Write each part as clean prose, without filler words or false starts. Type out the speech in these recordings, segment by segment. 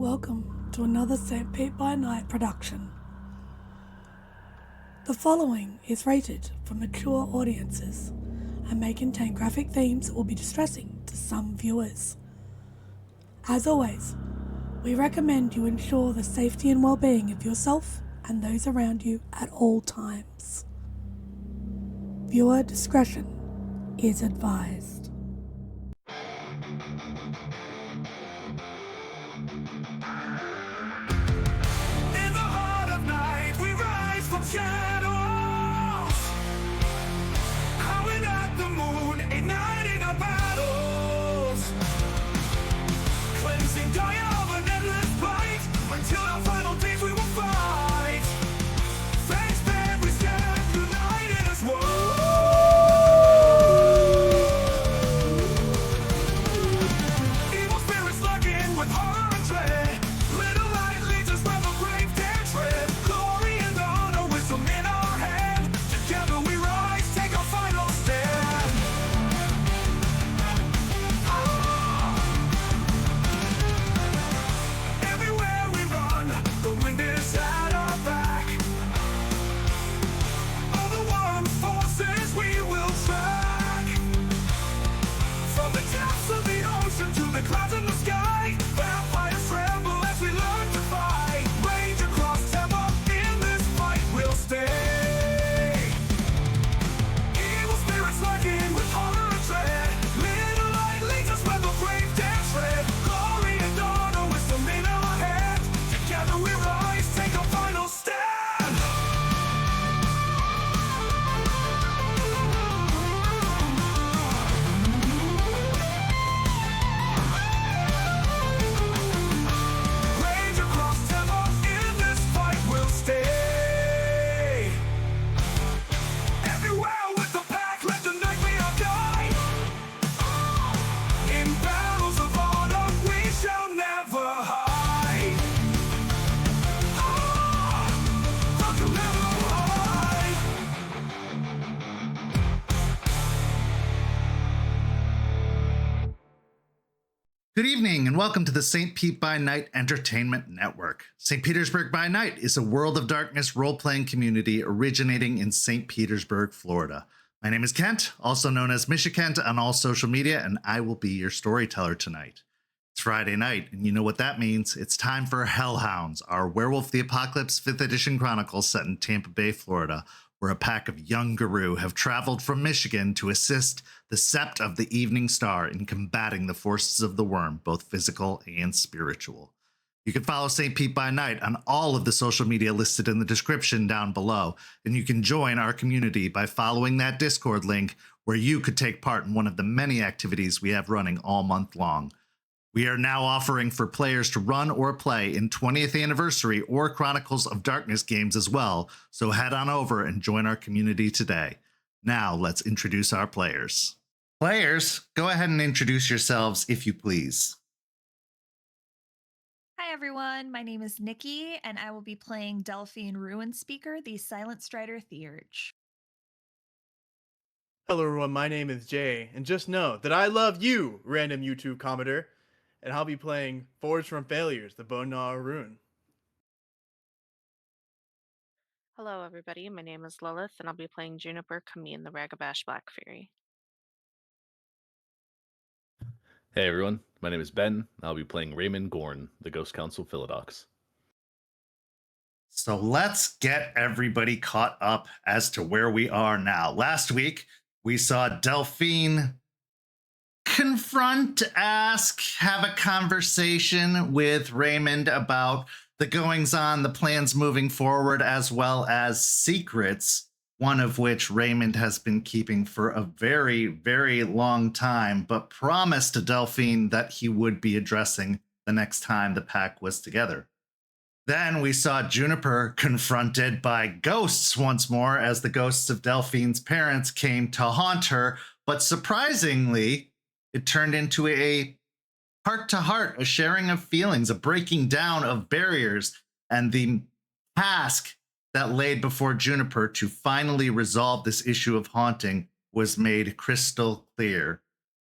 Welcome to another SPbN production. The following is rated for mature audiences and may contain graphic themes that will be distressing to some viewers. As always, we recommend you ensure the safety and well-being of yourself and those around you at all times. Viewer discretion is advised. In the heart of night, we rise from shadows, howling at the moon, igniting our battles, cleansing dire of an endless fight, until our final days we will fight. Face band, we stand united as one. Evil spirits lurking with horror and dread. Little light leads us where the grave dare tread. Glory and honor, wisdom in our hand. Together we rise, take our final stand. Everywhere we run, the wind is at our back. All the warring forces we will track. From the depths of the ocean to the clouds in the sky, vampires tremble as we learn to fight. Rage across Tampa, in this fight we'll stay. Evil spirits lurking with horror and dread. Little light leads us where the grave dare tread. Glory and honor, wisdom in our hand. Together we rise, take our final stand. Rage across Tampa, in this fight we'll stay. Everywhere with the pack, let the night be our guide. In battles of honor, we shall never hide. They'll never hide. Good evening and welcome to the St. Pete by Night Entertainment Network. St. Petersburg by Night is a World of Darkness role-playing community originating in St. Petersburg, Florida. My name is Kent, also known as Misha Kent on all social media, and I will be your storyteller tonight. It's Friday night, and you know what that means. It's time for Hounds, our Werewolf the Apocalypse 5th edition chronicle set in Tampa Bay, Florida, where a pack of young guru have traveled from Michigan to assist the Sept of the Evening Star in combating the forces of the worm, both physical and spiritual. You can follow St. Pete by Night on all of the social media listed in the description down below, and you can join our community by following that Discord link where you could take part in one of the many activities we have running all month long. We are now offering for players to run or play in 20th anniversary or Chronicles of Darkness games as well, so head on over and join our community today. Now let's introduce our players. Players, go ahead and introduce yourselves if you please. Hi everyone, my name is Nikki, and I will be playing Delphine Ruin Speaker, the Silent Strider Theurge. Hello everyone, my name is Jay, and just know that I love you, random YouTube commenter, and I'll be playing Forged from Failures, the Bone Gnawer Rune. Hello, everybody. My name is Lilith, and I'll be playing Juniper, Camille, the Ragabash Black Fury. Hey everyone, my name is Ben, and I'll be playing Raymond Gorn, the Ghost Council Philodox. So let's get everybody caught up as to where we are now. Last week, we saw Delphine confront, ask, have a conversation with Raymond about the goings-on, the plans moving forward, as well as secrets, one of which Raymond has been keeping for a very, very long time, but promised to Delphine that he would be addressing the next time the pack was together. Then we saw Juniper confronted by ghosts once more as the ghosts of Delphine's parents came to haunt her, but surprisingly, it turned into a heart-to-heart, a sharing of feelings, a breaking down of barriers, and the task that laid before Juniper to finally resolve this issue of haunting was made crystal clear,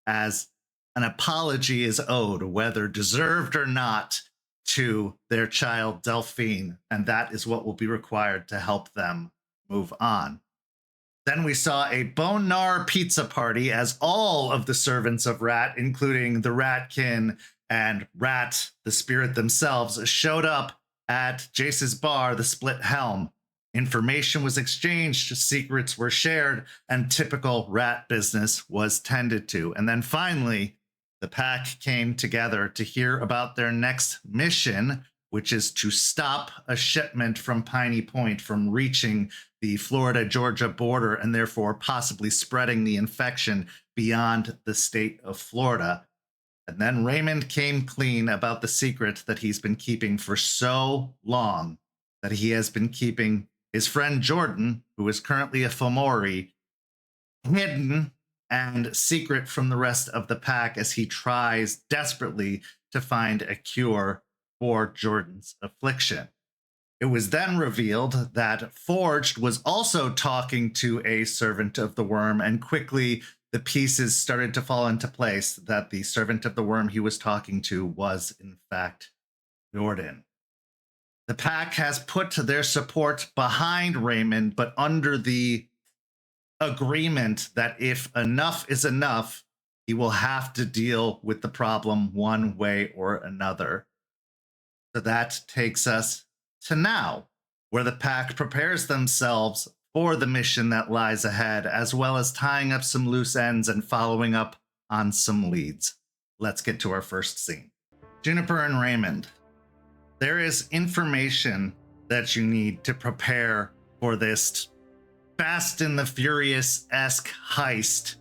as an apology is owed, whether deserved or not, to their child Delphine, and that is what will be required to help them move on. Then we saw a bone gnar pizza party as all of the servants of Rat, including the Ratkin and Rat, the spirit themselves, showed up at Jace's bar, the Split Helm. Information was exchanged, secrets were shared, and typical Rat business was tended to. And then finally, the pack came together to hear about their next mission, which is to stop a shipment from Piney Point from reaching the Florida-Georgia border and therefore possibly spreading the infection beyond the state of Florida. And then Raymond came clean about the secret that he's been keeping for so long, that he has been keeping his friend Jordan, who is currently a Fomori, hidden and secret from the rest of the pack as he tries desperately to find a cure for Jordan's affliction. It was then revealed that Forged was also talking to a servant of the worm, and quickly the pieces started to fall into place that the servant of the worm he was talking to was, in fact, Jordan. The pack has put their support behind Raymond, but under the agreement that if enough is enough, he will have to deal with the problem one way or another. So that takes us to now, where the pack prepares themselves for the mission that lies ahead, as well as tying up some loose ends and following up on some leads. Let's get to our first scene. Juniper and Raymond, there is information that you need to prepare for this Fast and the Furious-esque heist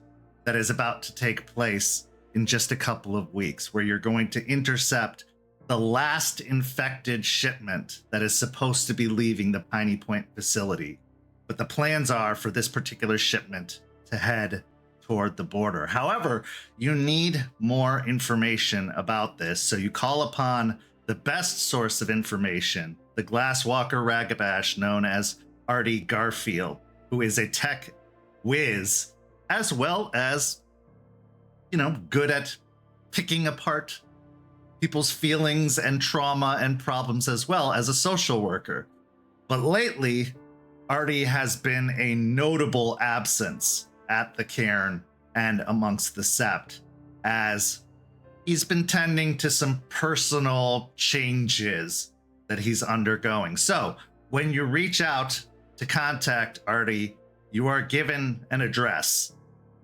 that is about to take place in just a couple of weeks, where you're going to intercept the last infected shipment that is supposed to be leaving the Piney Point facility. But the plans are for this particular shipment to head toward the border. However, you need more information about this, so you call upon the best source of information, the Glasswalker Ragabash known as Artie Garfield, who is a tech whiz, as well as, good at picking apart people's feelings and trauma and problems as well as a social worker. But lately, Artie has been a notable absence at the cairn and amongst the Sept, as he's been tending to some personal changes that he's undergoing. So when you reach out to contact Artie, you are given an address,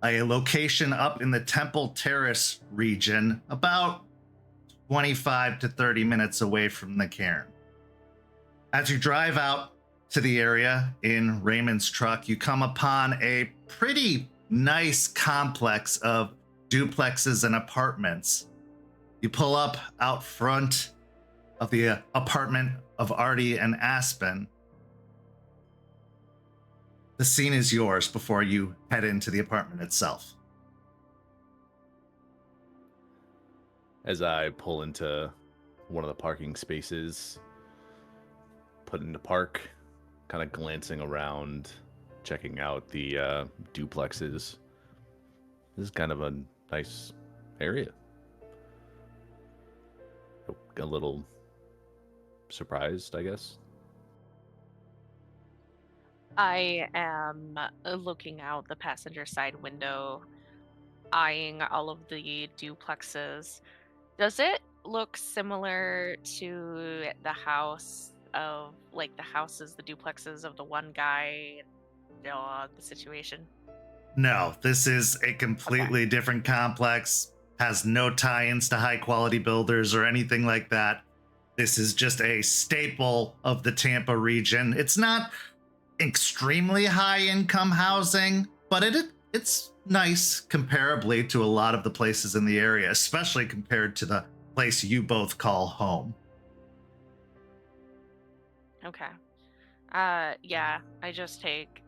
a location up in the Temple Terrace region, about 25 to 30 minutes away from the cairn. As you drive out to the area in Raymond's truck, you come upon a pretty nice complex of duplexes and apartments. You pull up out front of the apartment of Artie and Aspen. The scene is yours before you head into the apartment itself. As I pull into one of the parking spaces, put into park, kind of glancing around, checking out the duplexes. This is kind of a nice area. A little surprised, I guess. I am looking out the passenger side window, eyeing all of the duplexes. Does it look similar to the house of, the houses, the duplexes of the one guy and dog situation? No, this is a completely different complex, has no tie-ins to high-quality builders or anything like that. This is just a staple of the Tampa region. It's not extremely high-income housing, but it's nice comparably to a lot of the places in the area, especially compared to the place you both call home. Okay. Yeah, I just take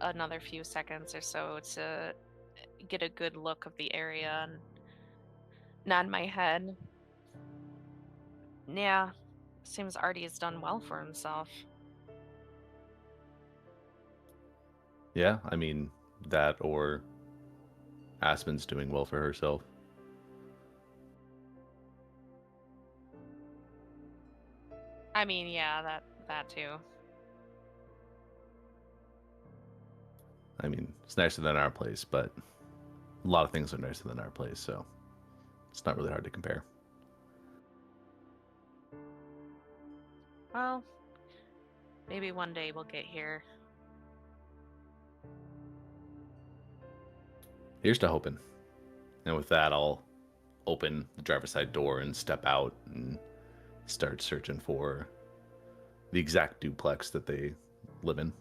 another few seconds or so to get a good look of the area and nod my head. Yeah, seems Artie has done well for himself. Yeah, I mean, that or Aspen's doing well for herself. I mean, yeah, that too. I mean, it's nicer than our place, but a lot of things are nicer than our place, so it's not really hard to compare. Well, maybe one day we'll get here. Here's to hoping. And with that, I'll open the driver's side door and step out and start searching for the exact duplex that they live in.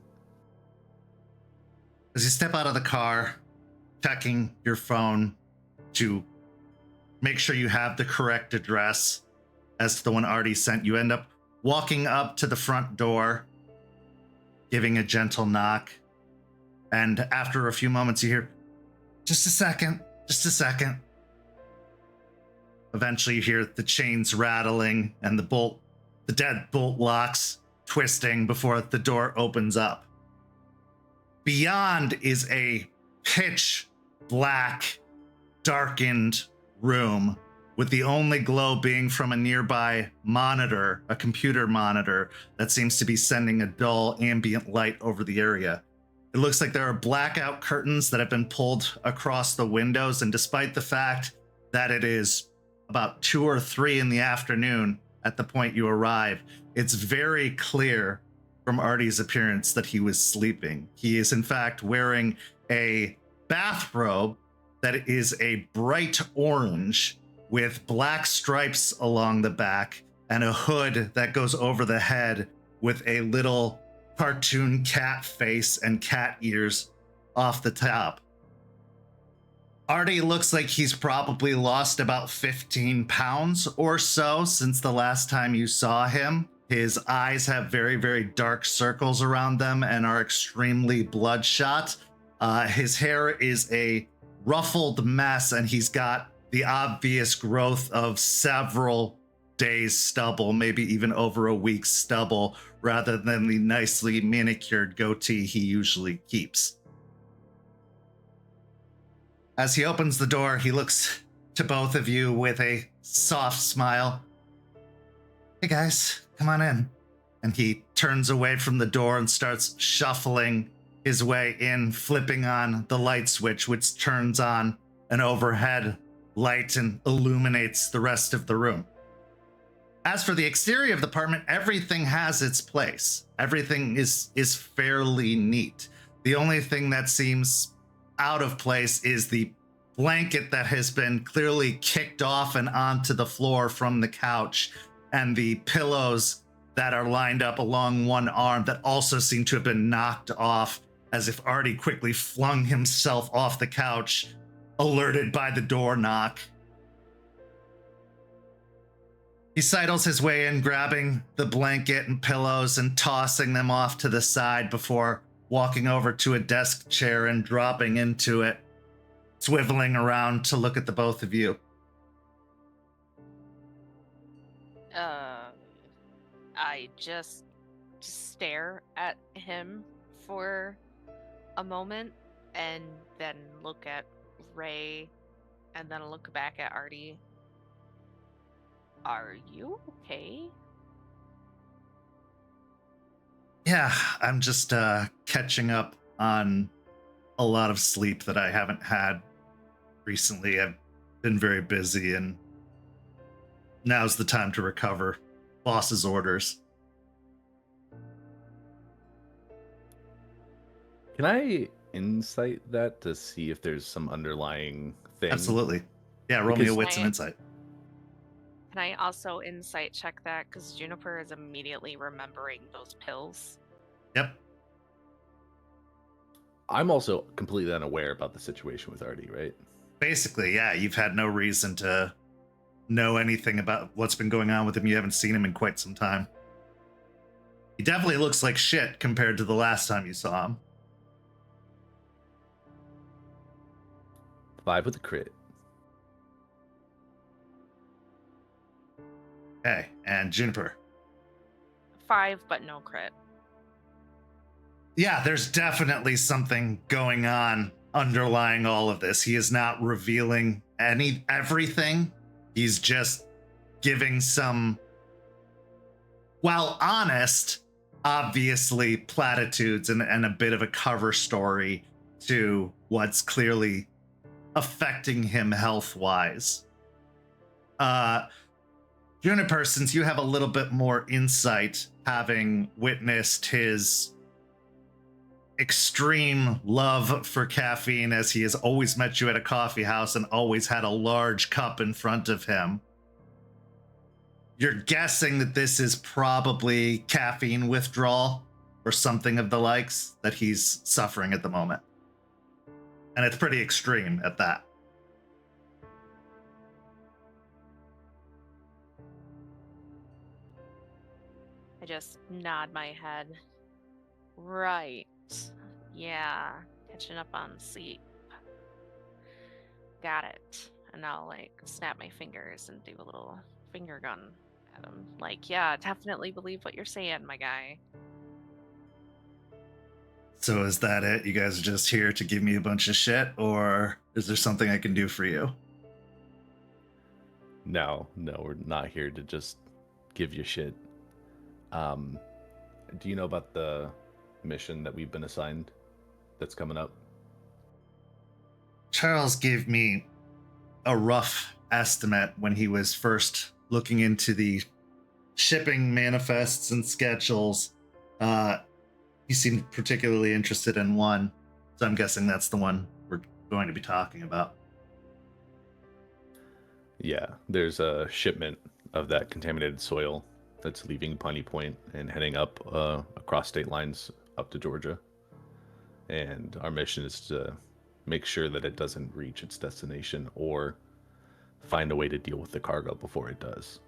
As you step out of the car, checking your phone to make sure you have the correct address as to the one Artie sent, you end up walking up to the front door, giving a gentle knock. And after a few moments, you hear, just a second. Eventually, you hear the chains rattling and the deadbolt locks twisting before the door opens up. Beyond is a pitch black, darkened room with the only glow being from a nearby monitor, a computer monitor that seems to be sending a dull ambient light over the area. It looks like there are blackout curtains that have been pulled across the windows, and despite the fact that it is about 2 or 3 in the afternoon at the point you arrive, it's very clear from Artie's appearance that he was sleeping. He is in fact wearing a bathrobe that is a bright orange with black stripes along the back and a hood that goes over the head with a little cartoon cat face and cat ears off the top. Artie looks like he's probably lost about 15 pounds or so since the last time you saw him. His eyes have very, very dark circles around them and are extremely bloodshot. His hair is a ruffled mess, and he's got the obvious growth of several days stubble, maybe even over a week's stubble, rather than the nicely manicured goatee he usually keeps. As he opens the door, he looks to both of you with a soft smile. Hey guys, come on in. And he turns away from the door and starts shuffling his way in, flipping on the light switch, which turns on an overhead light and illuminates the rest of the room. As for the exterior of the apartment, everything has its place. Everything is fairly neat. The only thing that seems out of place is the blanket that has been clearly kicked off and onto the floor from the couch, and the pillows that are lined up along one arm that also seem to have been knocked off, as if Artie quickly flung himself off the couch, alerted by the door knock. He sidles his way in, grabbing the blanket and pillows and tossing them off to the side before walking over to a desk chair and dropping into it, swiveling around to look at the both of you. I just stare at him for a moment and then look at Ray and then look back at Artie. Are you okay? Yeah, I'm just catching up on a lot of sleep that I haven't had recently. I've been very busy, and now's the time to recover. Boss's orders. Can I insight that to see if there's some underlying thing? Absolutely. Yeah, roll me a Because- wits and insight. Can I also insight check that? Because Juniper is immediately remembering those pills. Yep. I'm also completely unaware about the situation with Artie, right? Basically, yeah, you've had no reason to know anything about what's been going on with him. You haven't seen him in quite some time. He definitely looks like shit compared to the last time you saw him. 5 with a crit. Okay, and Juniper. 5, but no crit. Yeah, there's definitely something going on underlying all of this. He is not revealing everything. He's just giving some while honest, obviously platitudes and a bit of a cover story to what's clearly affecting him health-wise. Juniper, since you have a little bit more insight, having witnessed his extreme love for caffeine, as he has always met you at a coffee house and always had a large cup in front of him, you're guessing that this is probably caffeine withdrawal or something of the likes that he's suffering at the moment. And it's pretty extreme at that. I just nod my head. Right. Yeah. Catching up on sleep. Got it. And I'll like snap my fingers and do a little finger gun at him. Like, yeah, definitely believe what you're saying, my guy. So is that it? You guys are just here to give me a bunch of shit, or is there something I can do for you? No, we're not here to just give you shit. Do you know about the mission that we've been assigned that's coming up? Charles gave me a rough estimate when he was first looking into the shipping manifests and schedules. He seemed particularly interested in one, so I'm guessing that's the one we're going to be talking about. Yeah, there's a shipment of that contaminated soil that's leaving Piney Point and heading up across state lines up to Georgia. And our mission is to make sure that it doesn't reach its destination or find a way to deal with the cargo before it does.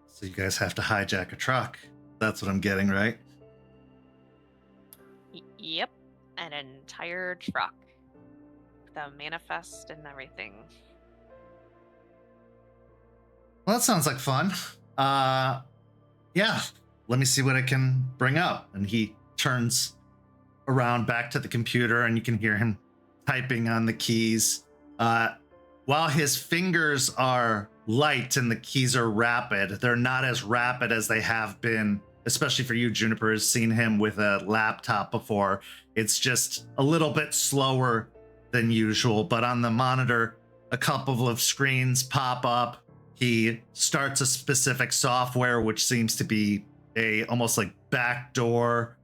So you guys have to hijack a truck. That's what I'm getting, right? Yep. An entire truck. The manifest and everything. Well, that sounds like fun. Yeah, let me see what I can bring up. And he turns around back to the computer, and you can hear him typing on the keys. While his fingers are light and the keys are rapid, they're not as rapid as they have been, especially for you. Juniper has seen him with a laptop before. It's just a little bit slower than usual, but on the monitor, a couple of screens pop up. He starts a specific software, which seems to be a almost like backdoor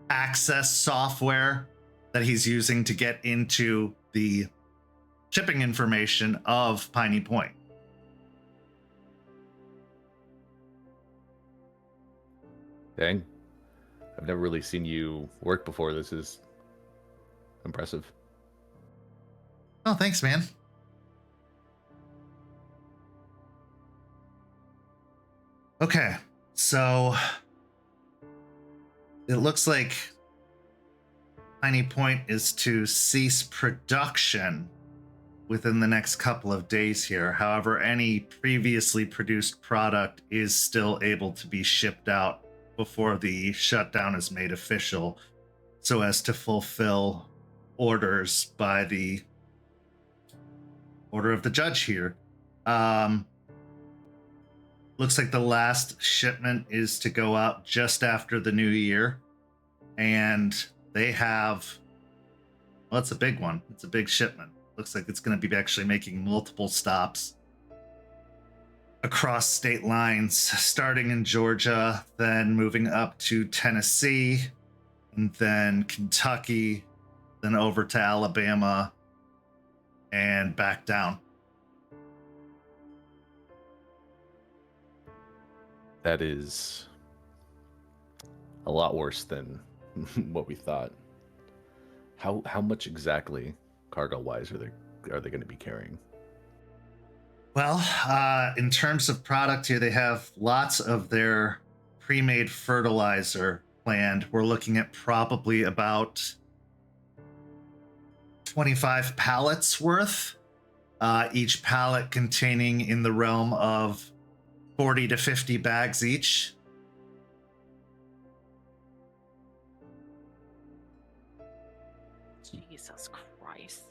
access software that he's using to get into the shipping information of Piney Point. Dang. I've never really seen you work before. This is impressive. Oh, thanks, man. Okay, so it looks like Piney Point is to cease production within the next couple of days here. However, any previously produced product is still able to be shipped out before the shutdown is made official, so as to fulfill orders by the order of the judge here. Looks like the last shipment is to go out just after the new year, and they have, well, it's a big one. It's a big shipment. Looks like it's going to be actually making multiple stops across state lines, starting in Georgia, then moving up to Tennessee, and then Kentucky, then over to Alabama, and back down. That is a lot worse than what we thought. How much exactly, cargo-wise, are they going to be carrying? Well, in terms of product here, they have lots of their pre-made fertilizer planned. We're looking at probably about 25 pallets worth, each pallet containing in the realm of 40 to 50 bags each. Jesus Christ.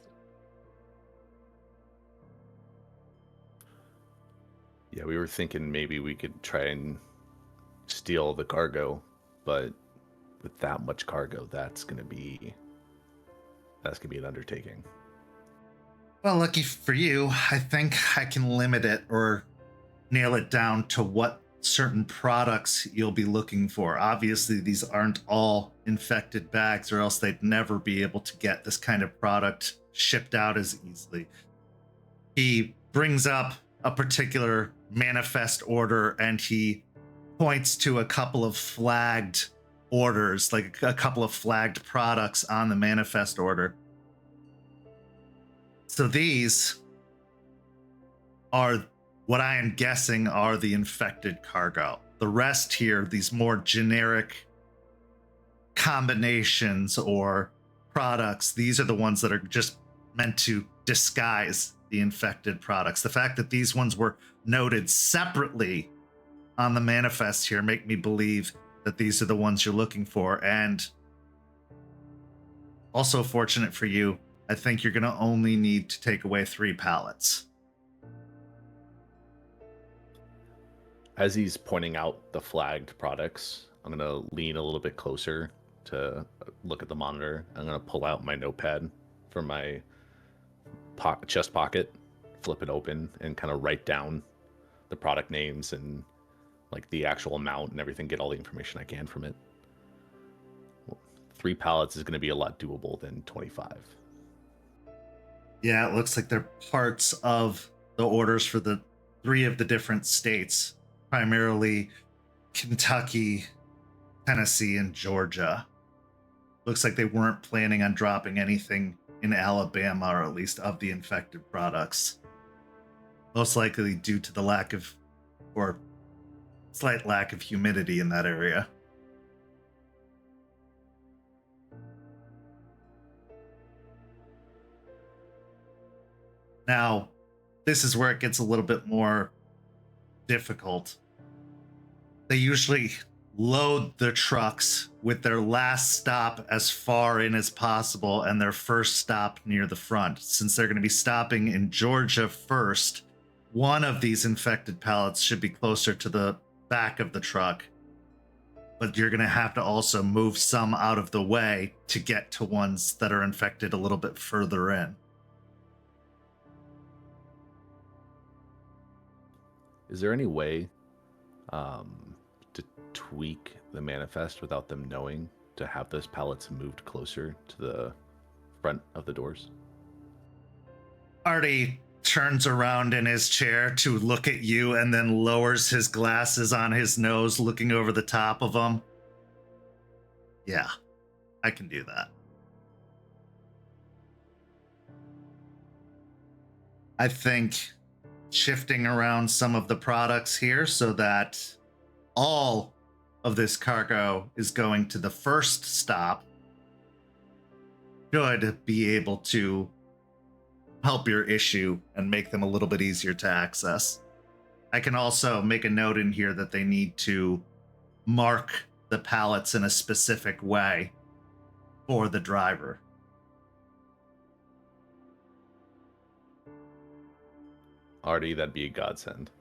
Yeah, Yeah, we were thinking maybe we could try and steal the cargo, but with that much cargo, that's gonna be an undertaking. Well, lucky for you, I think I can limit it or nail it down to what certain products you'll be looking for. Obviously, these aren't all infected bags, or else they'd never be able to get this kind of product shipped out as easily. He brings up a particular manifest order and he points to a couple of flagged orders, like a couple of flagged products on the manifest order. So these are what I am guessing are the infected cargo. The rest here, these more generic combinations or products, these are the ones that are just meant to disguise the infected products. The fact that these ones were noted separately on the manifest here make me believe that these are the ones you're looking for. And also fortunate for you, I think you're going to only need to take away 3 pallets. As he's pointing out the flagged products, I'm going to lean a little bit closer to look at the monitor. I'm going to pull out my notepad from my chest pocket, flip it open, and kind of write down the product names and like the actual amount and everything, get all the information I can from it. 3 pallets is going to be a lot doable than 25. Yeah, it looks like they're parts of the orders for the 3 of the different states, primarily Kentucky, Tennessee, and Georgia. Looks like they weren't planning on dropping anything in Alabama, or at least of the infected products. Most likely due to the lack of, or slight lack of humidity in that area. Now, this is where it gets a little bit more difficult. They usually load the trucks with their last stop as far in as possible and their first stop near the front. Since they're going to be stopping in Georgia first, one of these infected pallets should be closer to the back of the truck. But you're going to have to also move some out of the way to get to ones that are infected a little bit further in. Is there any way to tweak the manifest without them knowing, to have those pallets moved closer to the front of the doors? Artie turns around in his chair to look at you and then lowers his glasses on his nose, looking over the top of them. Yeah, I can do that. I think shifting around some of the products here so that all of this cargo is going to the first stop should be able to help your issue and make them a little bit easier to access. I can also make a note in here that they need to mark the pallets in a specific way for the driver. Artie, that'd be a godsend.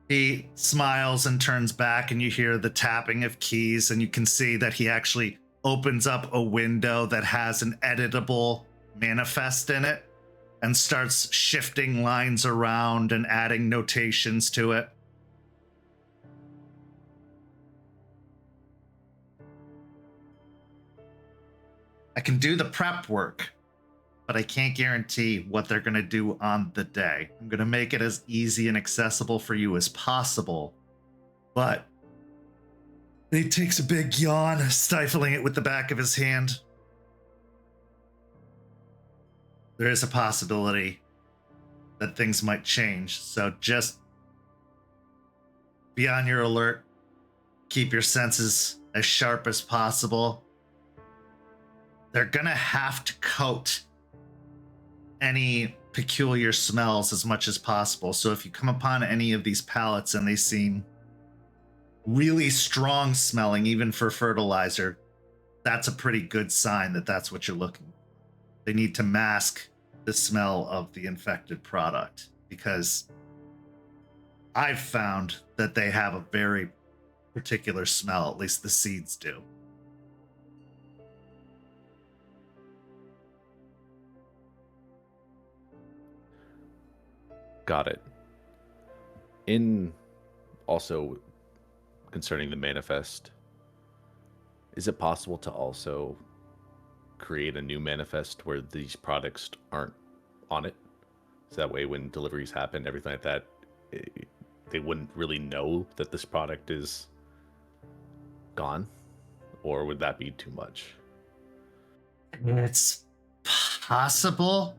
He smiles and turns back, and you hear the tapping of keys, and you can see that he actually opens up a window that has an editable manifest in it and starts shifting lines around and adding notations to it. I can do the prep work, but I can't guarantee what they're going to do on the day. I'm going to make it as easy and accessible for you as possible, but he takes a big yawn, stifling it with the back of his hand. There is a possibility that things might change, so just be on your alert. Keep your senses as sharp as possible. They're going to have to coat any peculiar smells as much as possible. So if you come upon any of these pallets and they seem really strong smelling, even for fertilizer, that's a pretty good sign that that's what you're looking for. They need to mask the smell of the infected product. because I've found that they have a very particular smell, at least the seeds do. Got it. In also concerning the manifest, is it possible to also create a new manifest where these products aren't on it? So that way when deliveries happen, everything like that, they wouldn't really know that this product is gone? Or would that be too much? It's possible,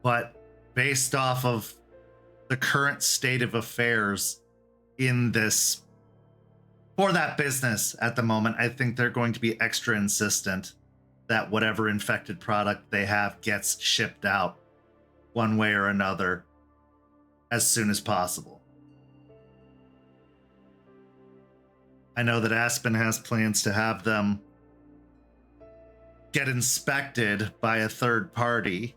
but based off of the current state of affairs in this, for that business at the moment, I think they're going to be extra insistent that whatever infected product they have gets shipped out one way or another as soon as possible. I know that Aspen has plans to have them get inspected by a third party,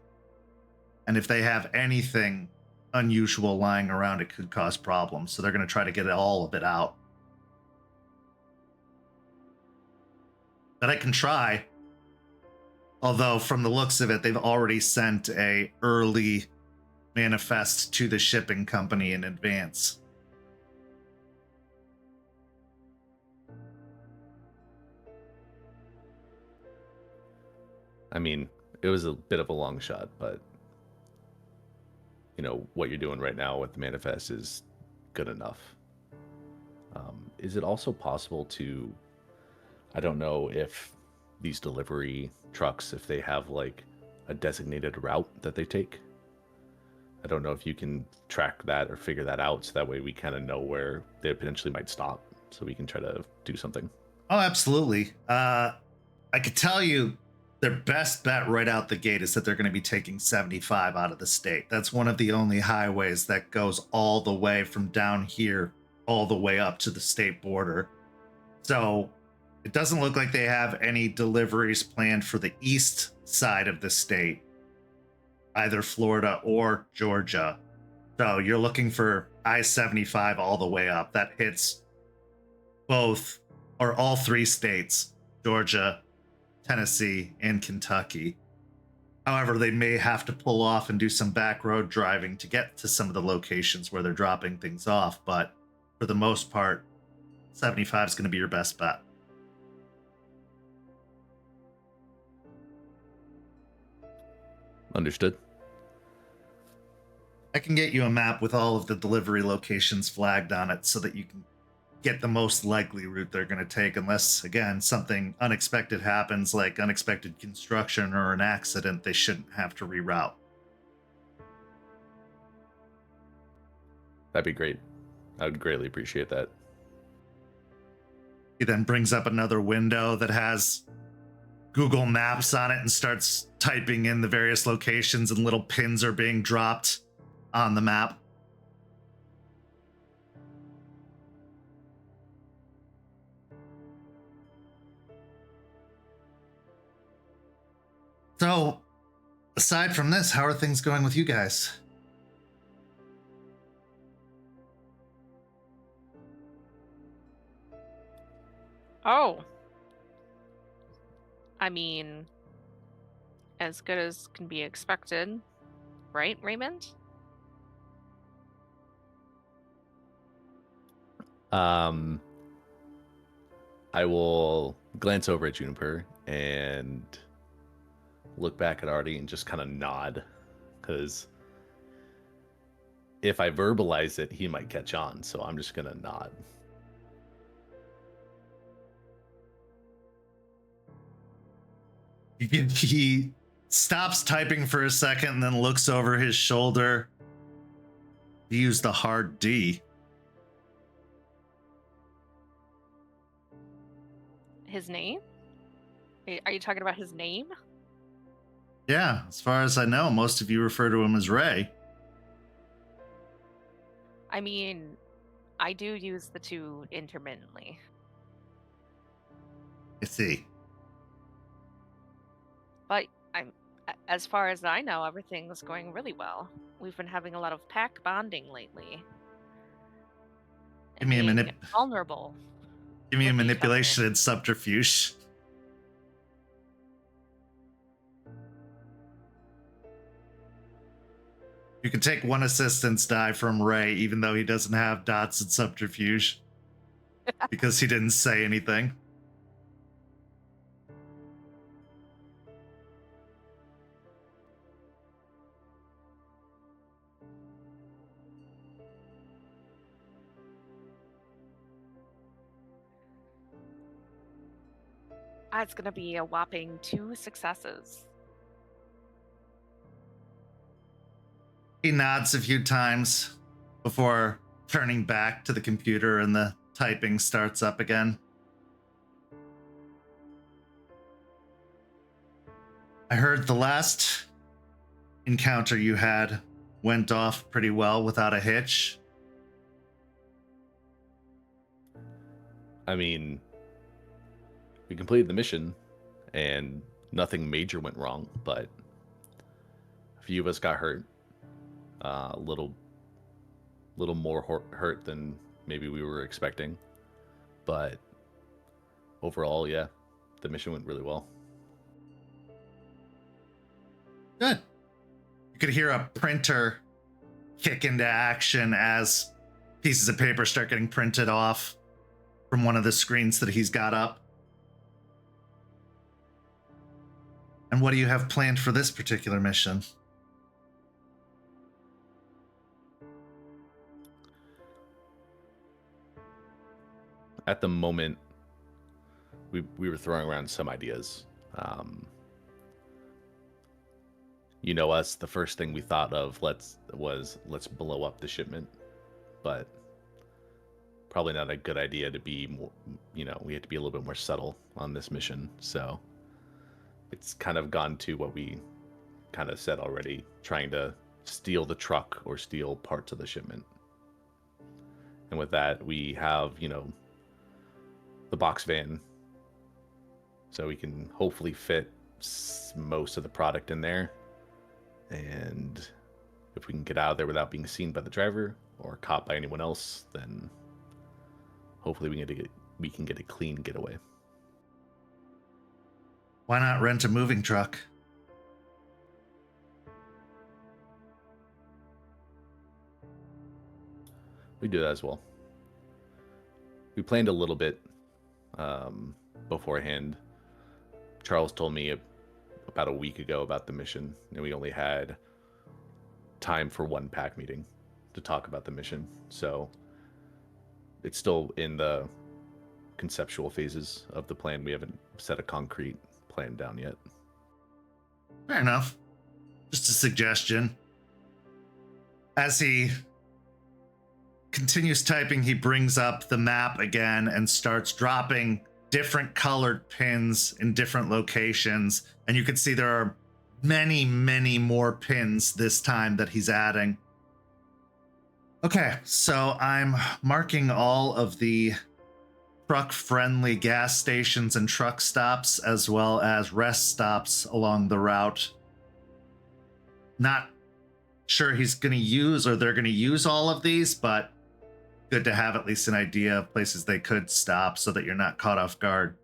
and if they have anything unusual lying around, it could cause problems. So they're going to try to get all of it out. But I can try. Although from the looks of it, they've already sent a early manifest to the shipping company in advance. I mean, it was a bit of a long shot, but you know, what you're doing right now with the manifest is good enough. Is it also possible to, I don't know if these delivery trucks, if they have like a designated route that they take. I don't know if you can track that or figure that out so that way we kind of know where they potentially might stop so we can try to do something. Oh, absolutely. I could tell you their best bet right out the gate is that they're going to be taking 75 out of the state. That's one of the only highways that goes all the way from down here all the way up to the state border. So it doesn't look like they have any deliveries planned for the east side of the state, either Florida or Georgia. So you're looking for I-75 all the way up. That hits both or all three states, Georgia, Tennessee, and Kentucky. However, they may have to pull off and do some back road driving to get to some of the locations where they're dropping things off. But for the most part, 75 is going to be your best bet. Understood. I can get you a map with all of the delivery locations flagged on it so that you can get the most likely route they're going to take, unless, again, something unexpected happens, like unexpected construction or an accident, they shouldn't have to reroute. That'd be great. I would greatly appreciate that. He then brings up another window that has Google Maps on it and starts typing in the various locations, and little pins are being dropped on the map. So, aside from this, how are things going with you guys? Oh. I mean, as good as can be expected, right, Raymond? I will glance over at Juniper and look back at Artie and just kind of nod, because if I verbalize it, he might catch on. So I'm just gonna nod. He stops typing for a second and then looks over his shoulder. He used the hard D. His name? Are you talking about his name? Yeah, as far as I know, most of you refer to him as Ray. I mean, I do use the two intermittently. I see. But As far as I know, everything's going really well. We've been having a lot of pack bonding lately. Give And me a being vulnerable. Give me a with each other. manipulation and subterfuge. You can take one assistance die from Ray, even though he doesn't have dots and subterfuge, because he didn't say anything. It's going to be a whopping 2 successes. He nods a few times before turning back to the computer, and the typing starts up again. I heard the last encounter you had went off pretty well without a hitch. I mean, we completed the mission and nothing major went wrong, but a few of us got hurt. A little more hurt than maybe we were expecting. But overall, yeah, the mission went really well. Good. You could hear a printer kick into action as pieces of paper start getting printed off from one of the screens that he's got up. And what do you have planned for this particular mission? At the moment, we were throwing around some ideas. You know us, the first thing we thought of let's blow up the shipment, but probably not a good idea to be more, we had to be a little bit more subtle on this mission. So it's kind of gone to what we kind of said already, trying to steal the truck or steal parts of the shipment. And with that, we have, the box van, so we can hopefully fit most of the product in there. And if we can get out of there without being seen by the driver or caught by anyone else, then hopefully we can get a clean getaway. Why not rent a moving truck? We do that as well. We planned a little bit beforehand. Charles told me about a week ago about the mission, and we only had time for one pack meeting to talk about the mission. So it's still in the conceptual phases of the plan. We haven't set a concrete plan down yet. Fair enough. Just a suggestion. As he continues typing, he brings up the map again and starts dropping different colored pins in different locations. And you can see there are many, many more pins this time that he's adding. Okay, so I'm marking all of the truck-friendly gas stations and truck stops, as well as rest stops along the route. Not sure he's going to use, or they're going to use all of these, but good to have at least an idea of places they could stop so that you're not caught off guard.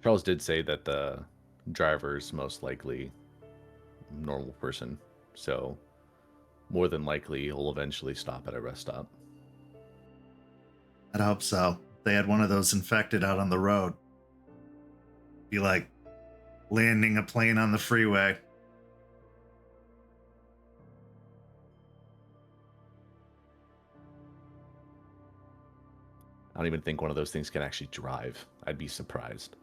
Charles did say that the driver's most likely a normal person, so more than likely he'll eventually stop at a rest stop. I'd hope so. They had one of those infected out on the road. Be like landing a plane on the freeway. I don't even think one of those things can actually drive. I'd be surprised.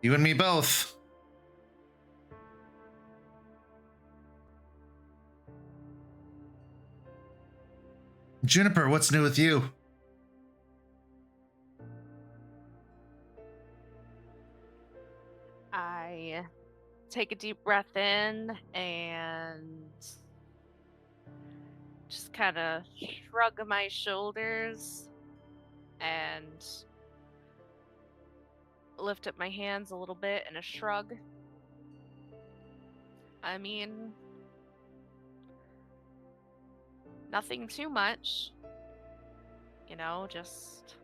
You and me both. Juniper, what's new with you? I take a deep breath in and just kind of shrug my shoulders and lift up my hands a little bit in a shrug. I mean, nothing too much. You know, just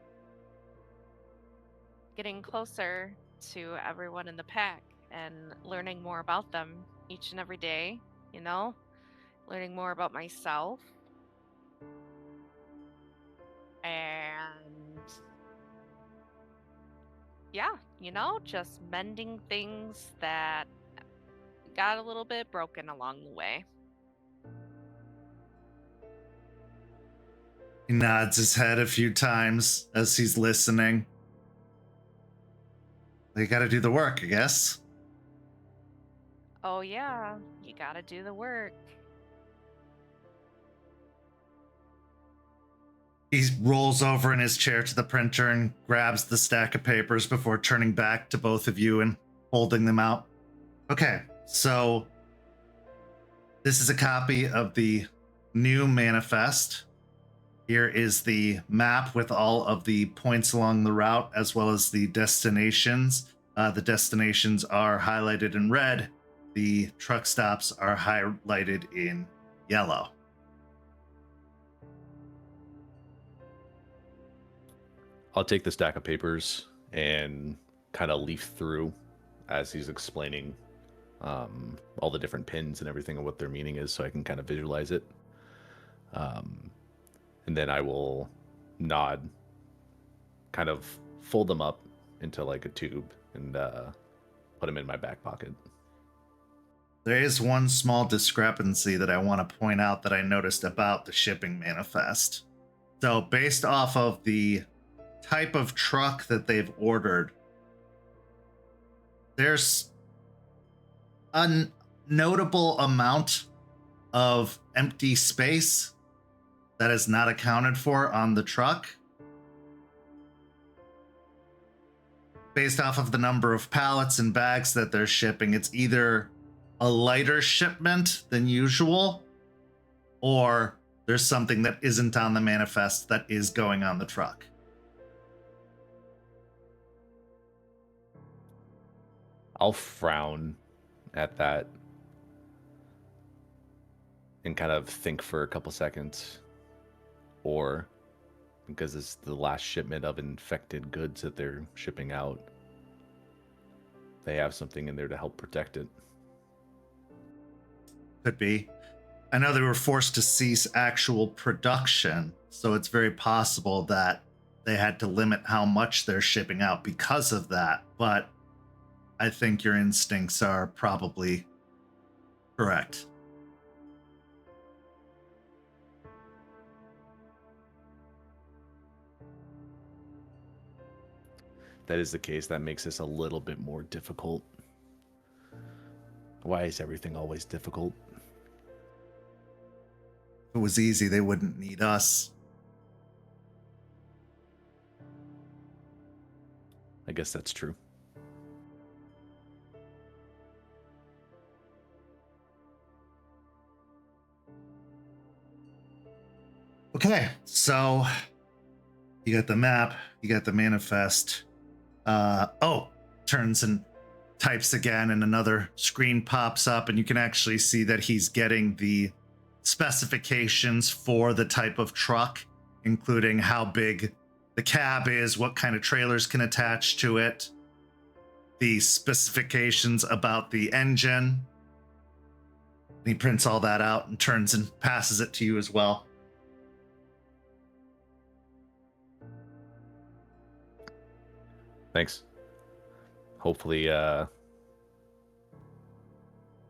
getting closer to everyone in the pack and learning more about them each and every day, you know? Learning more about myself. And yeah, you know, just mending things that got a little bit broken along the way. He nods his head a few times as he's listening. You gotta do the work, I guess. Oh yeah, you gotta do the work. He rolls over in his chair to the printer and grabs the stack of papers before turning back to both of you and holding them out. Okay, so this is a copy of the new manifest. Here is the map with all of the points along the route, as well as the destinations. The destinations are highlighted in red. The truck stops are highlighted in yellow. I'll take the stack of papers and kind of leaf through as he's explaining all the different pins and everything and what their meaning is, so I can kind of visualize it. And then I will nod, kind of fold them up into like a tube and put them in my back pocket. There is one small discrepancy that I want to point out that I noticed about the shipping manifest. So based off of the type of truck that they've ordered, there's a notable amount of empty space that is not accounted for on the truck. Based off of the number of pallets and bags that they're shipping, it's either a lighter shipment than usual, or there's something that isn't on the manifest that is going on the truck. I'll frown at that and kind of think for a couple seconds. Or because it's the last shipment of infected goods that they're shipping out, they have something in there to help protect it. Could be. I know they were forced to cease actual production, so it's very possible that they had to limit how much they're shipping out because of that, but I think your instincts are probably correct. If that is the case, that makes this a little bit more difficult. Why is everything always difficult? If it was easy, they wouldn't need us. I guess that's true. Okay, so you got the map, you got the manifest. Turns and types again, and another screen pops up, and you can actually see that he's getting the specifications for the type of truck, including how big the cab is, what kind of trailers can attach to it, the specifications about the engine. He prints all that out and turns and passes it to you as well. Thanks. Hopefully,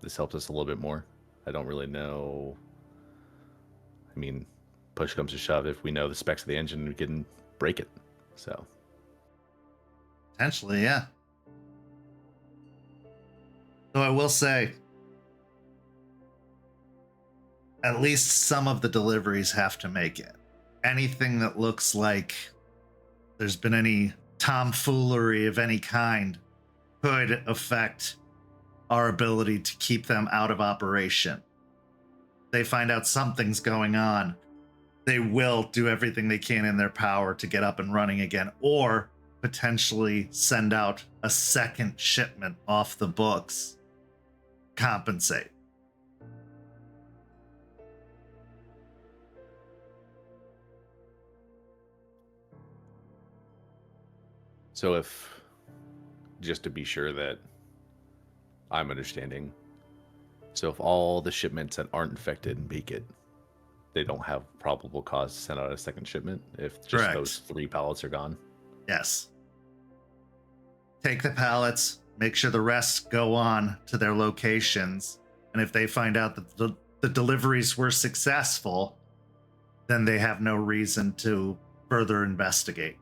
this helps us a little bit more. I don't really know. I mean, push comes to shove. If we know the specs of the engine, we can break it. So, Potentially, yeah. Though I will say, at least some of the deliveries have to make it. Anything that looks like there's been any tomfoolery of any kind could affect our ability to keep them out of operation. They find out something's going on, they will do everything they can in their power to get up and running again, or potentially send out a second shipment off the books compensate. So if, just to be sure that I'm understanding, so if all the shipments that aren't infected make it, they don't have probable cause to send out a second shipment if just Correct. those 3 pallets are gone? Yes. Take the pallets, make sure the rest go on to their locations, and if they find out that the deliveries were successful, then they have no reason to further investigate.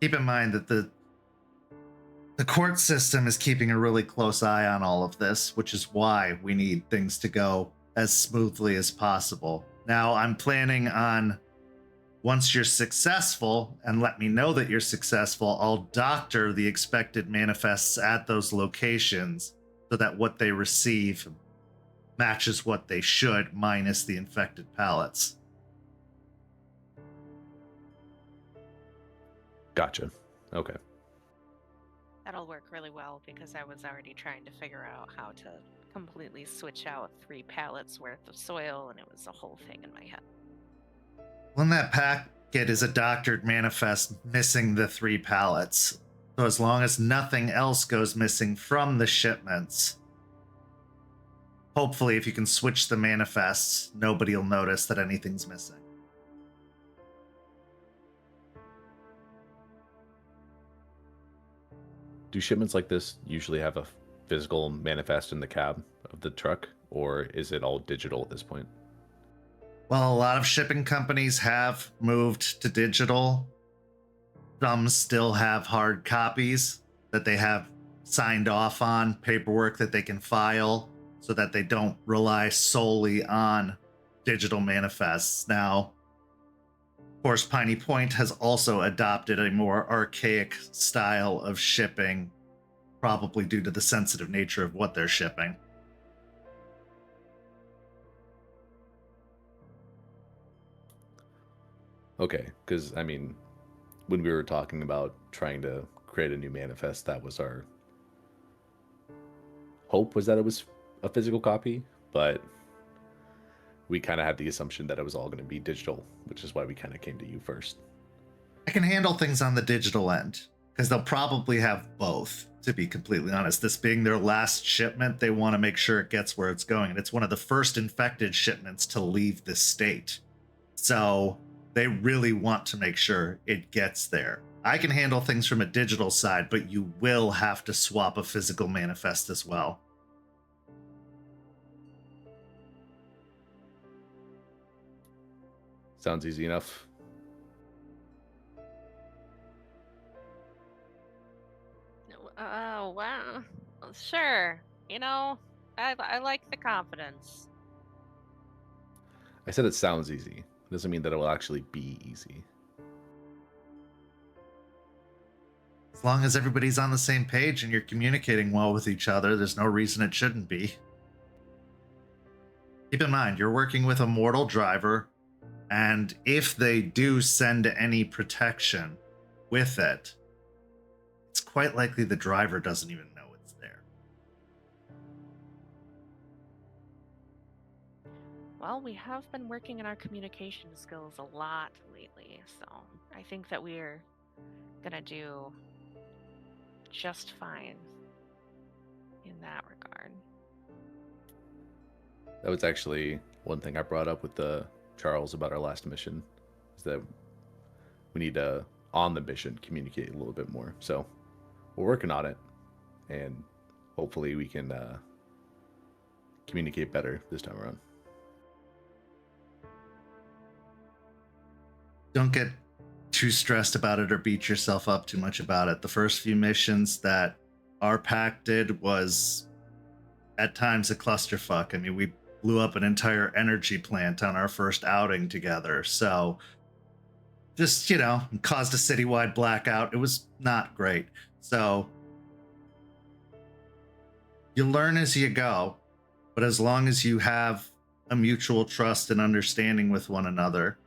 Keep in mind that the court system is keeping a really close eye on all of this, which is why we need things to go as smoothly as possible. Now, I'm planning on, once you're successful, and let me know that you're successful, I'll doctor the expected manifests at those locations so that what they receive matches what they should, minus the infected pallets. Gotcha. Okay. That'll work really well because I was already trying to figure out how to completely switch out 3 pallets worth of soil, and it was a whole thing in my head. Well, in that packet is a doctored manifest missing the 3 pallets. So as long as nothing else goes missing from the shipments, hopefully if you can switch the manifests, nobody will notice that anything's missing. Do shipments like this usually have a physical manifest in the cab of the truck, or is it all digital at this point? Well, a lot of shipping companies have moved to digital. Some still have hard copies that they have signed off on, paperwork that they can file, so that they don't rely solely on digital manifests. Now, of course, Piney Point has also adopted a more archaic style of shipping, probably due to the sensitive nature of what they're shipping. Okay, because, I mean, when we were talking about trying to create a new manifest, that was our hope, was that it was a physical copy, but we kind of had the assumption that it was all going to be digital, which is why we kind of came to you first. I can handle things on the digital end, because they'll probably have both, to be completely honest. This being their last shipment, they want to make sure it gets where it's going. And it's one of the first infected shipments to leave the state. So they really want to make sure it gets there. I can handle things from a digital side, but you will have to swap a physical manifest as well. Sounds easy enough. Oh, wow. Sure. You know, I like the confidence. I said it sounds easy. It doesn't mean that it will actually be easy. As long as everybody's on the same page and you're communicating well with each other, there's no reason it shouldn't be. Keep in mind, you're working with a mortal driver, and if they do send any protection with it, it's quite likely the driver doesn't even know it's there. Well, we have been working on our communication skills a lot lately, so I think that we're gonna do just fine in that regard. That was actually one thing I brought up with Charles about our last mission, is that we need to, on the mission, communicate a little bit more. So we're working on it, and hopefully we can communicate better this time around. Don't get too stressed about it or beat yourself up too much about it. The first few missions that our pack did was at times a clusterfuck. I mean, we blew up an entire energy plant on our first outing together. So just, caused a citywide blackout. It was not great. So you learn as you go, but as long as you have a mutual trust and understanding with one another,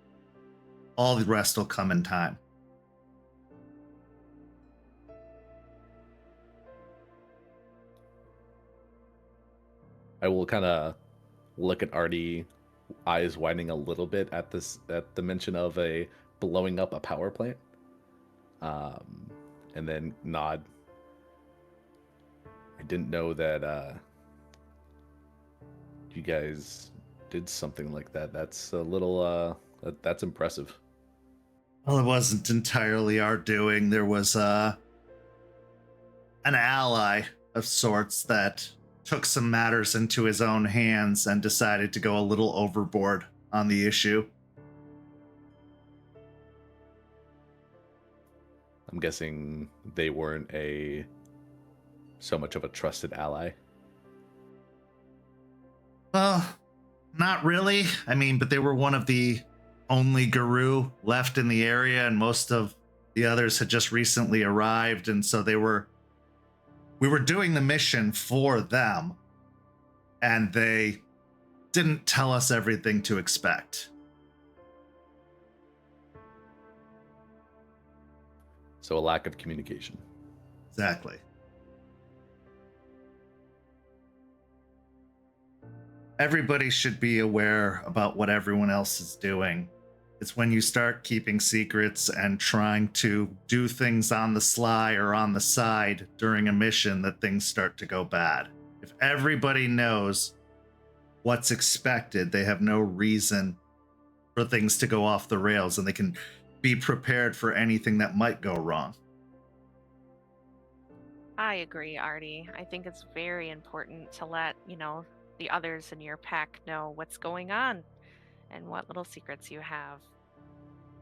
all the rest will come in time. I will kind of look at Artie, eyes widening a little bit at the mention of a blowing up a power plant, and then nod. I didn't know that you guys did something like that. That's a little that's impressive. Well, it wasn't entirely our doing. There was an ally of sorts that took some matters into his own hands and decided to go a little overboard on the issue. I'm guessing they weren't so much of a trusted ally. Well, not really. I mean, but they were one of the only guru left in the area, and most of the others had just recently arrived, and so we were doing the mission for them, and they didn't tell us everything to expect. So a lack of communication. Exactly. Everybody should be aware about what everyone else is doing. It's when you start keeping secrets and trying to do things on the sly or on the side during a mission that things start to go bad. If everybody knows what's expected, they have no reason for things to go off the rails, and they can be prepared for anything that might go wrong. I agree, Artie. I think it's very important to let, the others in your pack know what's going on and what little secrets you have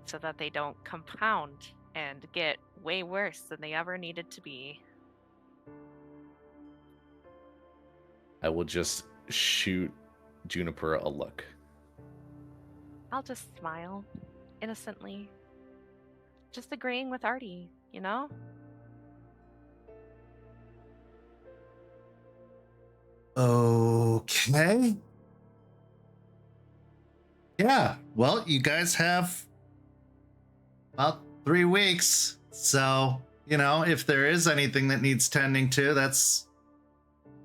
so that they don't compound and get way worse than they ever needed to be. I will just shoot Juniper a look. I'll just smile innocently, just agreeing with Artie, Okay. Yeah, well, you guys have about 3 weeks. So, if there is anything that needs tending to, that's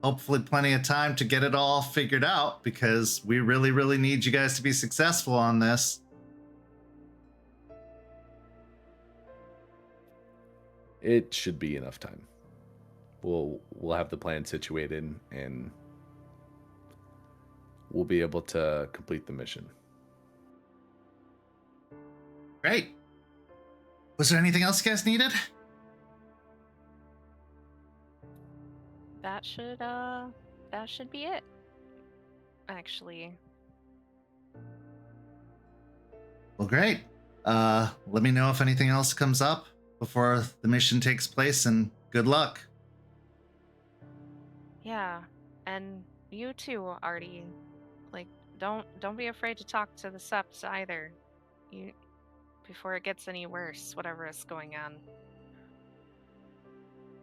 hopefully plenty of time to get it all figured out, because we really, really need you guys to be successful on this. It should be enough time. We'll have the plan situated, and we'll be able to complete the mission. Great. Was there anything else you guys needed? That should be it. Actually. Well, great. Let me know if anything else comes up before the mission takes place, and good luck. Yeah, and you too, Artie. Don't be afraid to talk to the Sept either. Before it gets any worse, whatever is going on.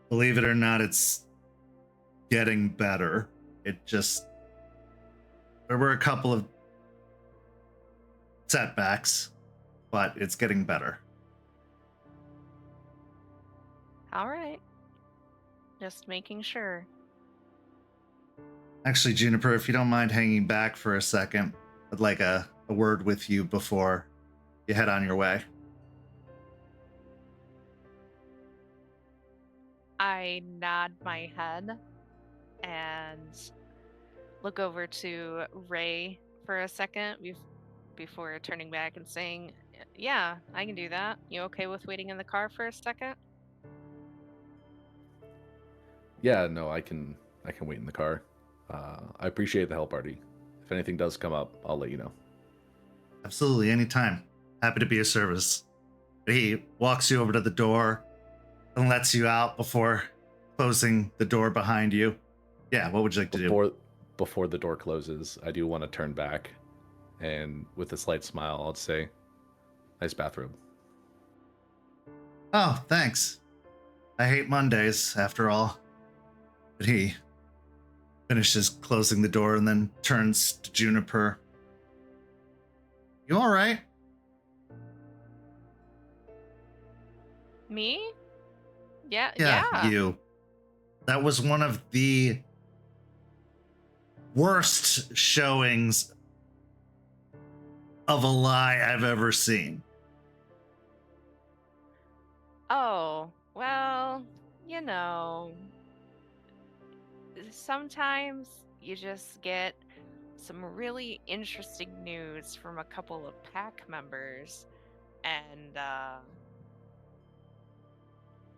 Believe it or not, it's getting better. There were a couple of setbacks, but it's getting better. All right. Just making sure. Actually, Juniper, if you don't mind hanging back for a second, I'd like a word with you before you head on your way. I nod my head and look over to Ray for a second before turning back and saying, yeah, I can do that. You okay with waiting in the car for a second? Yeah, no, I can wait in the car. I appreciate the help, Artie. If anything does come up, I'll let you know. Absolutely, anytime. Happy to be of service. He walks you over to the door and lets you out before closing the door behind you. Yeah, what would you like to do? Before the door closes, I do want to turn back, and with a slight smile, I'll say, nice bathrobe. Oh, thanks. I hate Mondays, after all. But he finishes closing the door and then turns to Juniper. You all right? Me? Yeah. Yeah, you. That was one of the worst showings of a lie I've ever seen. Oh, well, you know, sometimes you just get some really interesting news from a couple of pack members, and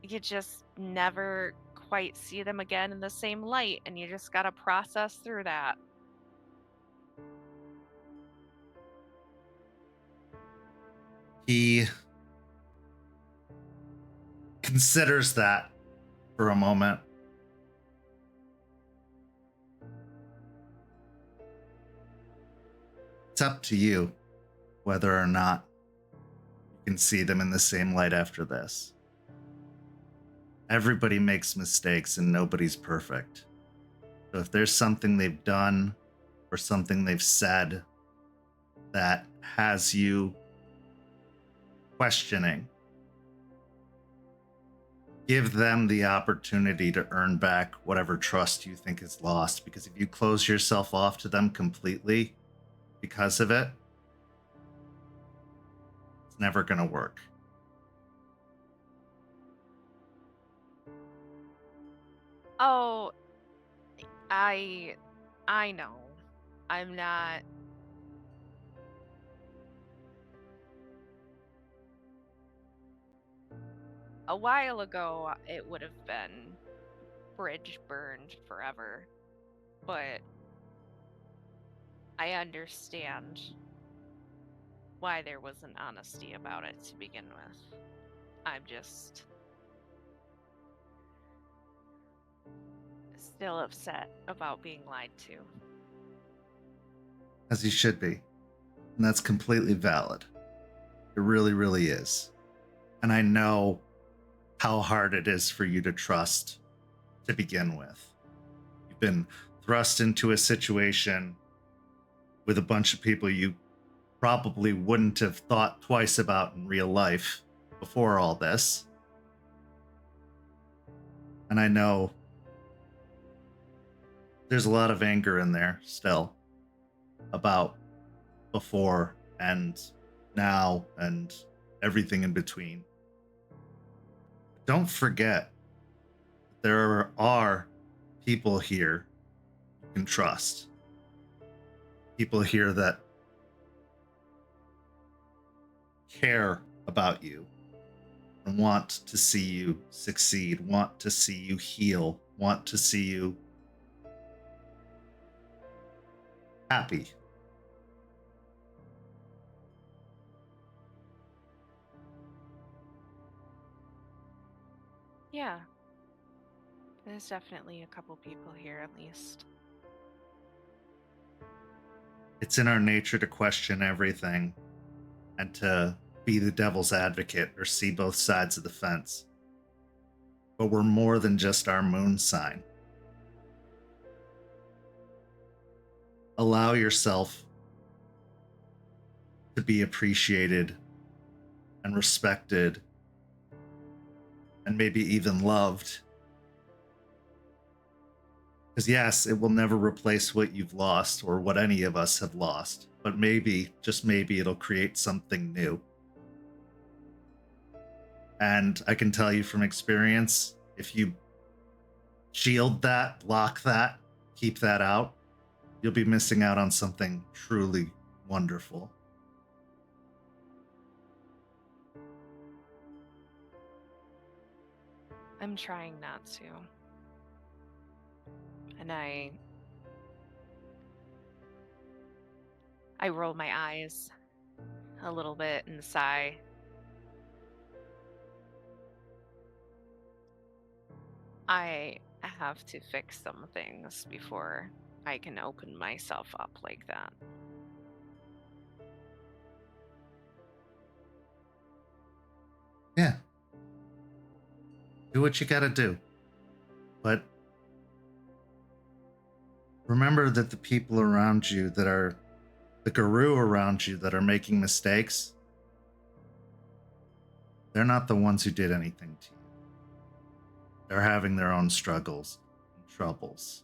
you just never quite see them again in the same light, and you just gotta process through that. He considers that for a moment. It's up to you whether or not you can see them in the same light after this. Everybody makes mistakes and nobody's perfect. So if there's something they've done or something they've said that has you questioning, give them the opportunity to earn back whatever trust you think is lost. Because if you close yourself off to them completely because of it, it's never going to work. Oh, I know. I'm not. A while ago, it would have been bridge burned forever, but I understand why there wasn't honesty about it to begin with. I'm just still upset about being lied to. As you should be. And that's completely valid. It really, really is. And I know how hard it is for you to trust to begin with. You've been thrust into a situation with a bunch of people you probably wouldn't have thought twice about in real life before all this. And I know there's a lot of anger in there still about before and now and everything in between. Don't forget, there are people here you can trust. People here that care about you and want to see you succeed, want to see you heal, want to see you happy. Yeah. There's definitely a couple people here at least. It's in our nature to question everything and to be the devil's advocate or see both sides of the fence. But we're more than just our moon sign. Allow yourself to be appreciated and respected and maybe even loved. Because yes, it will never replace what you've lost or what any of us have lost, but maybe, just maybe, it'll create something new. And I can tell you from experience, if you shield that, lock that, keep that out, you'll be missing out on something truly wonderful. I'm trying not to. And I roll my eyes a little bit and sigh. I have to fix some things before I can open myself up like that. Yeah. Do what you gotta do. But remember that the people around you that are, the guru around you that are making mistakes, they're not the ones who did anything to you. They're having their own struggles and troubles.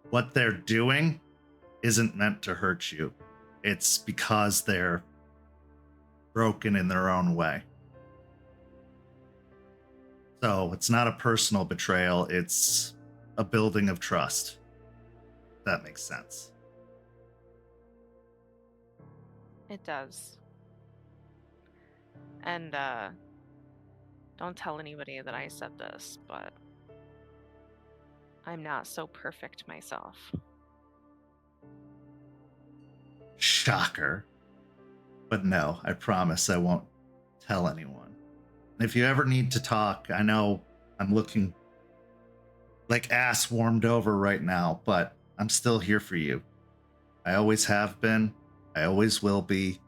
what they're doing isn't meant to hurt you. It's because they're broken in their own way. So it's not a personal betrayal, it's a building of trust. If that makes sense. It does. And don't tell anybody that I said this, but I'm not so perfect myself. Shocker. But no, I promise I won't tell anyone. If you ever need to talk, I know I'm looking like ass warmed over right now, but I'm still here for you. I always have been. I always will be.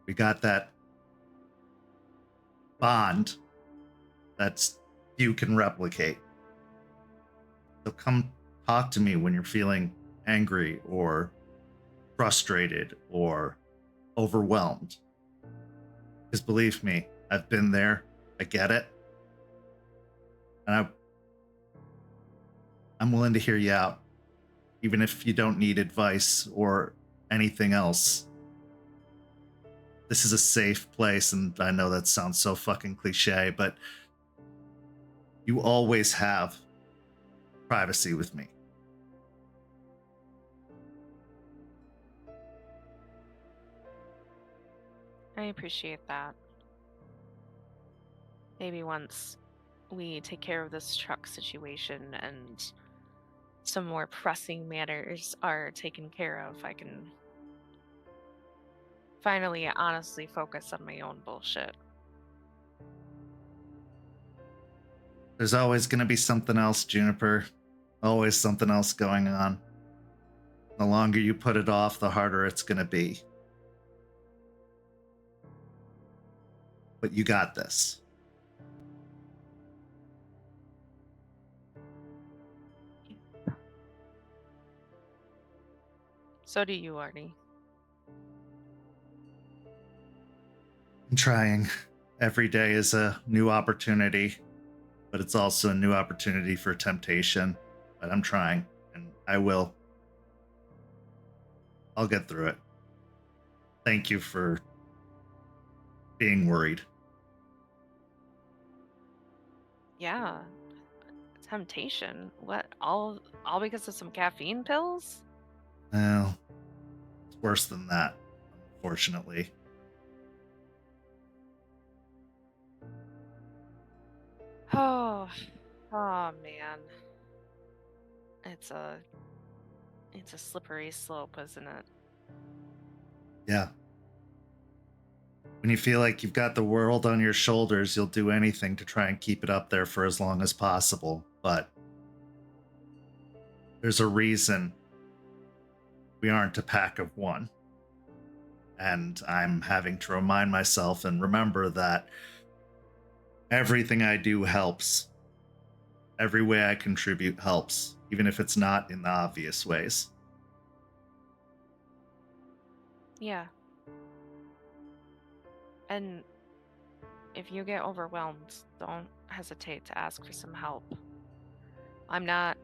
We got that bond that's you can replicate. So come talk to me when you're feeling angry or frustrated or overwhelmed. Because believe me, I've been there. I get it. And I'm willing to hear you out. Even if you don't need advice or anything else. This is a safe place, and I know that sounds so fucking cliche, but you always have privacy with me. I appreciate that. Maybe once we take care of this truck situation and some more pressing matters are taken care of, I can finally honestly focus on my own bullshit. There's always going to be something else, Juniper. Always something else going on. The longer you put it off, the harder it's going to be. But you got this. So do you, Artie. I'm trying. Every day is a new opportunity, but it's also a new opportunity for temptation. But I'm trying, and I will. I'll get through it. Thank you for being worried. Yeah. Temptation. What? All because of some caffeine pills? Well, it's worse than that, unfortunately. Oh, man. It's a slippery slope, isn't it? Yeah. When you feel like you've got the world on your shoulders, you'll do anything to try and keep it up there for as long as possible. But there's a reason we aren't a pack of one. And I'm having to remind myself and remember that everything I do helps. Every way I contribute helps, even if it's not in the obvious ways. Yeah. And if you get overwhelmed, don't hesitate to ask for some help. I'm not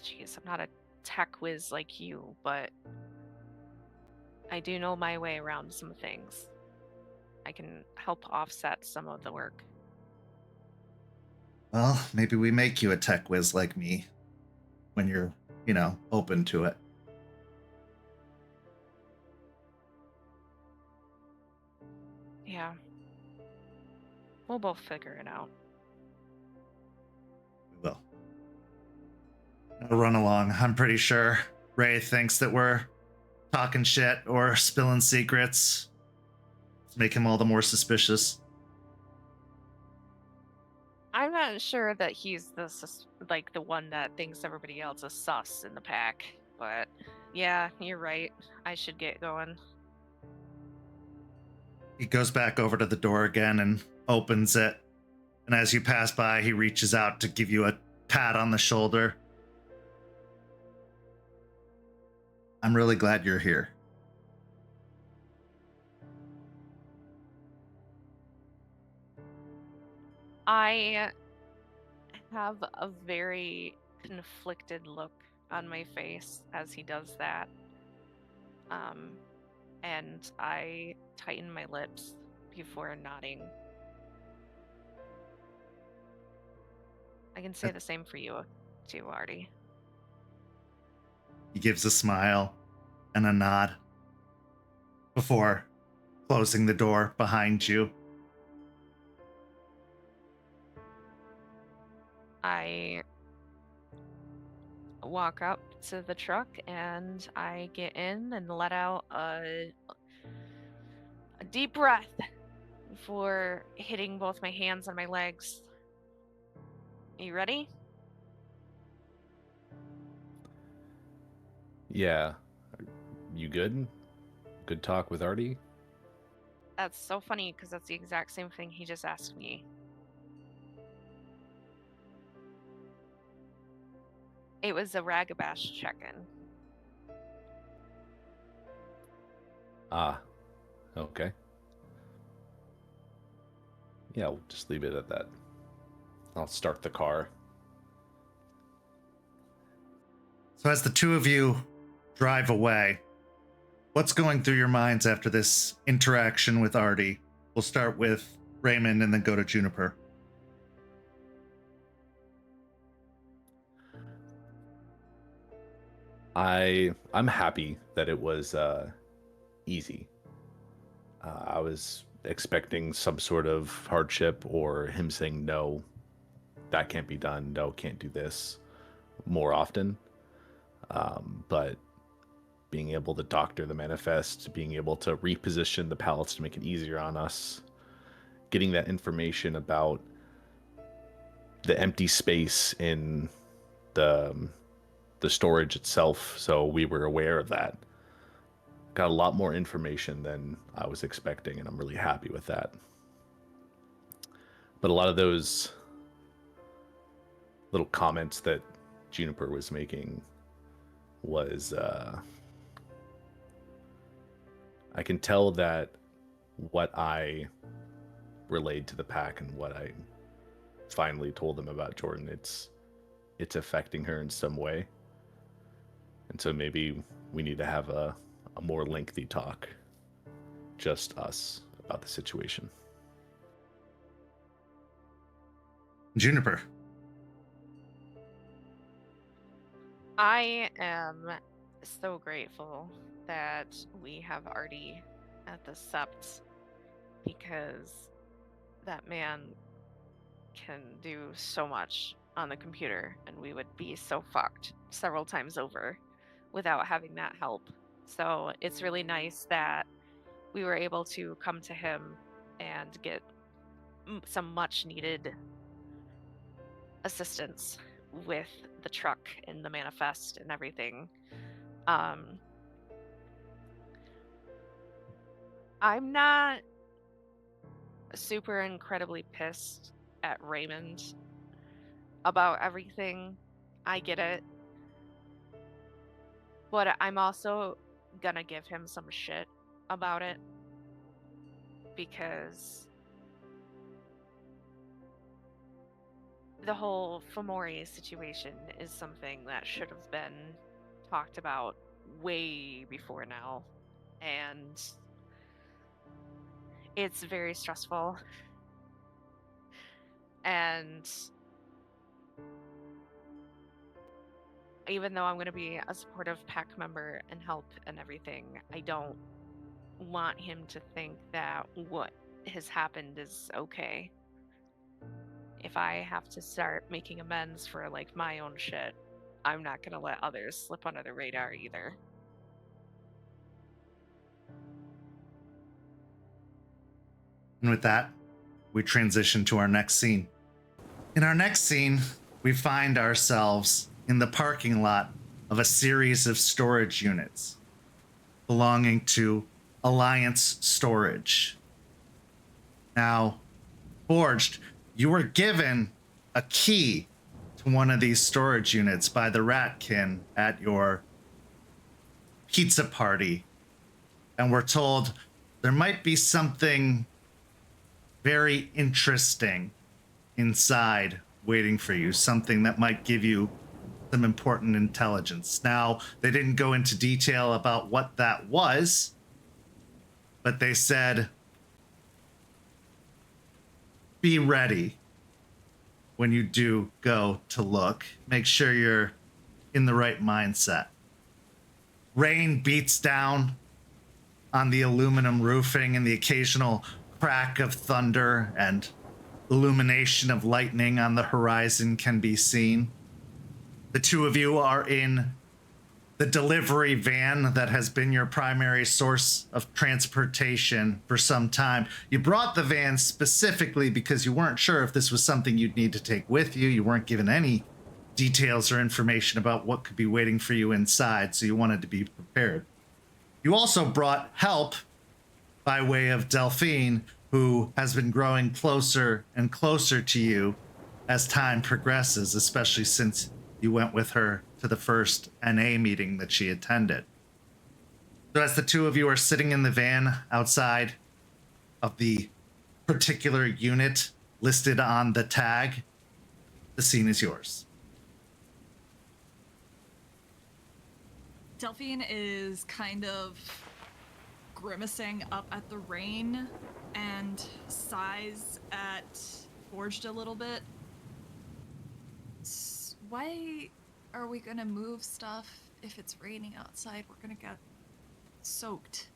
a tech whiz like you, but I do know my way around some things. I can help offset some of the work. Well, maybe we make you a tech whiz like me when you're, open to it. Yeah. We'll both figure it out. We will. I'll run along. I'm pretty sure Ray thinks that we're talking shit or spilling secrets. Let's make him all the more suspicious. I'm not sure that he's the one that thinks everybody else is sus in the pack, but yeah, you're right. I should get going. He goes back over to the door again and opens it. And as you pass by, he reaches out to give you a pat on the shoulder. I'm really glad you're here. I have a very conflicted look on my face as he does that. And I tighten my lips before nodding. I can say the same for you, too, Artie. He gives a smile and a nod before closing the door behind you. I walk up to the truck and I get in and let out a deep breath before hitting both my hands and my legs. You ready? Yeah. You good? Good talk with Artie? That's so funny because that's the exact same thing he just asked me. It was a Ragabash check-in. Ah, okay. Yeah, we'll just leave it at that. I'll start the car. So as the two of you drive away, what's going through your minds after this interaction with Artie? We'll start with Raymond and then go to Juniper. I'm happy that it was easy. I was expecting some sort of hardship or him saying no, that can't be done, no, can't do this more often. But being able to doctor the manifest, being able to reposition the pallets to make it easier on us, getting that information about the empty space in the storage itself, so we were aware of that. Got a lot more information than I was expecting, and I'm really happy with that. But a lot of those little comments that Juniper was making was, I can tell that what I relayed to the pack and what I finally told them about Jordan, it's affecting her in some way. And so maybe we need to have a more lengthy talk, just us, about the situation. Juniper. I am so grateful that we have Artie at the Sept, because that man can do so much on the computer, and we would be so fucked several times over without having that help. So it's really nice that we were able to come to him and get some much needed assistance with the truck and the manifest and everything. I'm not super incredibly pissed at Raymond about everything. I get it. But I'm also gonna give him some shit about it, because the whole Fomori situation is something that should have been talked about way before now. And it's very stressful. And even though I'm going to be a supportive pack member and help and everything, I don't want him to think that what has happened is okay. If I have to start making amends for like my own shit, I'm not going to let others slip under the radar either. And with that, we transition to our next scene. In our next scene, we find ourselves in the parking lot of a series of storage units belonging to Alliance Storage. Now, Forged, you were given a key to one of these storage units by the Ratkin at your pizza party. And we're told there might be something very interesting inside waiting for you, something that might give you some important intelligence. Now, they didn't go into detail about what that was, but they said, be ready when you do go to look. Make sure you're in the right mindset. Rain beats down on the aluminum roofing, and the occasional crack of thunder and illumination of lightning on the horizon can be seen. The two of you are in the delivery van that has been your primary source of transportation for some time. You brought the van specifically because you weren't sure if this was something you'd need to take with you. You weren't given any details or information about what could be waiting for you inside, so you wanted to be prepared. You also brought help by way of Delphine, who has been growing closer and closer to you as time progresses, especially since you went with her to the first NA meeting that she attended. So as the two of you are sitting in the van outside of the particular unit listed on the tag, the scene is yours. Delphine is kind of grimacing up at the rain and sighs at Forged a little bit. Why are we gonna move stuff if it's raining outside? We're gonna get soaked.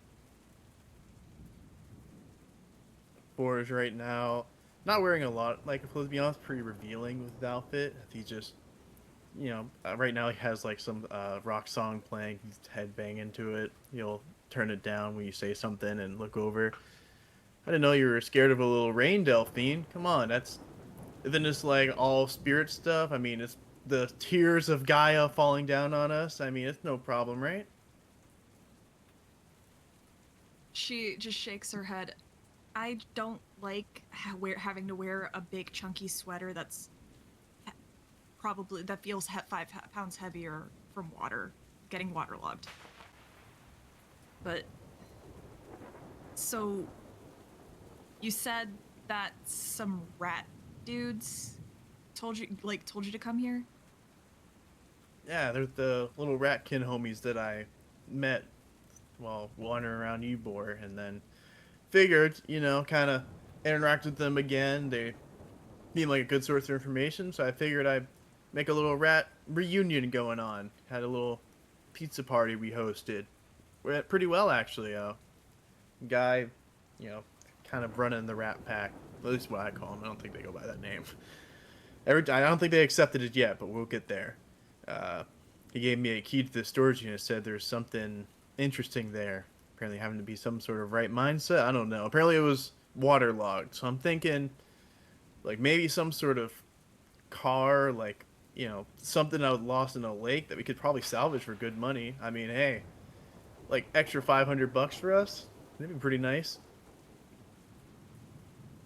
Forge right now, not wearing a lot, like, clothes, to be honest, pretty revealing with his outfit. He just, right now he has, like, some rock song playing, he's headbanging to it. He'll turn it down when you say something and look over. I didn't know you were scared of a little rain, Delphine. Come on, isn't this, like, all spirit stuff? I mean, it's the tears of Gaia falling down on us. I mean, it's no problem, right? She just shakes her head. I don't like having to wear a big chunky sweater that feels 5 pounds heavier from getting waterlogged. But, so, you said that some rat dudes told you to come here? Yeah, they're the little Ratkin homies that I met while wandering around Ybor, and then figured, kind of interact with them again. They seem like a good source of information, so I figured I'd make a little rat reunion going on. Had a little pizza party we hosted. Went pretty well, actually. Guy, kind of running the rat pack. At least what I call him. I don't think they go by that name. I don't think they accepted it yet, but we'll get there. He gave me a key to the storage unit, said there's something interesting there. Apparently having to be some sort of right mindset. I don't know. Apparently it was waterlogged. So I'm thinking, like, maybe some sort of car, like, something I was lost in a lake that we could probably salvage for good money. I mean, hey, like, extra $500 for us? That'd be pretty nice.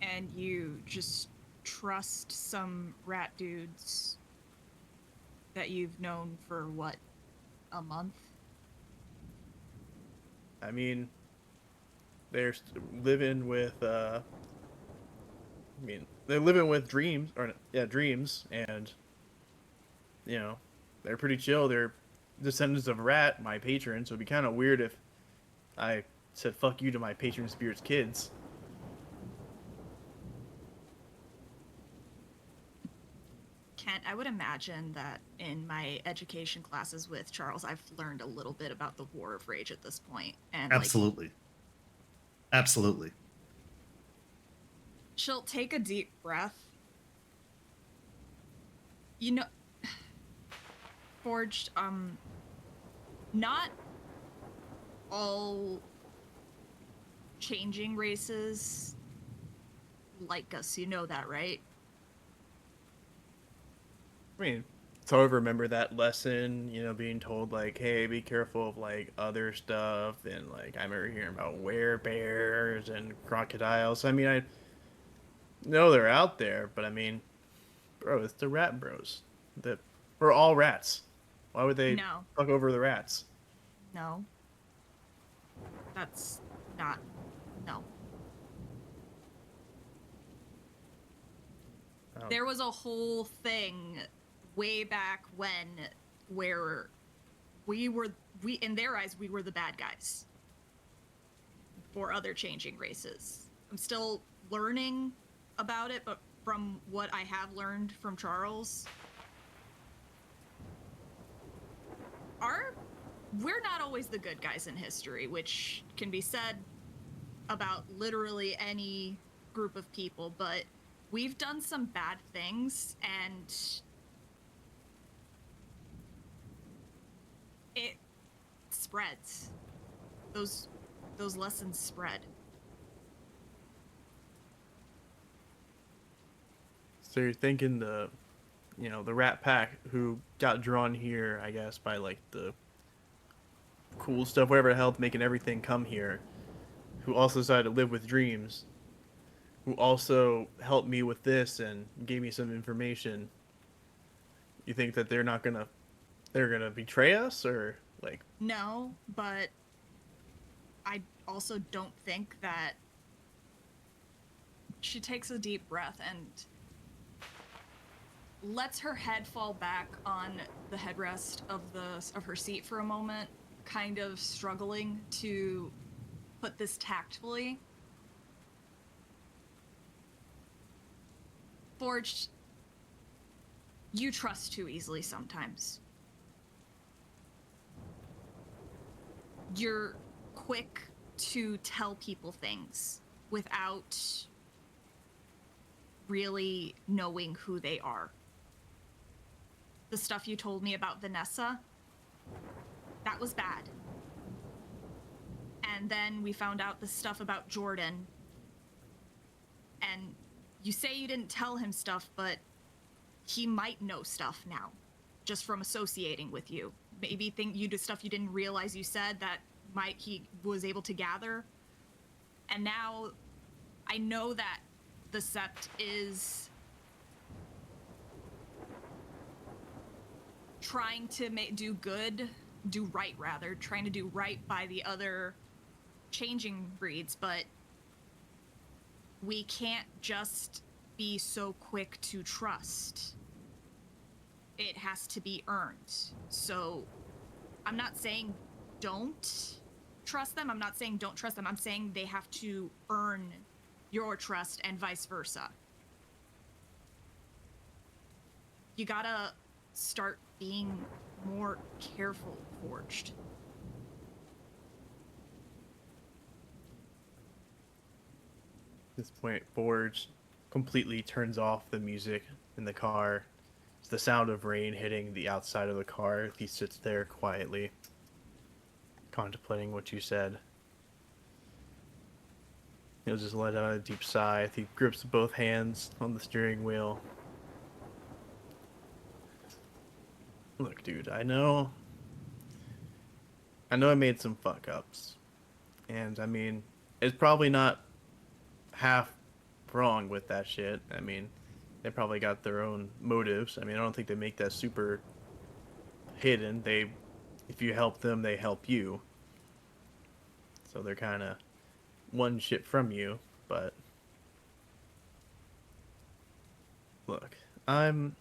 And you just trust some rat dudes that you've known for, what, a month? I mean, they're living with, they're living with dreams, and, they're pretty chill. They're descendants of Rat, my patron, so it'd be kind of weird if I said fuck you to my patron spirit's kids. Kent, I would imagine that in my education classes with Charles, I've learned a little bit about the War of Rage at this point. And Absolutely. Absolutely. She'll take a deep breath. Forged, not all changing races like us, you know that, right? I mean, so I remember that lesson, being told, like, hey, be careful of, like, other stuff, and, like, I remember hearing about werebears and crocodiles. I mean, I know they're out there, but I mean, bro, it's the rat bros. We're all rats. Why would they fuck over the rats? No. That's not... No. Oh. There was a whole thing way back when where we in their eyes, we were the bad guys for other changing races. I'm still learning about it, but from what I have learned from Charles, we're not always the good guys in history, which can be said about literally any group of people, but we've done some bad things, and it spreads. Those lessons spread. So you're thinking the Rat Pack who got drawn here, I guess, by like the cool stuff, whatever the hell, making everything come here, who also decided to live with dreams, who also helped me with this and gave me some information. You think that they're gonna betray us, or like? No, but I also don't think that. She takes a deep breath and lets her head fall back on the headrest of her seat for a moment, kind of struggling to put this tactfully. Forged, you trust too easily sometimes. You're quick to tell people things without really knowing who they are. The stuff you told me about Vanessa, that was bad. And then we found out the stuff about Jordan. And you say you didn't tell him stuff, but he might know stuff now, just from associating with you. Maybe you did stuff you didn't realize you said that he was able to gather. And now I know that the Sept is trying to trying to do right by the other changing breeds, but we can't just be so quick to trust. It has to be earned. So I'm not saying don't trust them. I'm not saying don't trust them. I'm saying they have to earn your trust and vice versa. You gotta start being more careful, Forged. At this point, Forge completely turns off the music in the car. It's the sound of rain hitting the outside of the car. He sits there quietly, contemplating what you said. He'll just let out a deep sigh. He grips both hands on the steering wheel. Look, dude, I know I made some fuck ups. And I mean, it's probably not half wrong with that shit. I mean, they probably got their own motives. I mean, I don't think they make that super hidden. If you help them, they help you. So they're kind of one shit from you, but look, I'm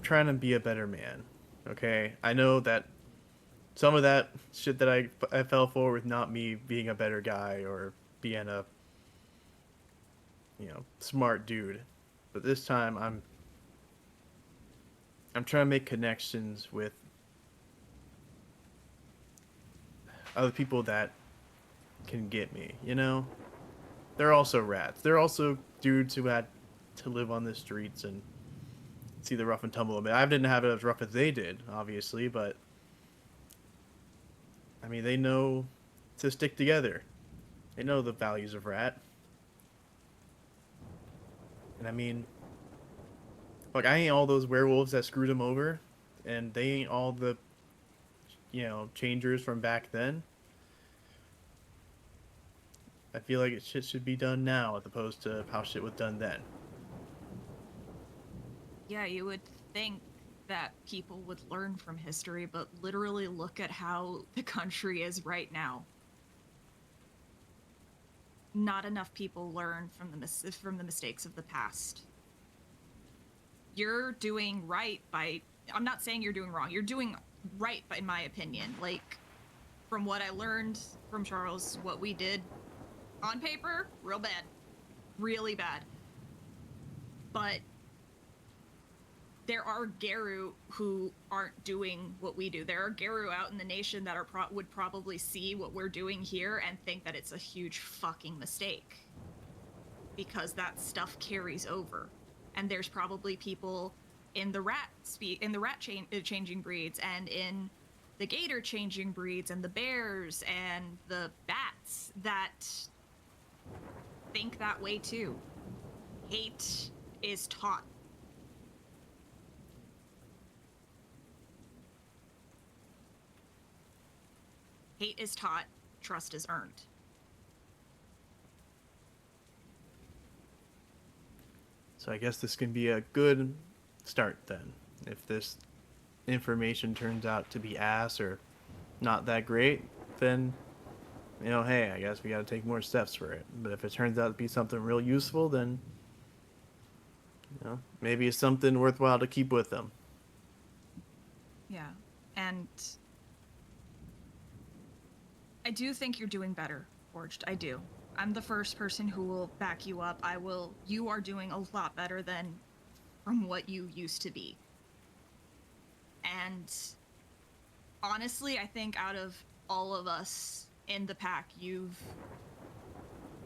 trying to be a better man, okay? I know that some of that shit that I fell for with not me being a better guy or being a, smart dude. But this time I'm trying to make connections with other people that can get me, They're also rats. They're also dudes who had to live on the streets and see the rough and tumble of it. I didn't have it as rough as they did, obviously, but I mean, they know to stick together. They know the values of rat. And I mean, like, I ain't all those werewolves that screwed him over, and they ain't all the, changers from back then. I feel like shit should be done now as opposed to how shit was done then. Yeah, you would think that people would learn from history, but literally look at how the country is right now. Not enough people learn from the mistakes of the past. you're doing right by, I'm not saying you're doing wrong. You're doing right, in my opinion. Like, from what I learned from Charles, what we did on paper, real bad. Really bad. But there are Geru who aren't doing what we do. There are Geru out in the nation that are would probably see what we're doing here and think that it's a huge fucking mistake. Because that stuff carries over. And there's probably people in the changing breeds and in the gator changing breeds and the bears and the bats that think that way too. Hate is taught. Hate is taught, trust is earned. So I guess this can be a good start then. If this information turns out to be ass or not that great, then, you know, hey, I guess we got to take more steps for it. But if it turns out to be something real useful, then, you know, maybe it's something worthwhile to keep with them. Yeah, and I do think you're doing better, Forged. I do. I'm the first person who will back you up. You are doing a lot better than from what you used to be. And honestly, I think out of all of us in the pack, you've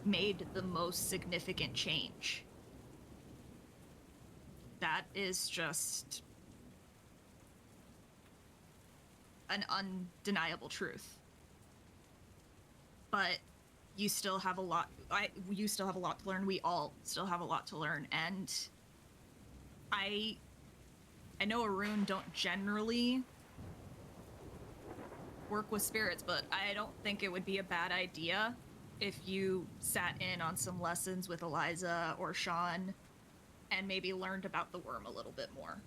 made the most significant change. That is just an undeniable truth. But you still have a lot. You still have a lot to learn. We all still have a lot to learn, and I know Arun don't generally work with spirits, but I don't think it would be a bad idea if you sat in on some lessons with Eliza or Shawn and maybe learned about the worm a little bit more.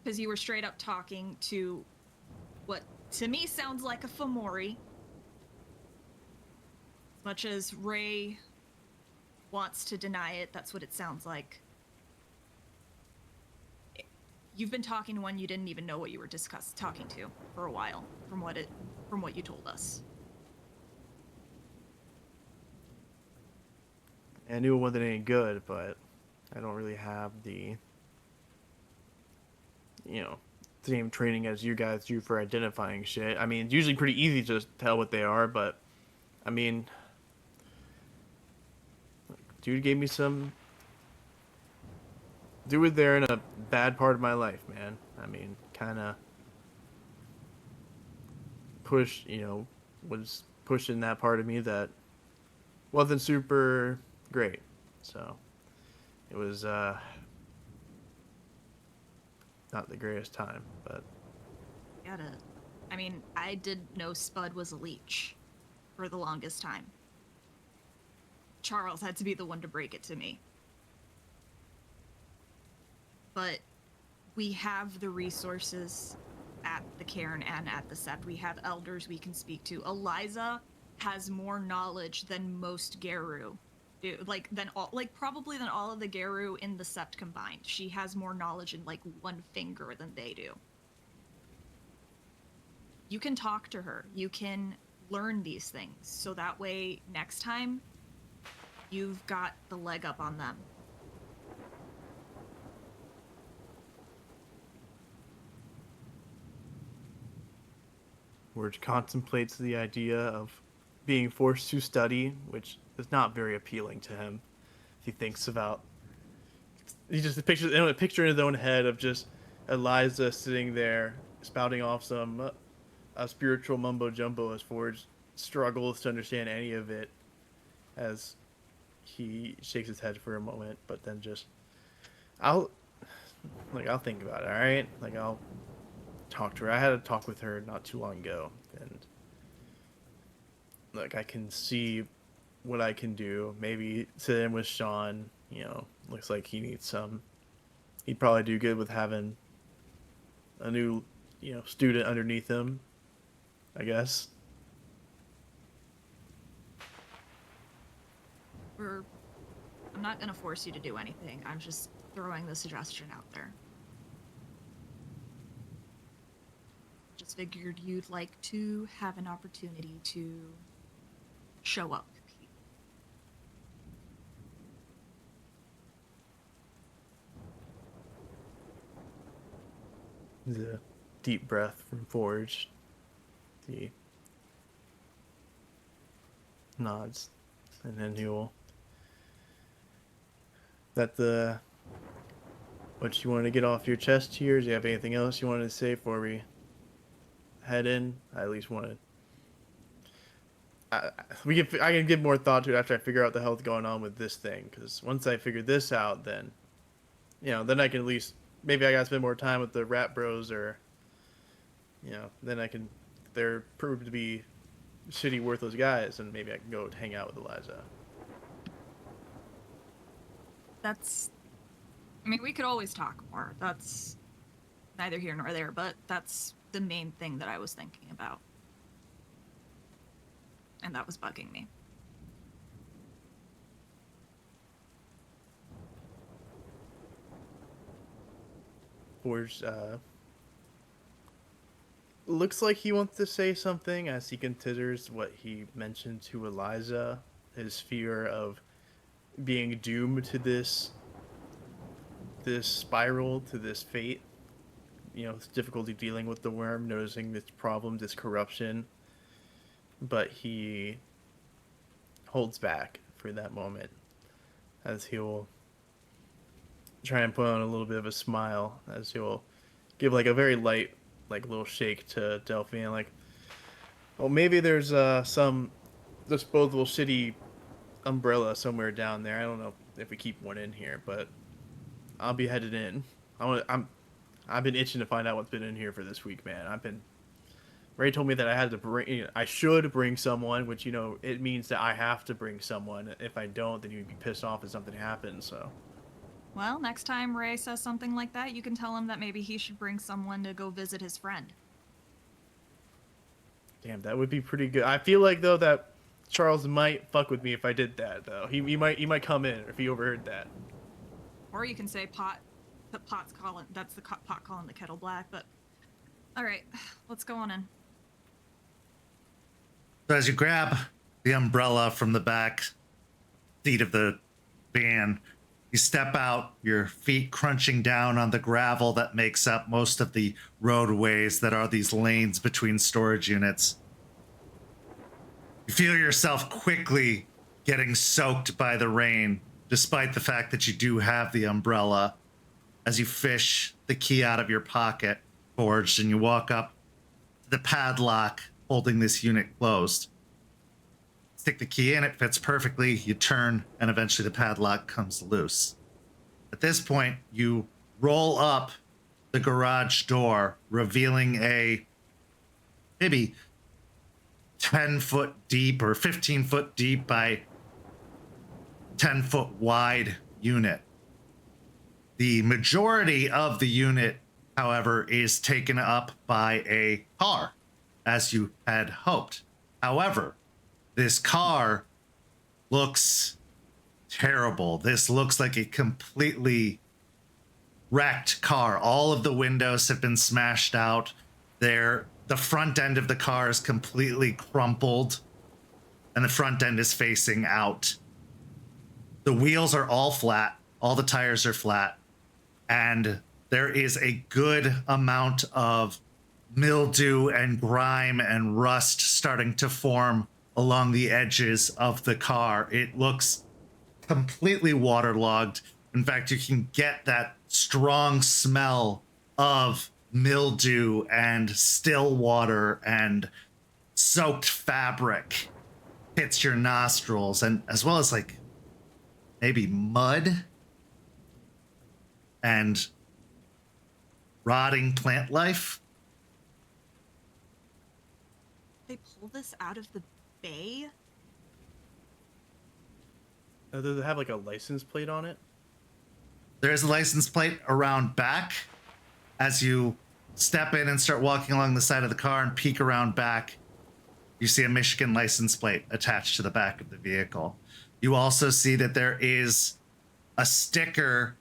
Because you were straight up talking to what to me sounds like a Fomori. As much as Ray wants to deny it, that's what it sounds like. You've been talking to one you didn't even know what you were talking to for a while, from what you told us. I knew it wasn't any good, but I don't really have the, you know, same training as you guys do for identifying shit. I mean, it's usually pretty easy to tell what they are, but I mean, dude gave me some. Dude was there in a bad part of my life, man. I mean, kind of was pushing that part of me that wasn't super great. So it was not the greatest time, but I mean, I did know Spud was a leech for the longest time. Charles had to be the one to break it to me. But we have the resources at the Cairn and at the Sept. We have elders we can speak to. Eliza has more knowledge than most Geru. Probably than all of the Geru in the Sept combined. She has more knowledge in like one finger than they do. You can talk to her. You can learn these things. So that way, next time, you've got the leg up on them. Word contemplates the idea of being forced to study, which is not very appealing to him. He thinks about. He just pictures a picture in his own head of just Eliza sitting there spouting off some spiritual mumbo jumbo as Forge struggles to understand any of it, as he shakes his head for a moment, but then just I'll think about it. All right, I'll talk to her. I had a talk with her not too long ago, and I can see what I can do. Maybe sit in with Shawn. Looks like he needs some. He'd probably do good with having a new, student underneath him, I guess. I'm I'm not gonna force you to do anything. I'm just throwing the suggestion out there. Just figured you'd like to have an opportunity to show up. The deep breath from Forge. The nods. And then he'll... What you want to get off your chest here? Do you have anything else you wanted to say before we head in? I at least want to... I can give more thought to it after I figure out the hell's going on with this thing. Because once I figure this out, then... then I can at least... Maybe I gotta spend more time with the rat bros, or... then I can... They're proved to be shitty, worthless guys, and maybe I can go hang out with Eliza. We could always talk more. That's neither here nor there, but that's the main thing that I was thinking about. And that was bugging me. Forge, looks like he wants to say something as he considers what he mentioned to Eliza, his fear of being doomed to this spiral, to this fate. His difficulty dealing with the worm, noticing this problem, this corruption. But he holds back for that moment, as he'll try and put on a little bit of a smile, as he'll give like a very light, like little shake to Delphine, like, well, maybe there's some disposable shitty umbrella somewhere down there. I don't know if we keep one in here, but I'll be headed in. I've been itching to find out what's been in here for this week, man. Ray told me that I should bring someone, which, it means that I have to bring someone. If I don't, then you'd be pissed off if something happens, so. Well, next time Ray says something like that, you can tell him that maybe he should bring someone to go visit his friend. Damn, that would be pretty good. I feel like, though, that Charles might fuck with me if I did that, though. He might come in if he overheard that. Or you can say pot's calling, that's the pot calling the kettle black, but... Alright, let's go on in. So as you grab the umbrella from the back seat of the van, you step out, your feet crunching down on the gravel that makes up most of the roadways that are these lanes between storage units. You feel yourself quickly getting soaked by the rain, despite the fact that you do have the umbrella, as you fish the key out of your pocket, Forged, and you walk up to the padlock holding this unit closed. Stick the key in, it fits perfectly, you turn, and eventually the padlock comes loose. At this point, you roll up the garage door, revealing a maybe 10-foot deep or 15-foot deep by 10-foot wide unit. The majority of the unit, however, is taken up by a car, as you had hoped. However, this car looks terrible. This looks like a completely wrecked car. All of the windows have been smashed out. The front end of the car is completely crumpled, and the front end is facing out. The wheels are all flat. All the tires are flat. And there is a good amount of mildew and grime and rust starting to form along the edges of the car. It looks completely waterlogged. In fact, you can get that strong smell of mildew and still water and soaked fabric hits your nostrils, and as well as like maybe mud and rotting plant life. They pull this out of the bay? Does it have like a license plate on it? There is a license plate around back. As you step in and start walking along the side of the car and peek around back, you see a Michigan license plate attached to the back of the vehicle. You also see that there is a sticker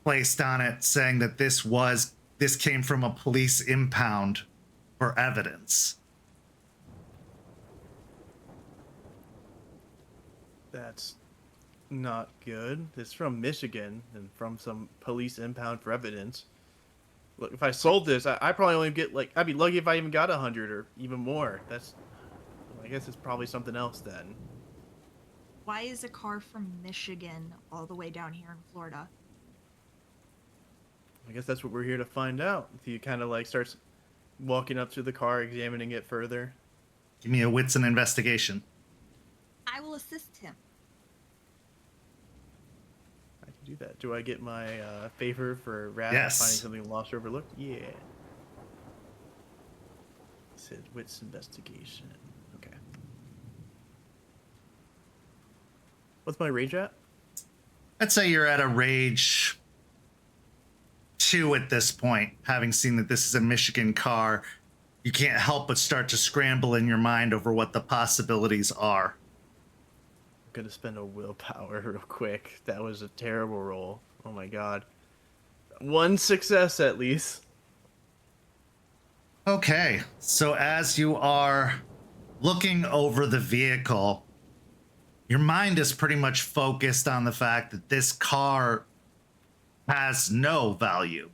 placed on it saying that this came from a police impound for evidence. That's not good. It's from Michigan and from some police impound for evidence. Look, if I sold this, I probably only get like, I'd be lucky if I even got 100 or even more. I guess it's probably something else then. Why is a car from Michigan all the way down here in Florida? I guess that's what we're here to find out. If you kind of like starts walking up to the car, examining it further. Give me a wits and investigation. I will assist him. I can do that. Do I get my favor for Rat Yes. finding something lost or overlooked? Yeah. It said wits investigation. Okay. What's my rage at? I'd say you're at a rage 2 at this point, having seen that this is a Michigan car. You can't help but start to scramble in your mind over what the possibilities are. I'm gonna spend a willpower real quick. That was a terrible roll. Oh my god. 1 success at least. Okay, so as you are looking over the vehicle, your mind is pretty much focused on the fact that this car has no value,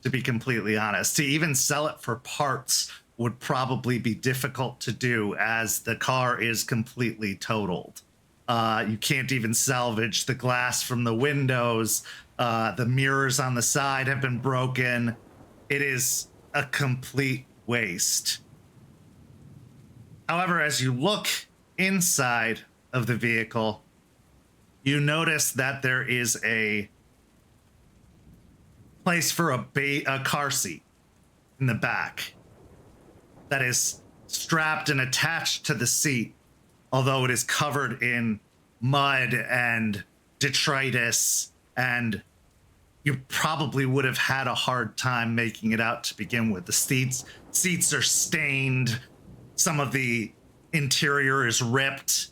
to be completely honest. To even sell it for parts would probably be difficult to do, as the car is completely totaled. You can't even salvage the glass from the windows. The mirrors on the side have been broken. It is a complete waste. However, as you look inside of the vehicle, you notice that there is a place for a car seat in the back that is strapped and attached to the seat, although it is covered in mud and detritus, and you probably would have had a hard time making it out to begin with. The seats are stained, some of the interior is ripped,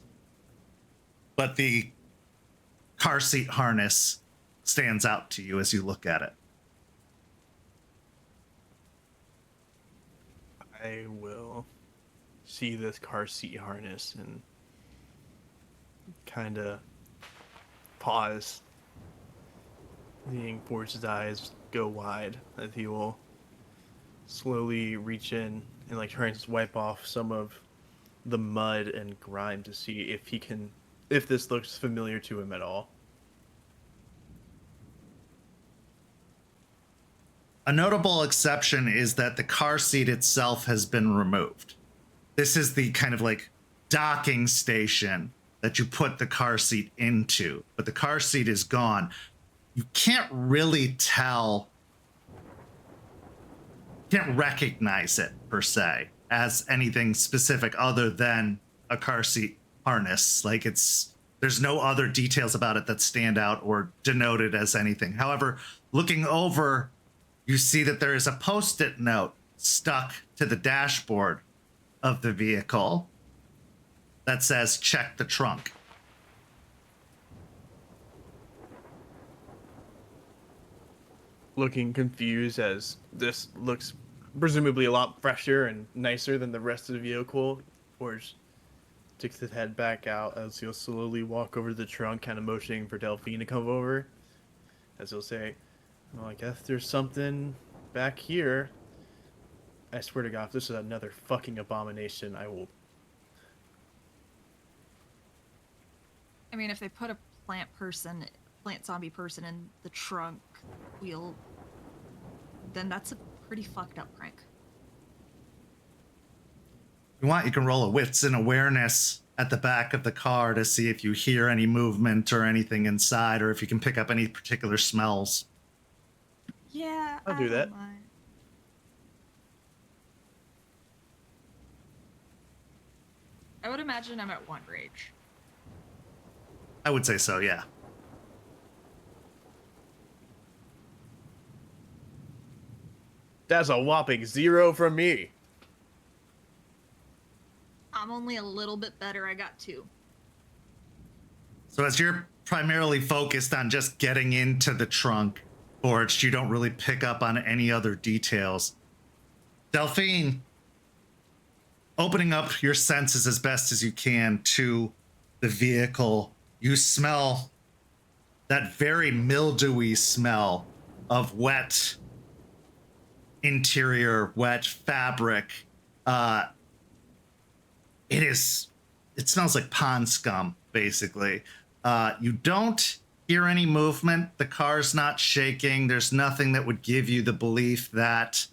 but the car seat harness stands out to you as you look at it. I will see this car seat harness and kind of pause, seeing Forge's eyes go wide as he will slowly reach in and like try and just wipe off some of the mud and grime to see if this looks familiar to him at all. A notable exception is that the car seat itself has been removed. This is the kind of like docking station that you put the car seat into, but the car seat is gone. You can't really tell, can't recognize it per se as anything specific other than a car seat harness. Like there's no other details about it that stand out or denoted as anything. However, looking over, you see that there is a post-it note stuck to the dashboard of the vehicle that says, "Check the trunk." Looking confused as this looks presumably a lot fresher and nicer than the rest of the vehicle, Forge sticks his head back out as he'll slowly walk over to the trunk, kind of motioning for Delphine to come over. As he'll say, "Well, I guess there's something back here. I swear to God, if this is another fucking abomination, I will..." I mean, if they put a plant zombie person in the trunk wheel, then that's a pretty fucked up prank. If you want, you can roll a wits and awareness at the back of the car to see if you hear any movement or anything inside, or if you can pick up any particular smells. Yeah, I'll do that. don't mind. I would imagine I'm at 1 rage. I would say so, yeah. That's a whopping 0 from me. I'm only a little bit better. I got 2. So as you're primarily focused on just getting into the trunk, Forged. You don't really pick up on any other details. Delphine, opening up your senses as best as you can to the vehicle, you smell that very mildewy smell of wet interior, wet fabric. It smells like pond scum, basically. You don't hear any movement. The car's not shaking. There's nothing that would give you the belief that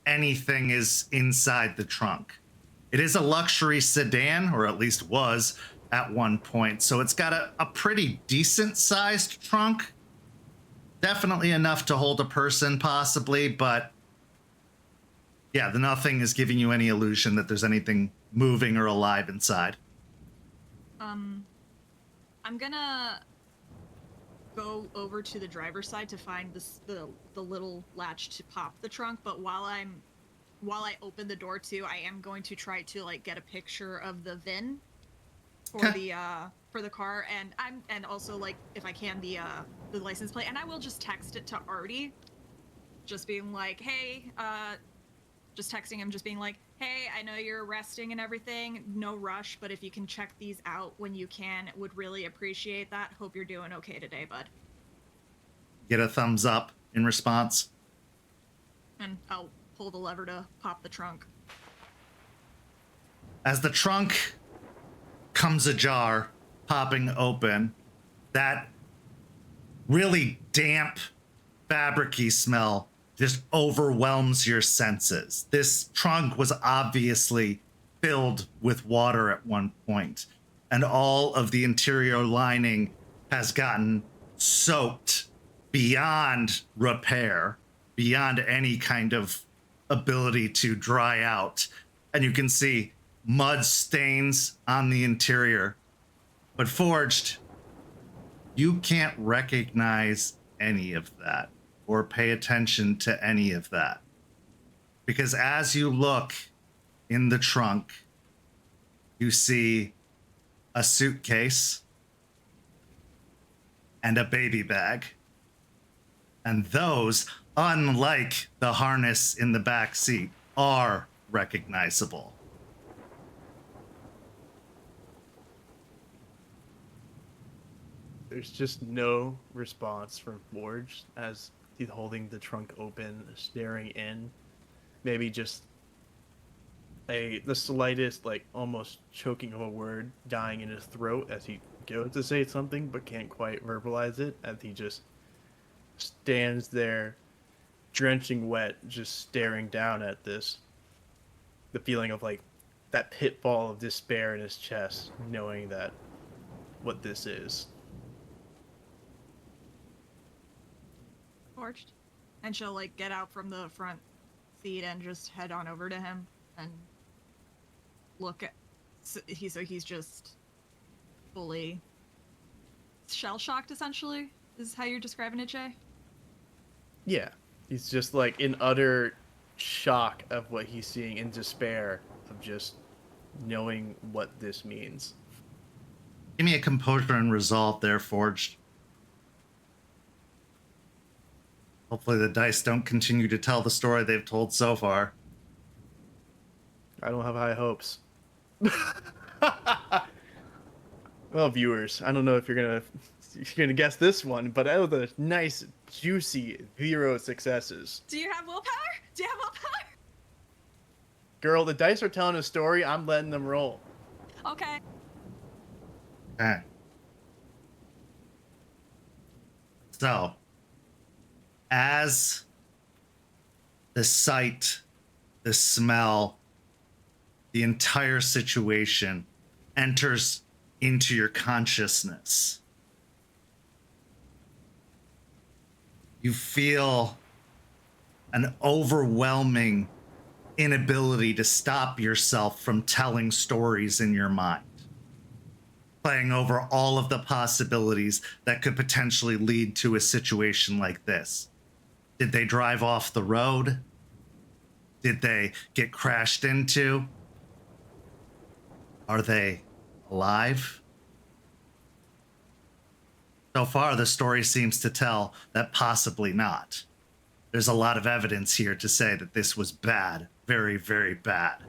anything is inside the trunk. It is a luxury sedan, or at least was at one point. So it's got a pretty decent sized trunk. Definitely enough to hold a person, possibly, but yeah, the nothing is giving you any illusion that there's anything moving or alive inside. I'm gonna go over to the driver's side to find the little latch to pop the trunk, but while I open the door too, I am going to try to like get a picture of the VIN for the car, and also like if I can the license plate, and I will just text it to Artie, just being like, hey, just texting him, just being like, hey, I know you're resting and everything, no rush, but if you can check these out when you can, would really appreciate that. Hope you're doing okay today, bud. Get a thumbs up in response. And I'll pull the lever to pop the trunk. As the trunk comes ajar, popping open, that really damp, fabric-y smell just overwhelms your senses. This trunk was obviously filled with water at one point, and all of the interior lining has gotten soaked beyond repair, beyond any kind of ability to dry out. And you can see mud stains on the interior. But Forged, you can't recognize any of that or pay attention to any of that. Because as you look in the trunk, you see a suitcase and a baby bag. And those, unlike the harness in the back seat, are recognizable. There's just no response from Forge as he's holding the trunk open, staring in. Maybe just the slightest, like, almost choking of a word dying in his throat as he goes to say something but can't quite verbalize it, as he just stands there, drenching wet, just staring down at this. The feeling of, like, that pitfall of despair in his chest, knowing that what this is. Forged. And she'll like get out from the front seat and just head on over to him and look at he's just fully shell shocked, essentially, is how you're describing it, Jay? Yeah. He's just like in utter shock of what he's seeing, in despair of just knowing what this means. Give me a composure and resolve there, Forged. Hopefully the dice don't continue to tell the story they've told so far. I don't have high hopes. Well, viewers, I don't know if you're gonna guess this one, but out of the nice, juicy 0 successes. Do you have willpower? Do you have willpower? Girl, the dice are telling a story. I'm letting them roll. Okay. Okay. So, as the sight, the smell, the entire situation enters into your consciousness, you feel an overwhelming inability to stop yourself from telling stories in your mind, playing over all of the possibilities that could potentially lead to a situation like this. Did they drive off the road? Did they get crashed into? Are they alive? So far, the story seems to tell that possibly not. There's a lot of evidence here to say that this was bad. Very, very bad.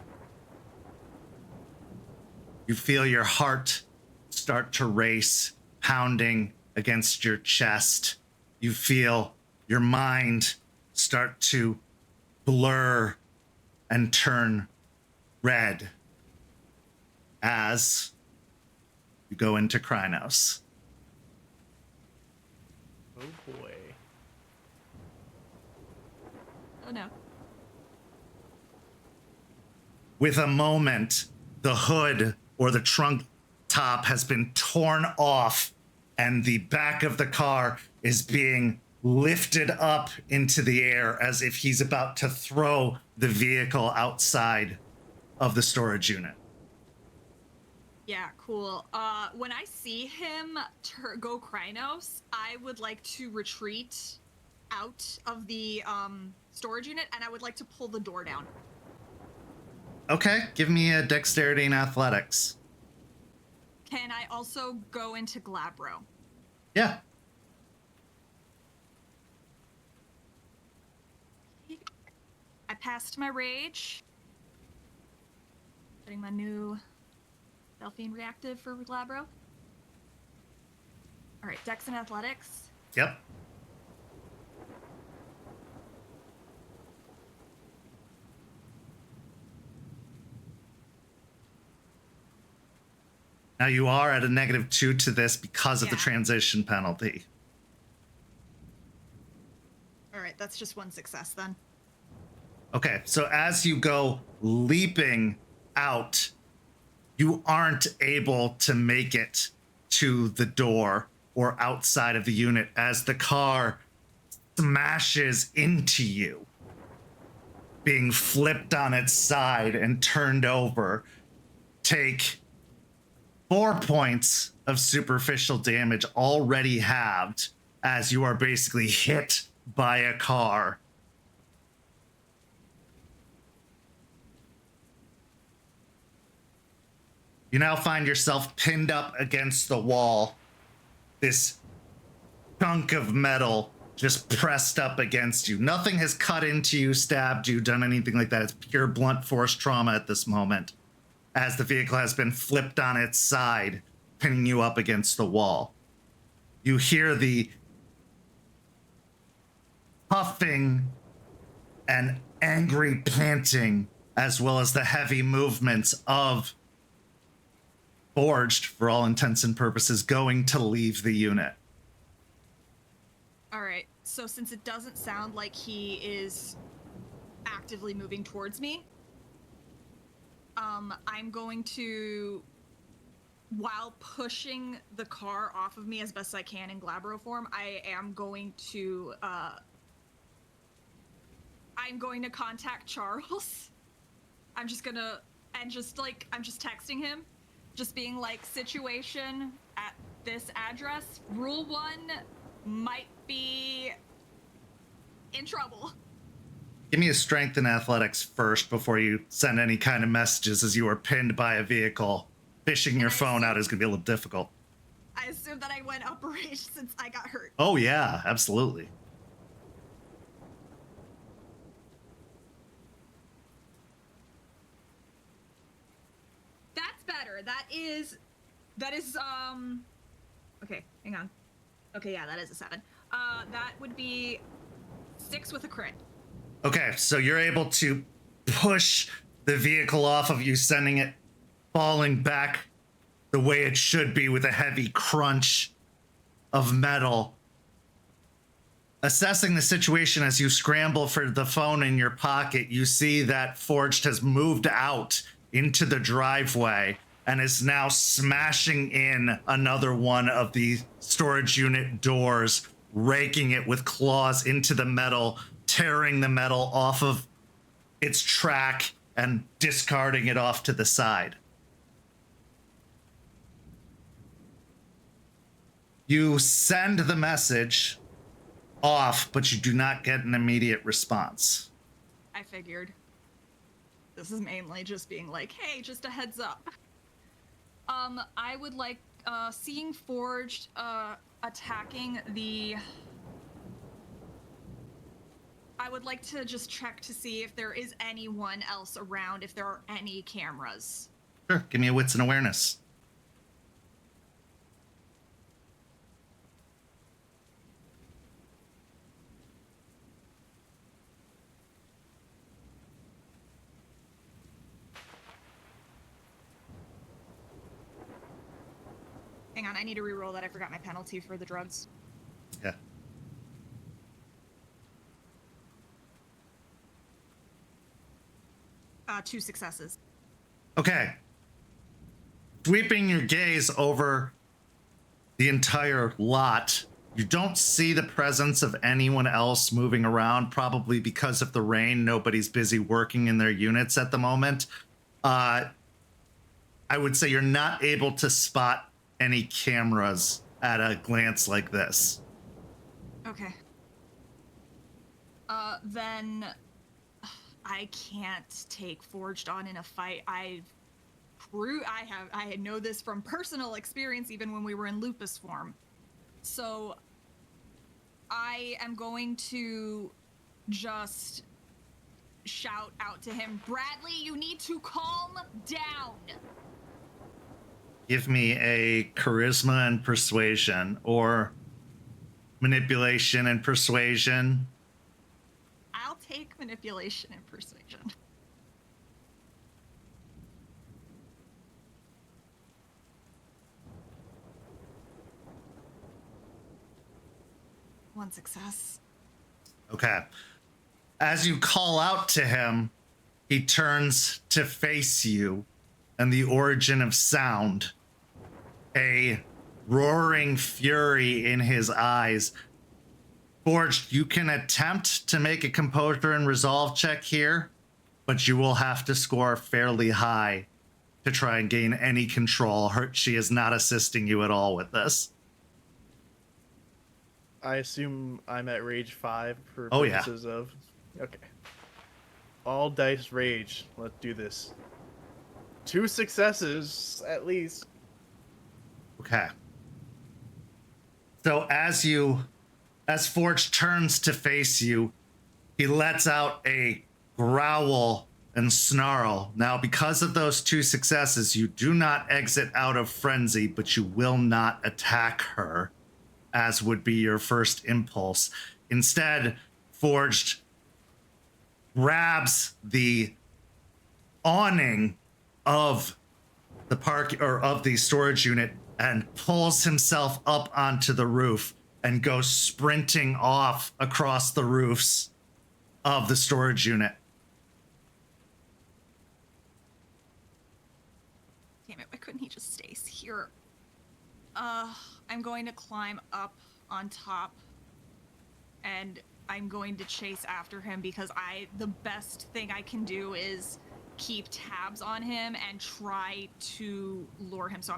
You feel your heart start to race, pounding against your chest. You feel your mind start to blur and turn red as you go into Krynos. Oh boy. Oh no. With a moment, the hood or the trunk top has been torn off and the back of the car is being lifted up into the air as if he's about to throw the vehicle outside of the storage unit. Yeah, cool. When I see him go Krynos, I would like to retreat out of the storage unit, and I would like to pull the door down. Okay, give me a dexterity and athletics. Can I also go into Glabro? Yeah. I passed my rage. Getting my new Delphine reactive for Glabro. All right, Dex and Athletics. Yep. Now you are at a -2 to this because of the Yeah. transition penalty. All right, that's just one success then. Okay, so as you go leaping out, you aren't able to make it to the door or outside of the unit as the car smashes into you, being flipped on its side and turned over. Take 4 points of superficial damage already halved as you are basically hit by a car. You now find yourself pinned up against the wall. This chunk of metal just pressed up against you. Nothing has cut into you, stabbed you, done anything like that. It's pure blunt force trauma at this moment, as the vehicle has been flipped on its side, pinning you up against the wall. You hear the puffing and angry panting, as well as the heavy movements of Forged, for all intents and purposes, going to leave the unit. All right, so since it doesn't sound like he is actively moving towards me, I'm going to, while pushing the car off of me as best I can in Glabro form, I'm going to contact Charles. I'm just texting him, just being like, situation at this address, rule 1 might be in trouble. Give me a strength and athletics first before you send any kind of messages, as you are pinned by a vehicle. Fishing your phone out is going to be a little difficult. I assume that I went upper age since I got hurt. Oh yeah, absolutely. That's better. That is okay, hang on. Okay, yeah, that is a 7. That would be 6 with a crit. Okay, so you're able to push the vehicle off of you, sending it falling back the way it should be with a heavy crunch of metal. Assessing the situation as you scramble for the phone in your pocket, you see that Forged has moved out into the driveway and is now smashing in another one of the storage unit doors, raking it with claws into the metal, tearing the metal off of its track and discarding it off to the side. You send the message off, but you do not get an immediate response. I figured. This is mainly just being like, hey, just a heads up. I would like, seeing Forged, attacking the... I would like to just check to see if there is anyone else around, if there are any cameras. Sure, give me a wits and awareness. Hang on, I need to re-roll that. I forgot my penalty for the drugs. Yeah. Two successes. Okay. Sweeping your gaze over the entire lot, you don't see the presence of anyone else moving around, probably because of the rain. Nobody's busy working in their units at the moment. I would say you're not able to spot any cameras at a glance like this. Okay. Then I can't take Forged on in a fight. I know this from personal experience, even when we were in lupus form. So I am going to just shout out to him, Bradley, you need to calm down. Give me a charisma and persuasion, or manipulation and persuasion. I'll take manipulation and persuasion. One success. Okay. As you call out to him, he turns to face you, and the origin of sound, a roaring fury in his eyes. Forged, you can attempt to make a composure and resolve check here, but you will have to score fairly high to try and gain any control. She is not assisting you at all with this. I assume I'm at rage 5 for Oh, yeah. purposes of... Okay. All dice rage. Let's do this. 2 successes, at least. Okay. So as Forge turns to face you, he lets out a growl and snarl. Now, because of those 2 successes, you do not exit out of frenzy, but you will not attack her, as would be your first impulse. Instead, Forged grabs the awning of the park, or of the storage unit, and pulls himself up onto the roof and goes sprinting off across the roofs of the storage unit. Damn it, why couldn't he just stay here? I'm going to climb up on top, and I'm going to chase after him, because the best thing I can do is keep tabs on him and try to lure him. So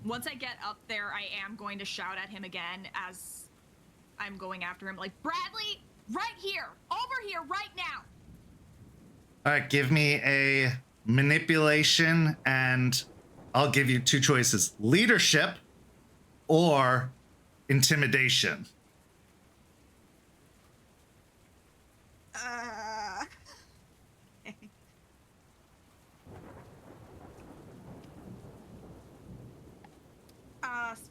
once I get up there, I am going to shout at him again as I'm going after him, like, Bradley, right here, over here, right now. All right, give me a manipulation, and I'll give you 2 choices: leadership or intimidation.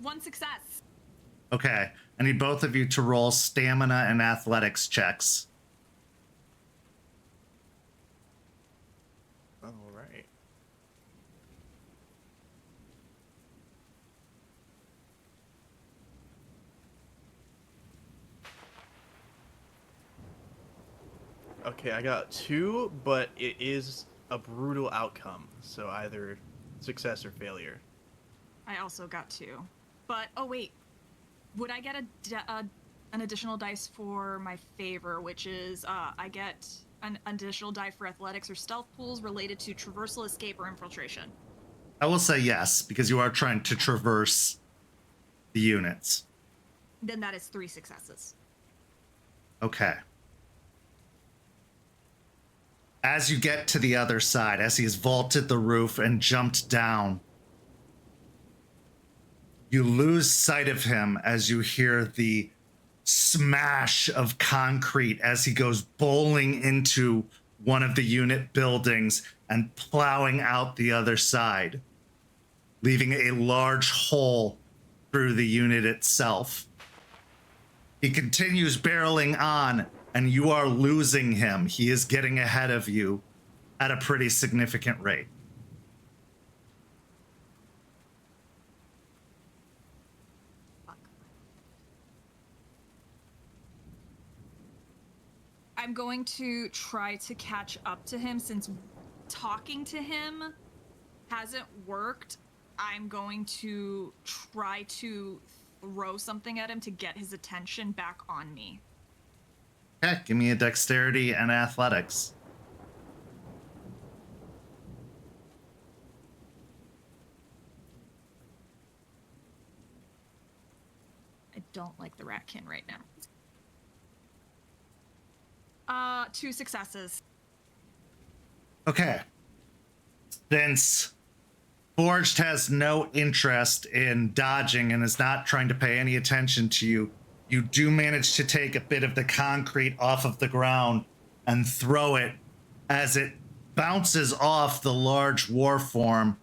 One success. Okay, I need both of you to roll stamina and athletics checks. All right. Okay, I got 2, but it is a brutal outcome, so either success or failure. I also got 2. But, oh wait, would I get an additional dice for my favor, which is I get an additional die for athletics or stealth pools related to traversal, escape, or infiltration? I will say yes, because you are trying to traverse the units. Then that is 3 successes. Okay. As you get to the other side, as he's vaulted the roof and jumped down, You lose sight of him as you hear the smash of concrete as he goes bowling into one of the unit buildings and plowing out the other side, leaving a large hole through the unit itself. He continues barreling on, and you are losing him. He is getting ahead of you at a pretty significant rate. I'm going to try to catch up to him since talking to him hasn't worked. I'm going to try to throw something at him to get his attention back on me. Okay, give me a dexterity and athletics. I don't like the Ratkin right now. 2 successes. Okay. Since Forged has no interest in dodging and is not trying to pay any attention to you, you do manage to take a bit of the concrete off of the ground and throw it as it bounces off the large war form.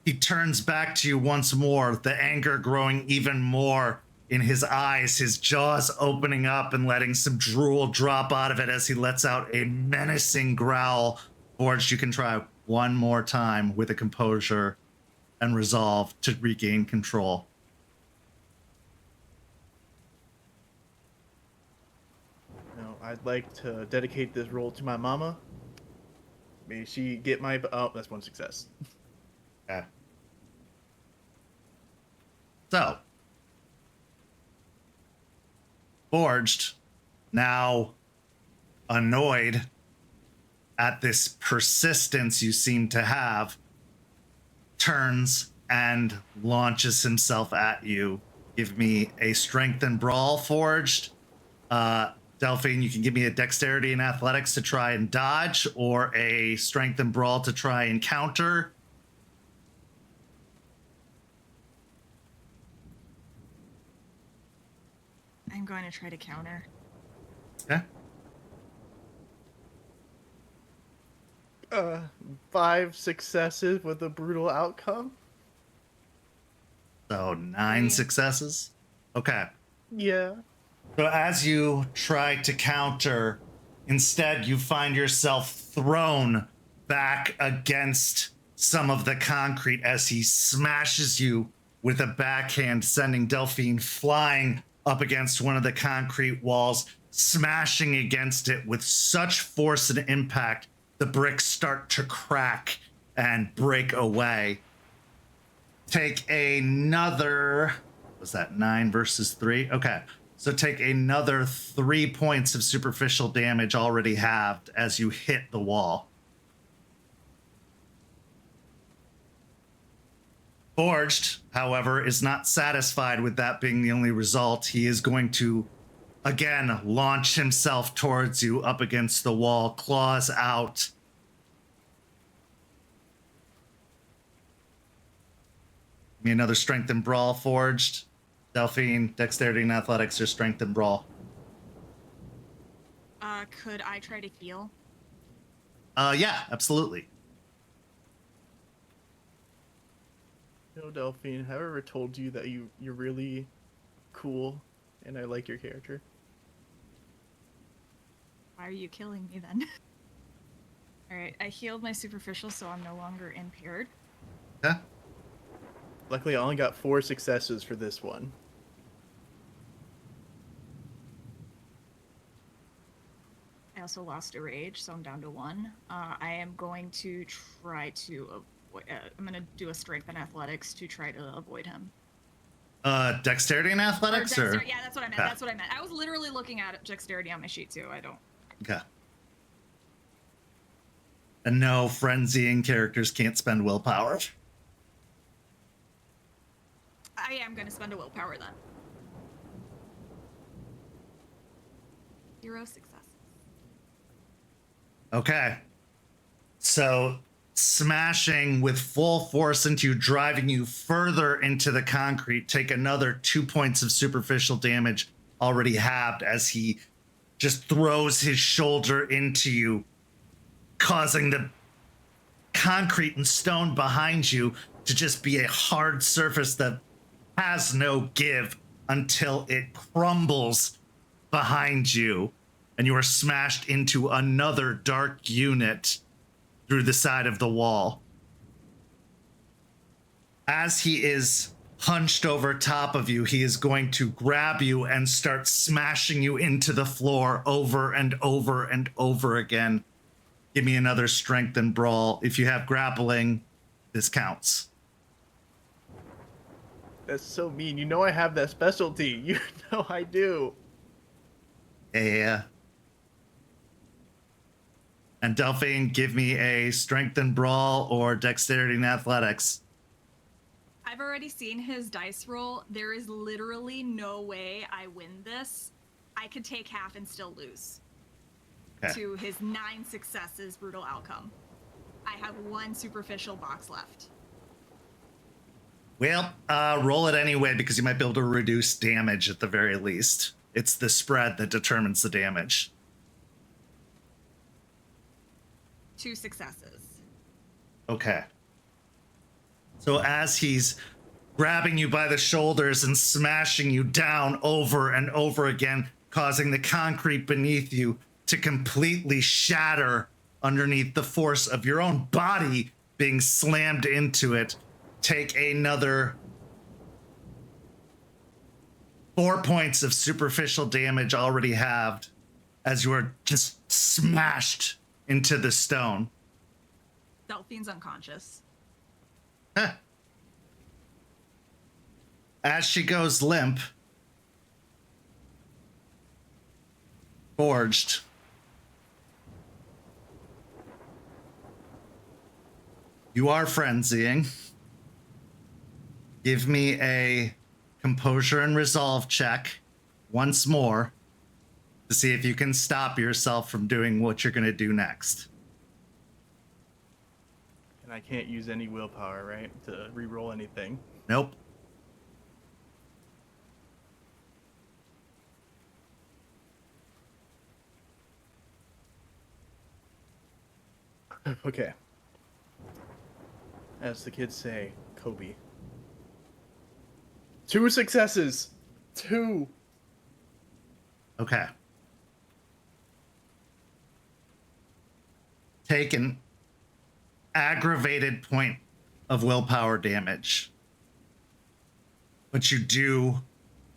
He turns back to you once more, the anger growing even more in his eyes, his jaws opening up and letting some drool drop out of it as he lets out a menacing growl. Forged, you can try one more time with a composure and resolve to regain control. Now, I'd like to dedicate this role to my mama. May she get my... Oh, that's 1 success. Okay. So, Forged, now annoyed at this persistence you seem to have, turns and launches himself at you. Give me a strength and brawl, Forged. Delphine, you can give me a dexterity and athletics to try and dodge, or a strength and brawl to try and counter. I'm going to try to counter. Okay. 5 successes with a brutal outcome. So 9 successes. Okay. Yeah. So as you try to counter, instead you find yourself thrown back against some of the concrete as he smashes you with a backhand, sending Delphine flying up against one of the concrete walls, smashing against it with such force and impact, the bricks start to crack and break away. Take another, was that 9 versus 3? Okay, so take another 3 points of superficial damage already halved as you hit the wall. Forged, however, is not satisfied with that being the only result. He is going to, again, launch himself towards you up against the wall, claws out. Give me another strength and brawl, Forged. Delphine, dexterity and athletics, or strength and brawl. Could I try to heal? Yeah, absolutely. Yo, Delphine, have I ever told you that you're really cool and I like your character? Why are you killing me then? Alright, I healed my superficial, so I'm no longer impaired. Yeah. Luckily, I only got 4 successes for this one. I also lost a rage, so I'm down to 1. I am going to try to avoid... I'm going to do a strength and athletics to try to avoid him. Dexterity and athletics, or? Yeah, that's what I meant. Okay. That's what I meant. I was literally looking at dexterity on my sheet, too. I don't... Okay. And no, frenzying characters can't spend willpower. I am going to spend a willpower, then. 0 successes. Okay. So smashing with full force into you, driving you further into the concrete. Take another 2 points of superficial damage already halved as he just throws his shoulder into you, causing the concrete and stone behind you to just be a hard surface that has no give until it crumbles behind you and you are smashed into another dark unit through the side of the wall. As he is hunched over top of you, he is going to grab you and start smashing you into the floor over and over and over again. Give me another strength and brawl. If you have grappling, this counts. That's so mean. You know I have that specialty. You know I do. Yeah. And Delphine, give me a strength and brawl or dexterity and athletics. I've already seen his dice roll. There is literally no way I win this. I could take half and still lose. Okay. To his 9 successes, brutal outcome. I have 1 superficial box left. Well, roll it anyway because you might be able to reduce damage at the very least. It's the spread that determines the damage. 2 successes. Okay. So as he's grabbing you by the shoulders and smashing you down over and over again, causing the concrete beneath you to completely shatter underneath the force of your own body being slammed into it, take another 4 points of superficial damage already halved as you are just smashed into the stone. Delphine's unconscious. Huh. As she goes limp, Forged, you are frenzying. Give me a composure and resolve check once more to see if you can stop yourself from doing what you're going to do next. And I can't use any willpower, right? To re-roll anything. Nope. Okay. As the kids say, Kobe. 2 successes. 2. Okay. Take an aggravated point of willpower damage. But you do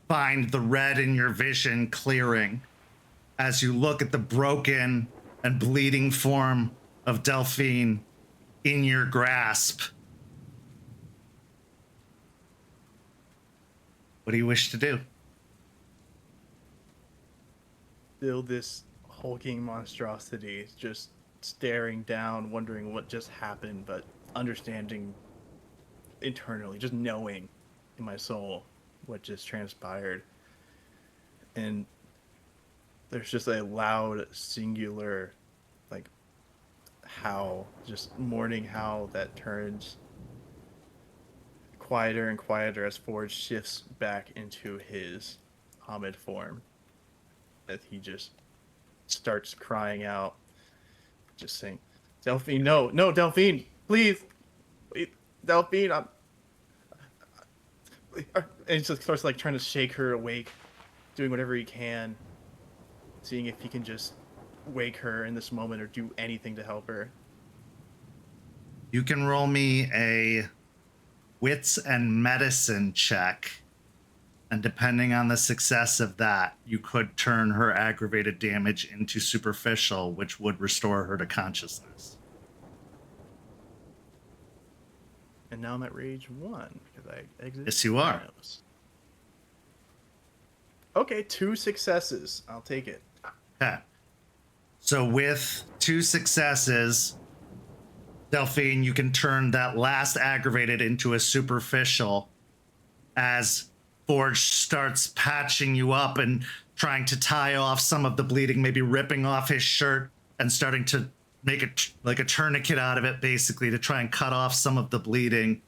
find the red in your vision clearing as you look at the broken and bleeding form of Delphine in your grasp. What do you wish to do? Still this hulking monstrosity, just staring down, wondering what just happened, but understanding internally, just knowing in my soul what just transpired. And there's just a loud, singular, like, howl, just mourning howl that turns quieter and quieter as Forge shifts back into his Hamid form. As he just starts crying out, just saying, Delphine, no, Delphine, please, Delphine, and he just starts like trying to shake her awake, doing whatever he can, seeing if he can just wake her in this moment or do anything to help her. You can roll me a wits and medicine check. And depending on the success of that, you could turn her aggravated damage into superficial, which would restore her to consciousness. And now I'm at rage 1 because I exited. Yes, you are. Okay, 2 successes. I'll take it. Okay. So with 2 successes, Delphine, you can turn that last aggravated into a superficial as Forge starts patching you up and trying to tie off some of the bleeding, maybe ripping off his shirt and starting to make like a tourniquet out of it, basically, to try and cut off some of the bleeding.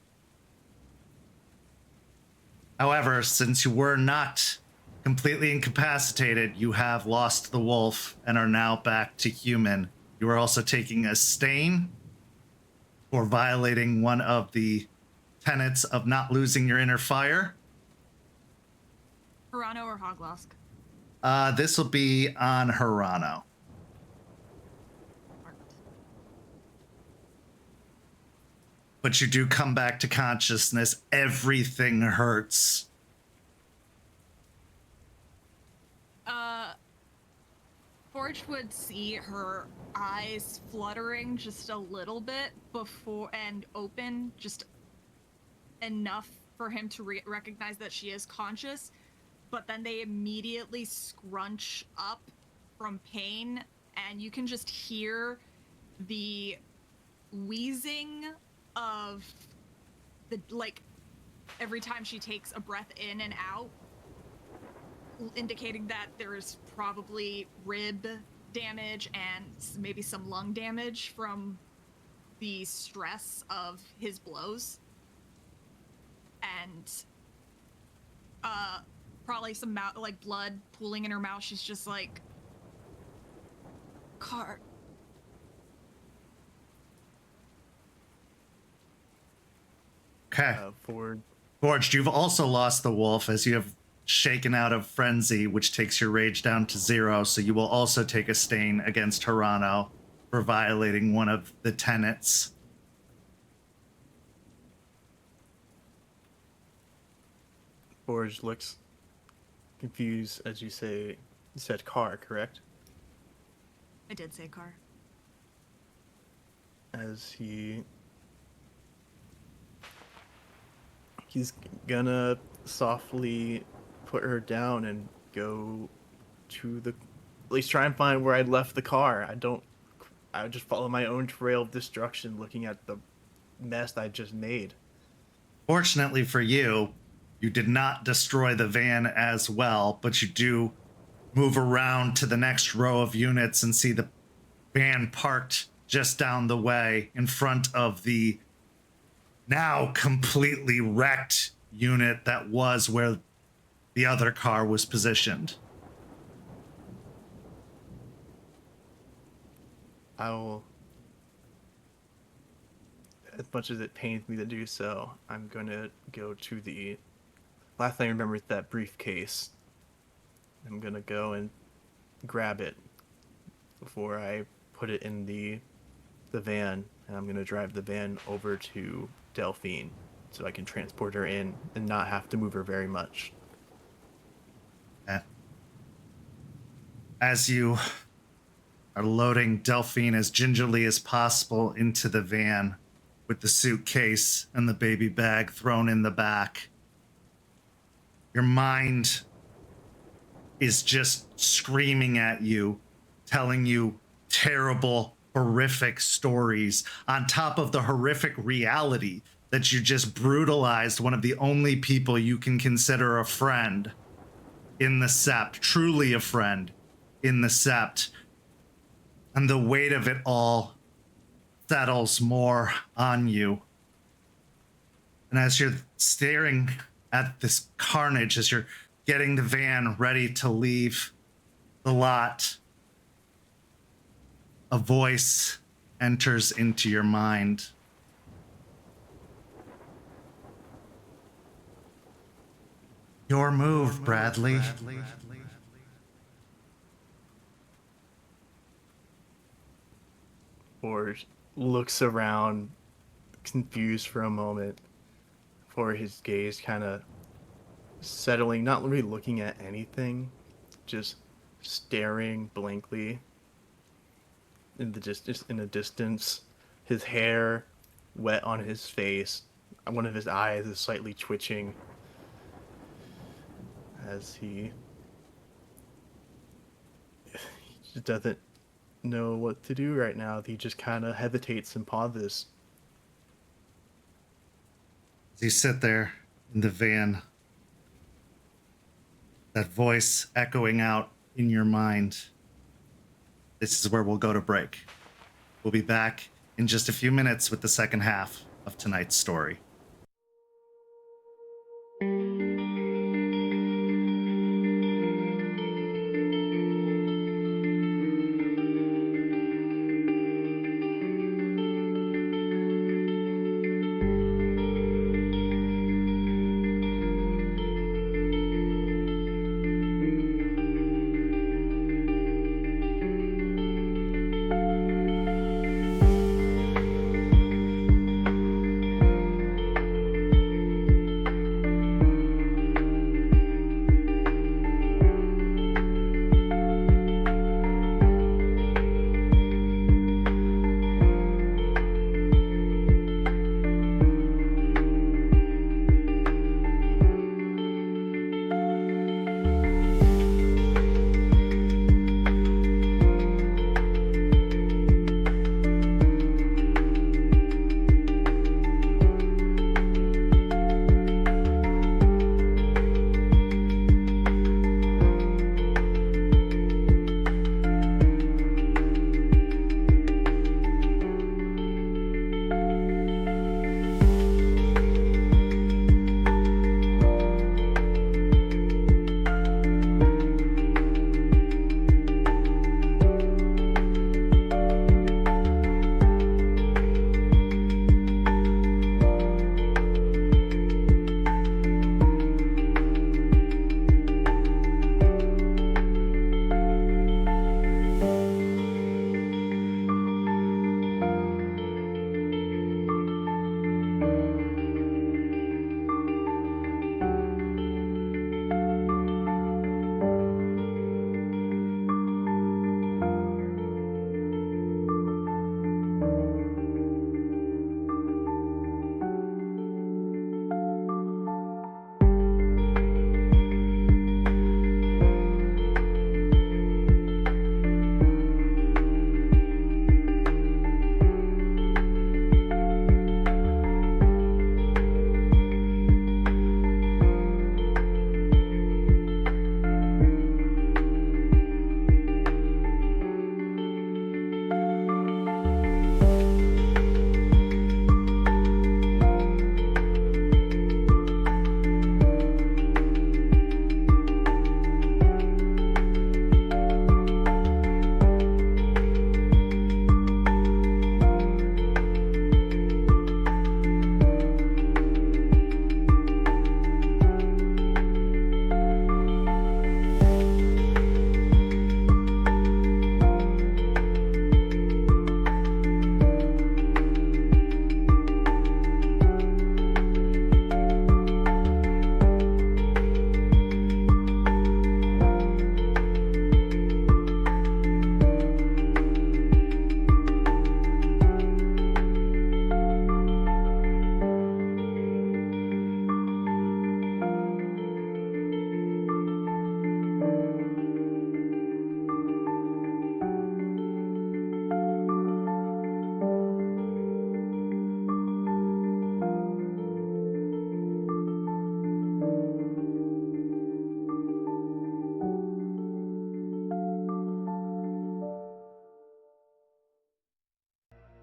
However, since you were not completely incapacitated, you have lost the wolf and are now back to human. You are also taking a stain for violating one of the tenets of not losing your inner fire. Hirano or Hoglosk? This will be on Hirano. But you do come back to consciousness. Everything hurts. Forge would see her eyes fluttering just a little bit before and open just enough for him to recognize that she is conscious, but then they immediately scrunch up from pain, and you can just hear the wheezing of the, like, every time she takes a breath in and out, indicating that there's probably rib damage and maybe some lung damage from the stress of his blows. And probably some like blood pooling in her mouth. She's just like, Car. Okay. Forward. Forged, you've also lost the wolf as you have shaken out of frenzy, which takes your rage down to 0, so you will also take a stain against Hirano for violating one of the tenets. Forge looks confused as you say. You said car, correct? I did say car. As he's gonna softly put her down and go to at least try and find where I left the car. I would just follow my own trail of destruction, looking at the mess I just made. Fortunately for you, you did not destroy the van as well, but you do move around to the next row of units and see the van parked just down the way in front of the now completely wrecked unit that was where the other car was positioned. I will, as much as it pains me to do so, I'm going to go to the last thing I remember is that briefcase. I'm going to go and grab it before I put it in the van, and I'm going to drive the van over to Delphine so I can transport her in and not have to move her very much. As you are loading Delphine as gingerly as possible into the van with the suitcase and the baby bag thrown in the back, your mind is just screaming at you, telling you terrible, horrific stories on top of the horrific reality that you just brutalized one of the only people you can consider a friend in the Sept, truly a friend in the Sept. And the weight of it all settles more on you. And as you're staring at this carnage, as you're getting the van ready to leave the lot, a voice enters into your mind. Your move, Bradley. Or looks around, confused for a moment, before his gaze kind of settling, not really looking at anything, just staring blankly in the distance. His hair wet on his face. One of his eyes is slightly twitching as he just doesn't know what to do right now. He just kind of hesitates and pauses. As you sit there in the van, that voice echoing out in your mind, this is where we'll go to break. We'll be back in just a few minutes with the second half of tonight's story.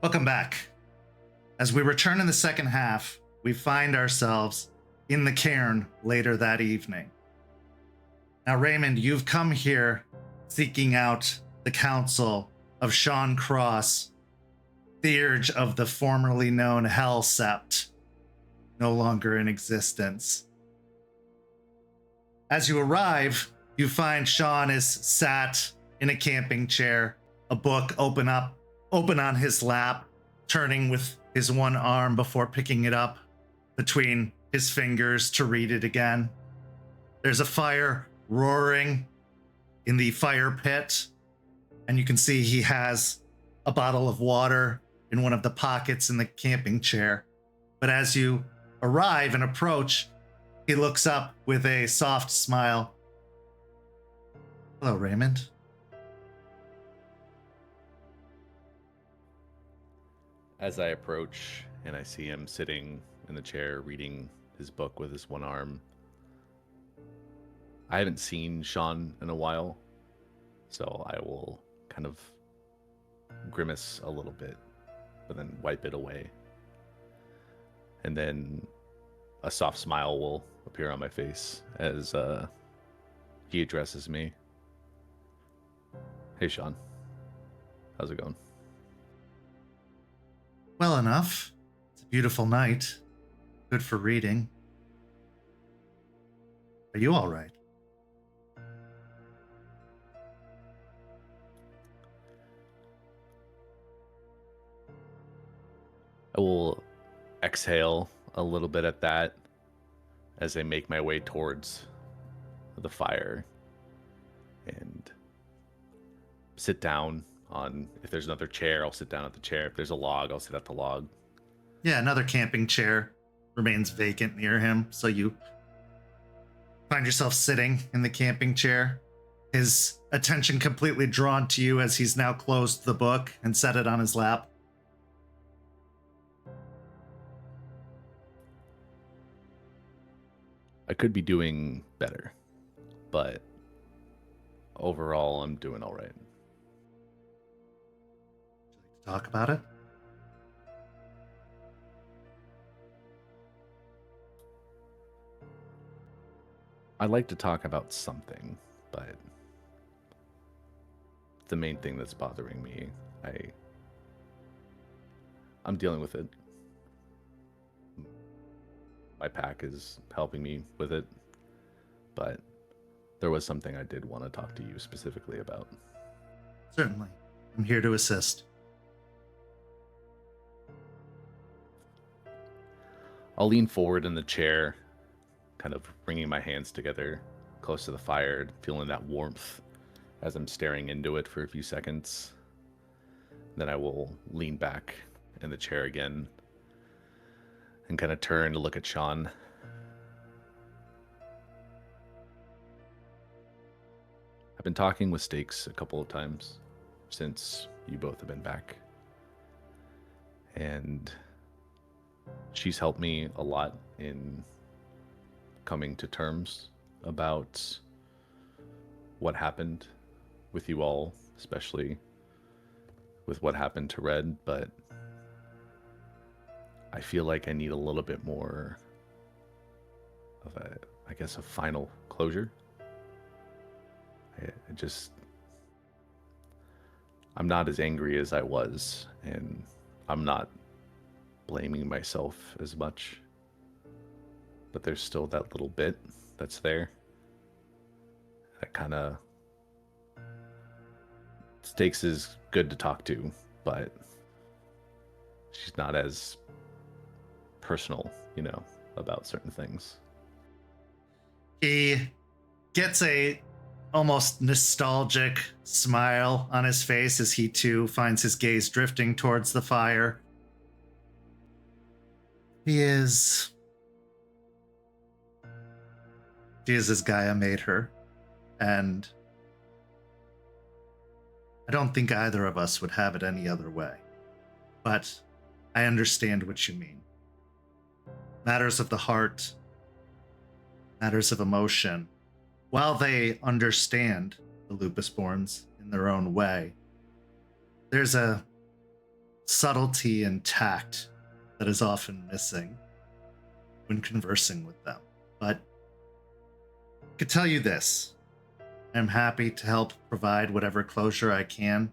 Welcome back. As we return in the second half, we find ourselves in the cairn later that evening. Now, Raymond, you've come here seeking out the counsel of Shawn Cross, theurge of the formerly known Hell Sept, no longer in existence. As you arrive, you find Shawn is sat in a camping chair, a book open on his lap, turning with his one arm before picking it up between his fingers to read it again. There's a fire roaring in the fire pit, and you can see he has a bottle of water in one of the pockets in the camping chair. But as you arrive and approach, he looks up with a soft smile. Hello, Raymond. As I approach and I see him sitting in the chair reading his book with his one arm, I haven't seen Shawn in a while, so I will kind of grimace a little bit, but then wipe it away. And then a soft smile will appear on my face as he addresses me. Hey, Shawn. How's it going? Well enough. It's a beautiful night. Good for reading. Are you all right? I will exhale a little bit at that as I make my way towards the fire and sit down on, if there's another chair, I'll sit down at the chair. If there's a log, I'll sit at the log. Yeah, another camping chair remains vacant near him, so you find yourself sitting in the camping chair, his attention completely drawn to you as he's now closed the book and set it on his lap. I could be doing better, but overall, I'm doing all right. Would you like to talk about it? I'd like to talk about something, but the main thing that's bothering me, I'm dealing with it. My pack is helping me with it, but there was something I did want to talk to you specifically about. Certainly. I'm here to assist. I'll lean forward in the chair, kind of bringing my hands together close to the fire, feeling that warmth as I'm staring into it for a few seconds. Then I will lean back in the chair again and kind of turn to look at Shawn. I've been talking with Stakes a couple of times since you both have been back. And she's helped me a lot in coming to terms about what happened with you all, especially with what happened to Red, but I feel like I need a little bit more of a final closure. I'm not as angry as I was, and I'm not blaming myself as much, but there's still that little bit that's there. That kind of Stakes is good to talk to, but she's not as personal, about certain things. He gets a almost nostalgic smile on his face as he too finds his gaze drifting towards the fire. She is as Gaia made her, and I don't think either of us would have it any other way. But I understand what you mean. Matters of the heart, matters of emotion, while they understand the Lupusborns in their own way, there's a subtlety and tact that is often missing when conversing with them. But I could tell you this. I'm happy to help provide whatever closure I can,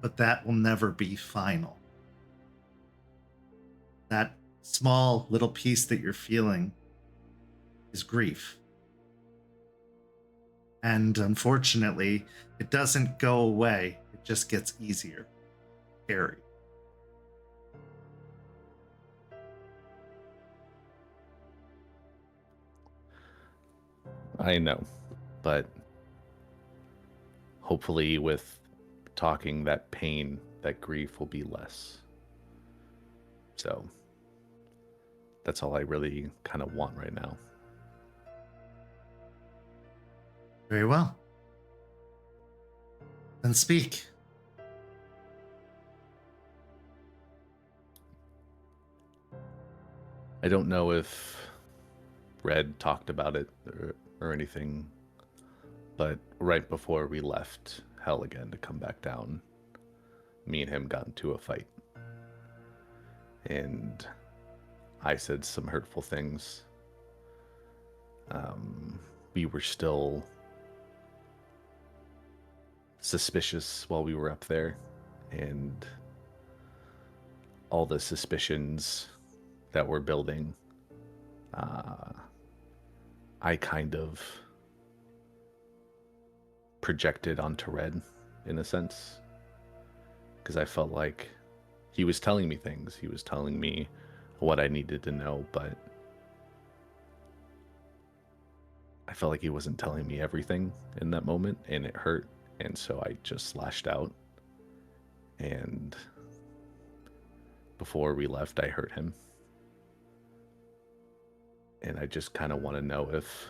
but that will never be final. That small little piece that you're feeling is grief. And unfortunately, it doesn't go away. It just gets easier. Scary. I know, but hopefully with talking, that pain, that grief will be less. So that's all I really kind of want right now. Very well. Then speak. I don't know if Red talked about it or anything, but right before we left, hell again to come back down. Me and him got into a fight. And I said some hurtful things. We were still suspicious while we were up there. And all the suspicions that we're building, I kind of projected onto Red, in a sense, because I felt like he was telling me things. He was telling me what I needed to know, but I felt like he wasn't telling me everything in that moment, and it hurt, and so I just lashed out. And before we left, I hurt him. And I just kind of want to know if,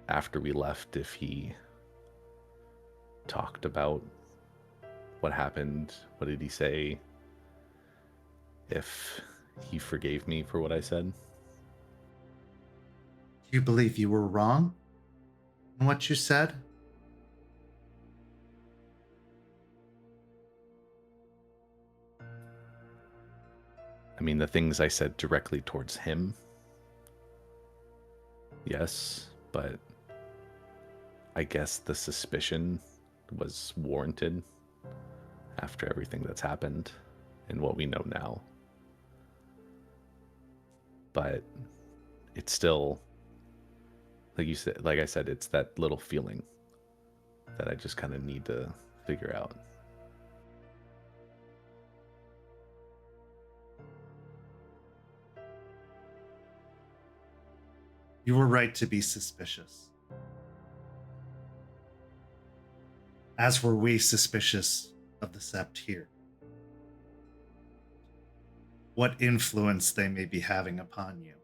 after we left, if he talked about what happened, what did he say, if he forgave me for what I said. Do you believe you were wrong in what you said? I mean, the things I said directly towards him, yes, but I guess the suspicion was warranted after everything that's happened and what we know now. But it's still, like you said, like I said, it's that little feeling that I just kind of need to figure out. You were right to be suspicious. As were we suspicious of the Sept here. What influence they may be having upon you.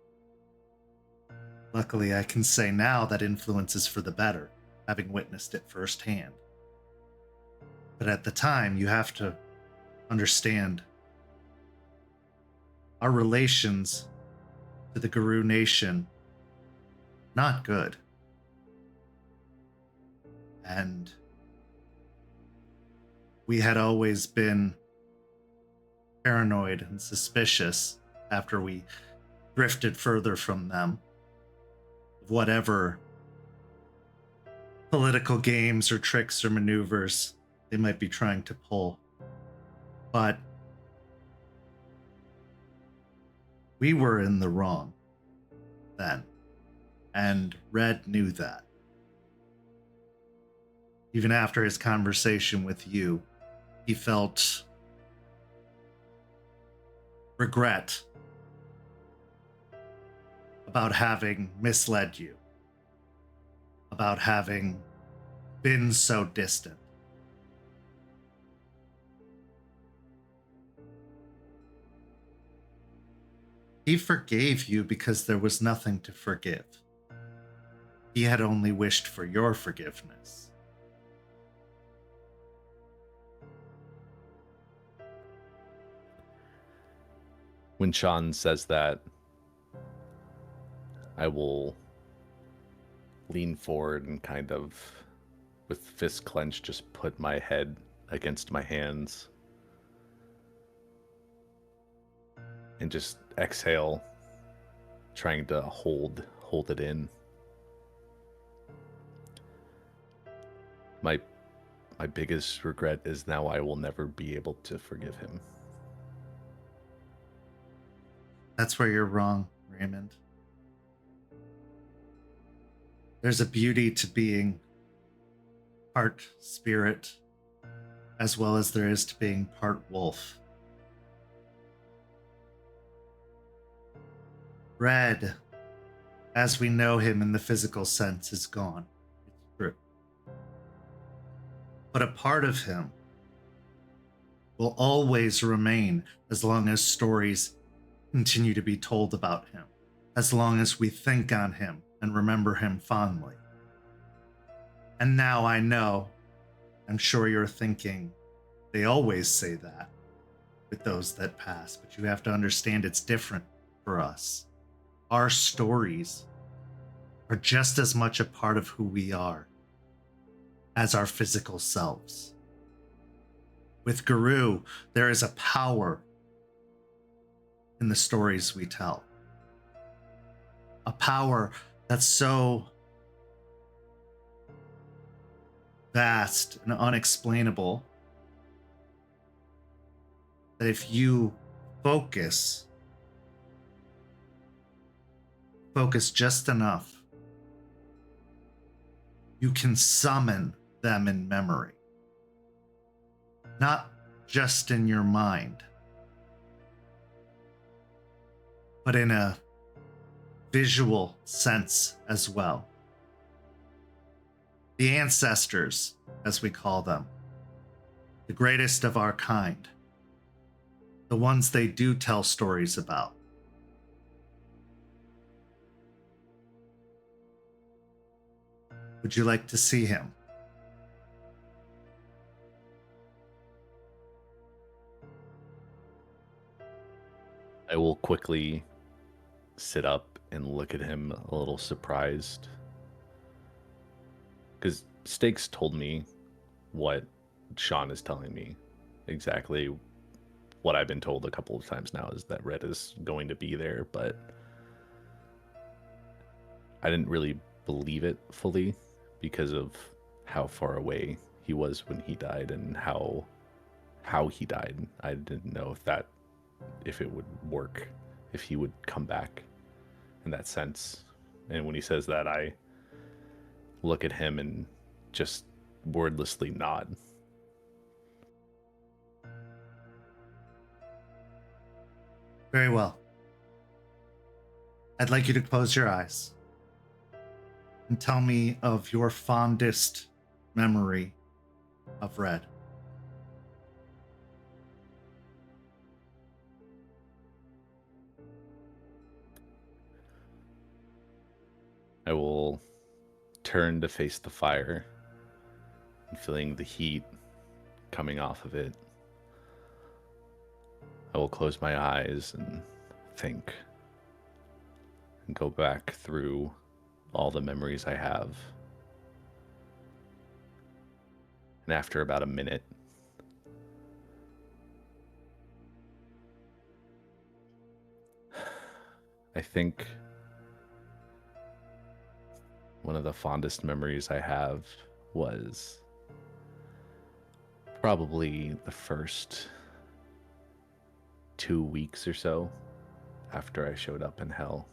Luckily, I can say now that influence is for the better, having witnessed it firsthand. But at the time, you have to understand our relations to the Guru Nation, not good. And we had always been paranoid and suspicious after we drifted further from them of whatever political games or tricks or maneuvers they might be trying to pull. But we were in the wrong then, and Red knew that. Even after his conversation with you, he felt regret about having misled you, about having been so distant. He forgave you because there was nothing to forgive. He had only wished for your forgiveness. When Shawn says that, I will lean forward and kind of, with fists clenched, just put my head against my hands and just exhale, trying to hold it in. My biggest regret is now I will never be able to forgive him. That's where you're wrong, Raymond. There's a beauty to being part spirit, as well as there is to being part wolf. Red, as we know him in the physical sense, is gone. It's true. But a part of him will always remain as long as stories continue to be told about him, as long as we think on him and remember him fondly. And now I know, I'm sure you're thinking, they always say that with those that pass, but you have to understand it's different for us. Our stories are just as much a part of who we are as our physical selves. With Guru, there is a power in the stories we tell. A power that's so vast and unexplainable that if you focus just enough, you can summon them in memory. Not just in your mind, but in a visual sense as well. The ancestors, as we call them, the greatest of our kind, the ones they do tell stories about. Would you like to see him? I will quickly sit up and look at him a little surprised. Because Stakes told me what Shawn is telling me. Exactly what I've been told a couple of times now is that Red is going to be there, but I didn't really believe it fully because of how far away he was when he died and how he died. I didn't know if it would work, if he would come back in that sense. And when he says that, I look at him and just wordlessly nod. Very well. I'd like you to close your eyes and tell me of your fondest memory of Red. I will turn to face the fire and feeling the heat coming off of it. I will close my eyes and think and go back through all the memories I have. And after about a minute, I think one of the fondest memories I have was probably the first 2 weeks or so after I showed up in Hell.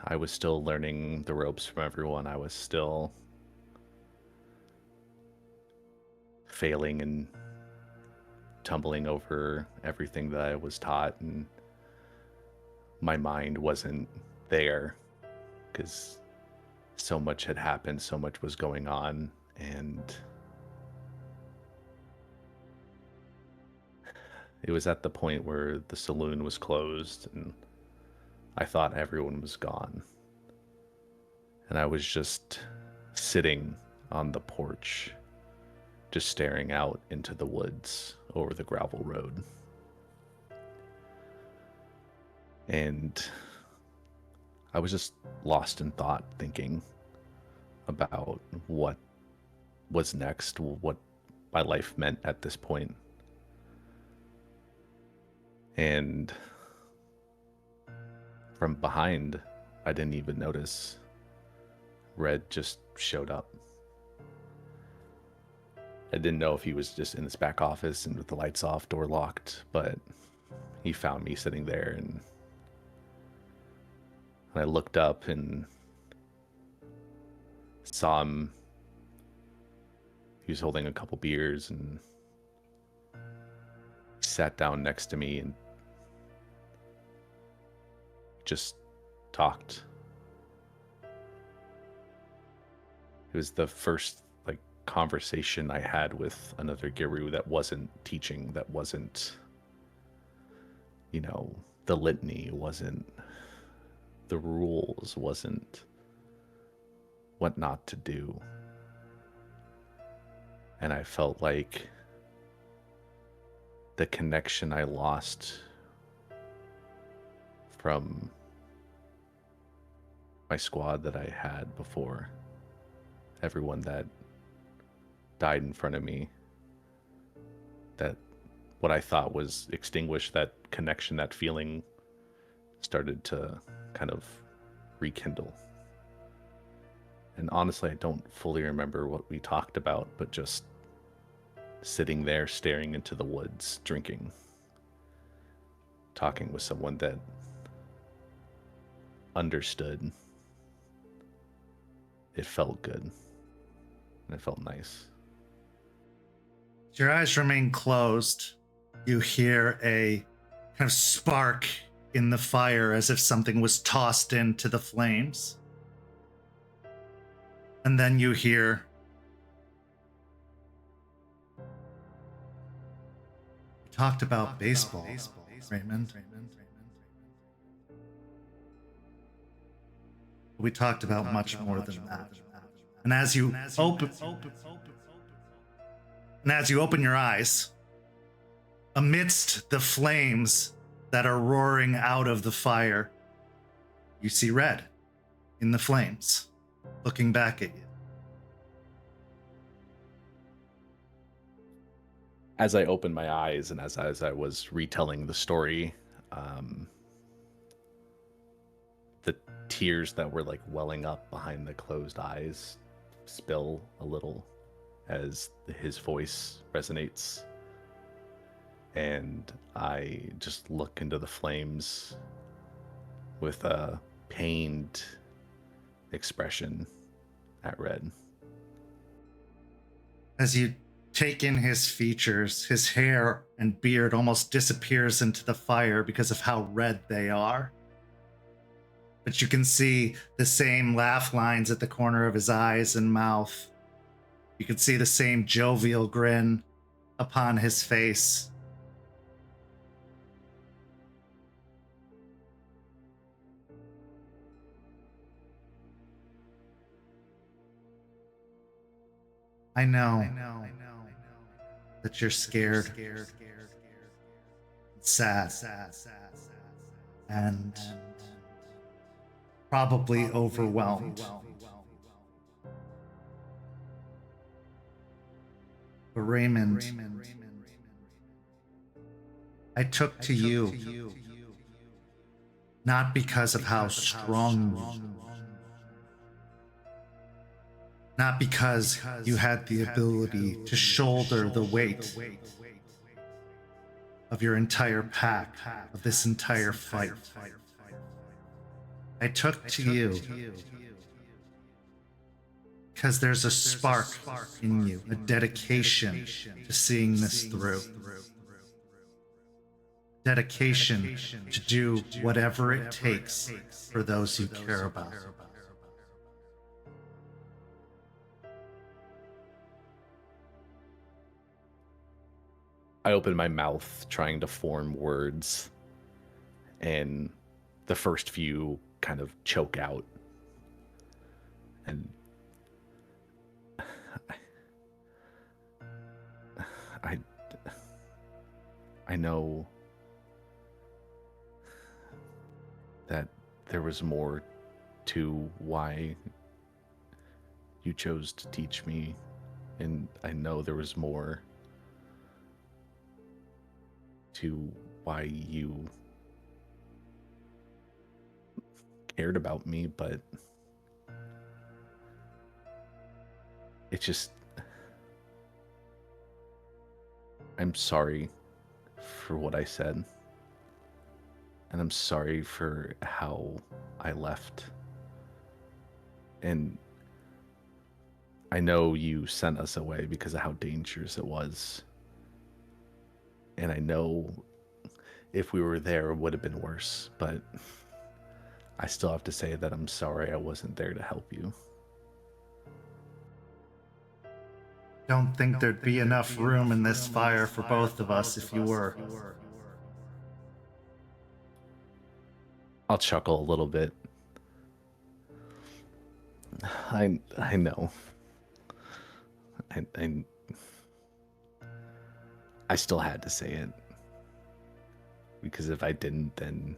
I was still learning the ropes from everyone. I was still failing and tumbling over everything that I was taught, and my mind wasn't there because so much had happened, so much was going on, and it was at the point where the saloon was closed and I thought everyone was gone. And I was just sitting on the porch, just staring out into the woods over the gravel road. And I was just lost in thought, thinking about what was next, what my life meant at this point. And from behind, I didn't even notice. Red just showed up. I didn't know if he was just in his back office and with the lights off, door locked, but he found me sitting there, and I looked up and saw him. He was holding a couple beers and sat down next to me and just talked. It was the first conversation I had with another Guru that wasn't teaching, that wasn't, the litany, wasn't the rules, wasn't what not to do. And I felt like the connection I lost from my squad that I had before everyone that died in front of me, that what I thought was extinguished, that connection, that feeling started to kind of rekindle. And honestly, I don't fully remember what we talked about, but just sitting there staring into the woods, drinking, talking with someone that understood. It felt good. And it felt nice. As your eyes remain closed, you hear a kind of spark in the fire as if something was tossed into the flames. And then you hear we talked about baseball, Raymond. We talked about much more than that. And as you open your eyes, amidst the flames that are roaring out of the fire, you see Red in the flames, looking back at you. As I opened my eyes and as I was retelling the story, the tears that were like welling up behind the closed eyes spill a little as his voice resonates. And I just look into the flames with a pained expression at Red. As you take in his features, his hair and beard almost disappears into the fire because of how red they are. But you can see the same laugh lines at the corner of his eyes and mouth. You can see the same jovial grin upon his face. I know that you're scared, sad, and probably overwhelmed. But Raymond, I took to you not because of how strong you are, not because you had the ability to shoulder the weight of your entire pack, of this entire fight. I took to you because there's a spark in you, a dedication to seeing this through. Dedication to do whatever it takes for those you care about. I open my mouth trying to form words, and the first few kind of choke out. And I know that there was more to why you chose to teach me, and I know there was more to why you cared about me, but it's just, I'm sorry for what I said, and I'm sorry for how I left. And I know you sent us away because of how dangerous it was. And I know if we were there, it would have been worse, but I still have to say that I'm sorry I wasn't there to help you. Don't think there'd be enough room in this fire for both of us if you were. I'll chuckle a little bit. I know. I still had to say it, because if I didn't, then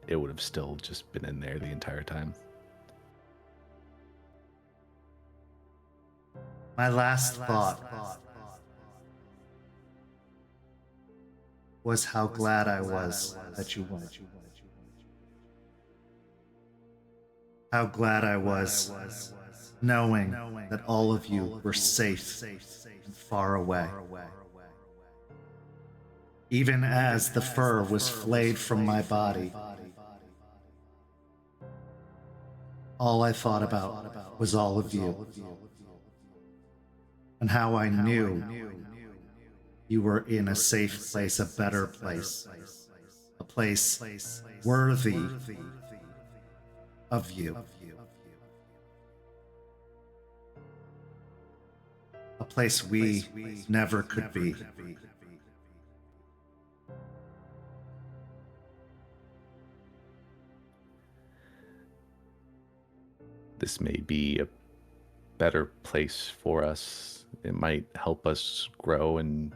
it would have still just been in there the entire time. My last thought was how glad I was that you went. How glad I was knowing that all of you were safe and far away. Even as the fur was flayed from my body, all I thought about was all of you, and how I knew you were in a safe place, a better place, a place worthy of you, a place we never could be. This may be a better place for us. It might help us grow and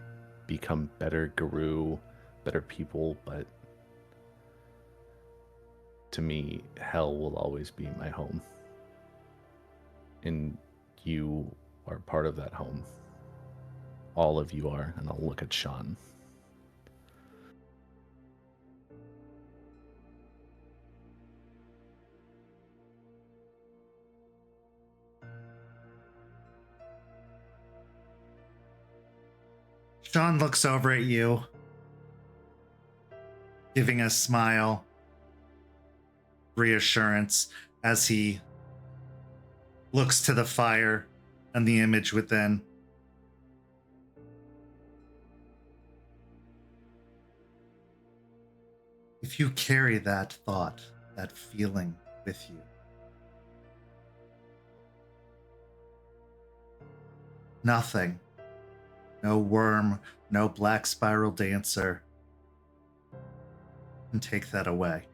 become better guru, better people, but to me, hell will always be my home. And you are part of that home. All of you are, and I'll look at Shawn. Shawn looks over at you, giving a smile, reassurance, as he looks to the fire and the image within. If you carry that thought, that feeling with you, nothing, no worm, no black spiral dancer, can take that away.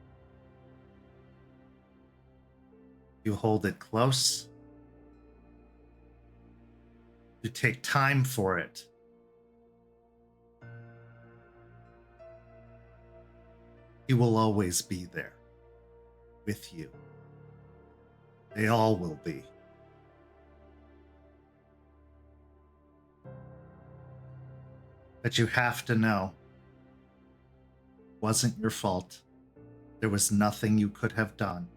You hold it close. You take time for it. He will always be there with you. They all will be. But you have to know, it wasn't your fault. There was nothing you could have done.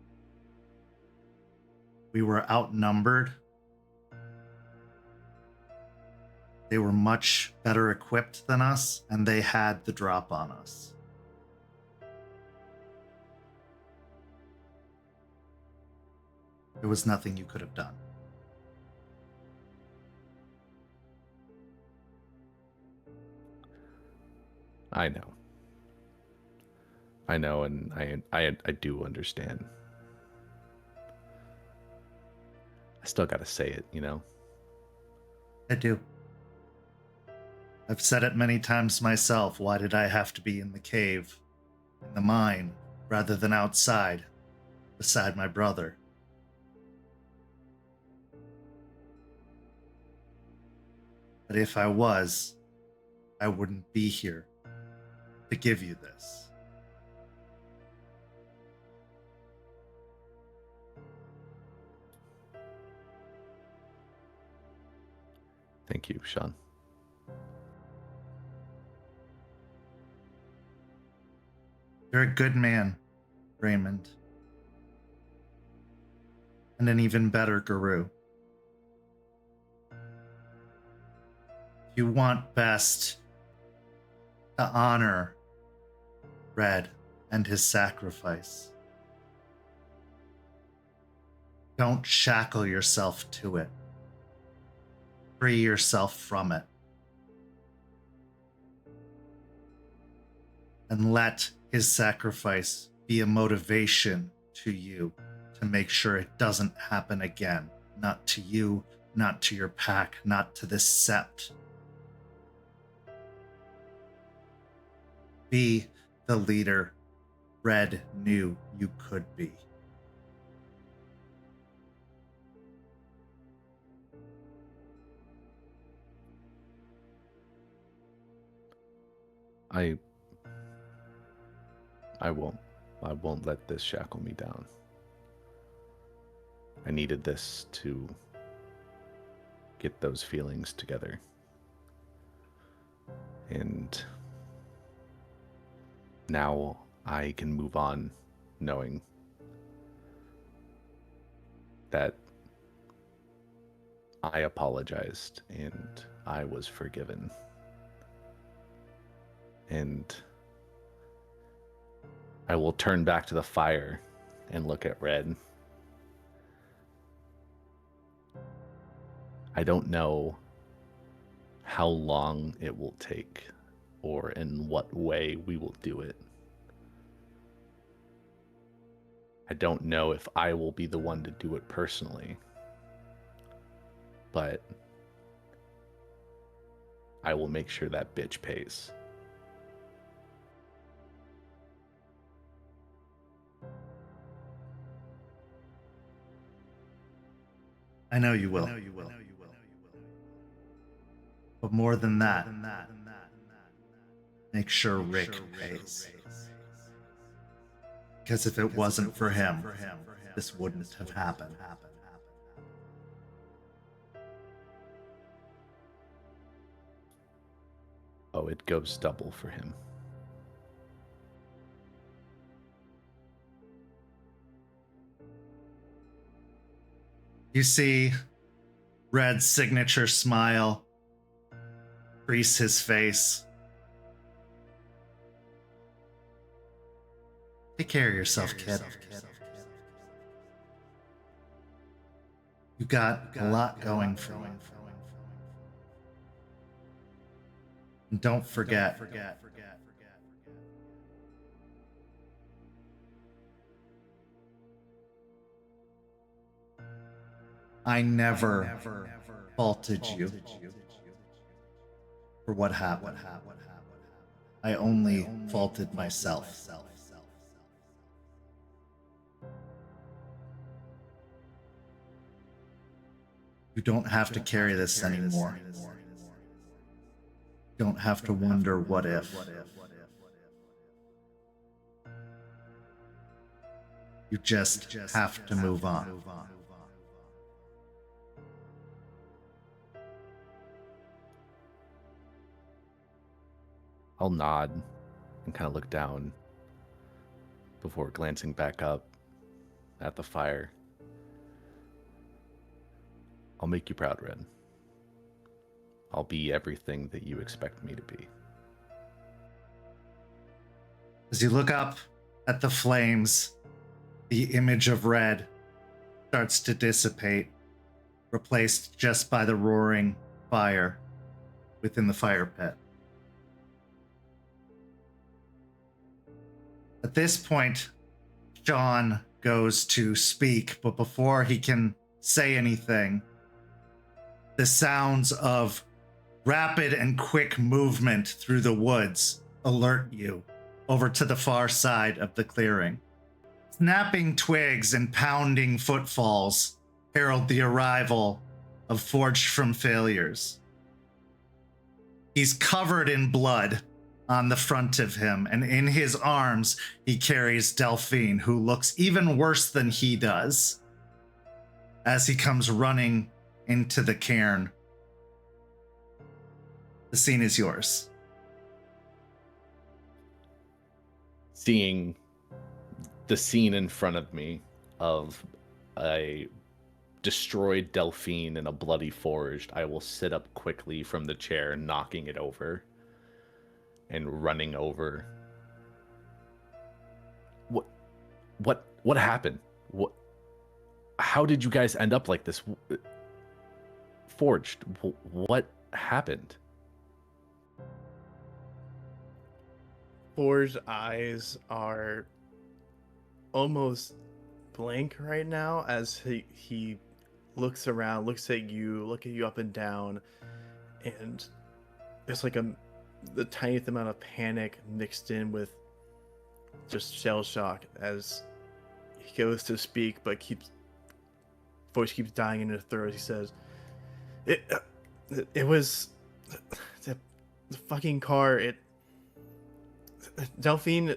We were outnumbered. They were much better equipped than us, and they had the drop on us. There was nothing you could have done. I know. I know, and I do understand. I still gotta say it, you know? I do. I've said it many times myself. Why did I have to be in the cave, in the mine, rather than outside, beside my brother? But if I was, I wouldn't be here to give you this. Thank you, Shawn. You're a good man, Raymond. And an even better guru. You want best to honor Red and his sacrifice. Don't shackle yourself to it. Free yourself from it. And let his sacrifice be a motivation to you to make sure it doesn't happen again. Not to you, not to your pack, not to this sept. Be the leader Red knew you could be. I won't let this shackle me down. I needed this to get those feelings together. And now I can move on knowing that I apologized and I was forgiven. And I will turn back to the fire and look at Red. I don't know how long it will take or in what way we will do it. I don't know if I will be the one to do it personally, but I will make sure that bitch pays. I know you will. But more than that, make sure Rick pays. Because if it wasn't for him, this wouldn't have happened. Oh, it goes double for him. You see Red's signature smile crease his face. Take care of yourself, kid. You got a lot going for you. And don't forget, I never faulted you for what happened. I only faulted myself. You don't have to carry this anymore. You don't have to wonder what if. You just have to move on. I'll nod and kind of look down before glancing back up at the fire. I'll make you proud, Red. I'll be everything that you expect me to be. As you look up at the flames, the image of Red starts to dissipate, replaced just by the roaring fire within the fire pit. At this point, Shawn goes to speak, but before he can say anything, the sounds of rapid and quick movement through the woods alert you over to the far side of the clearing. Snapping twigs and pounding footfalls herald the arrival of Forged from Failures. He's covered in blood on the front of him, and in his arms he carries Delphine, who looks even worse than he does as he comes running into the cairn. The scene is yours. Seeing the scene in front of me of a destroyed Delphine and a bloody Forged, I will sit up quickly from the chair, knocking it over and running over. What happened? How did you guys end up like this? Forged, what happened? Forge's eyes are almost blank right now as he looks around, looks at you up and down, and there's like the tiniest amount of panic mixed in with just shell shock as he goes to speak, but voice keeps dying in his throat. He says, "It was the fucking car. Delphine,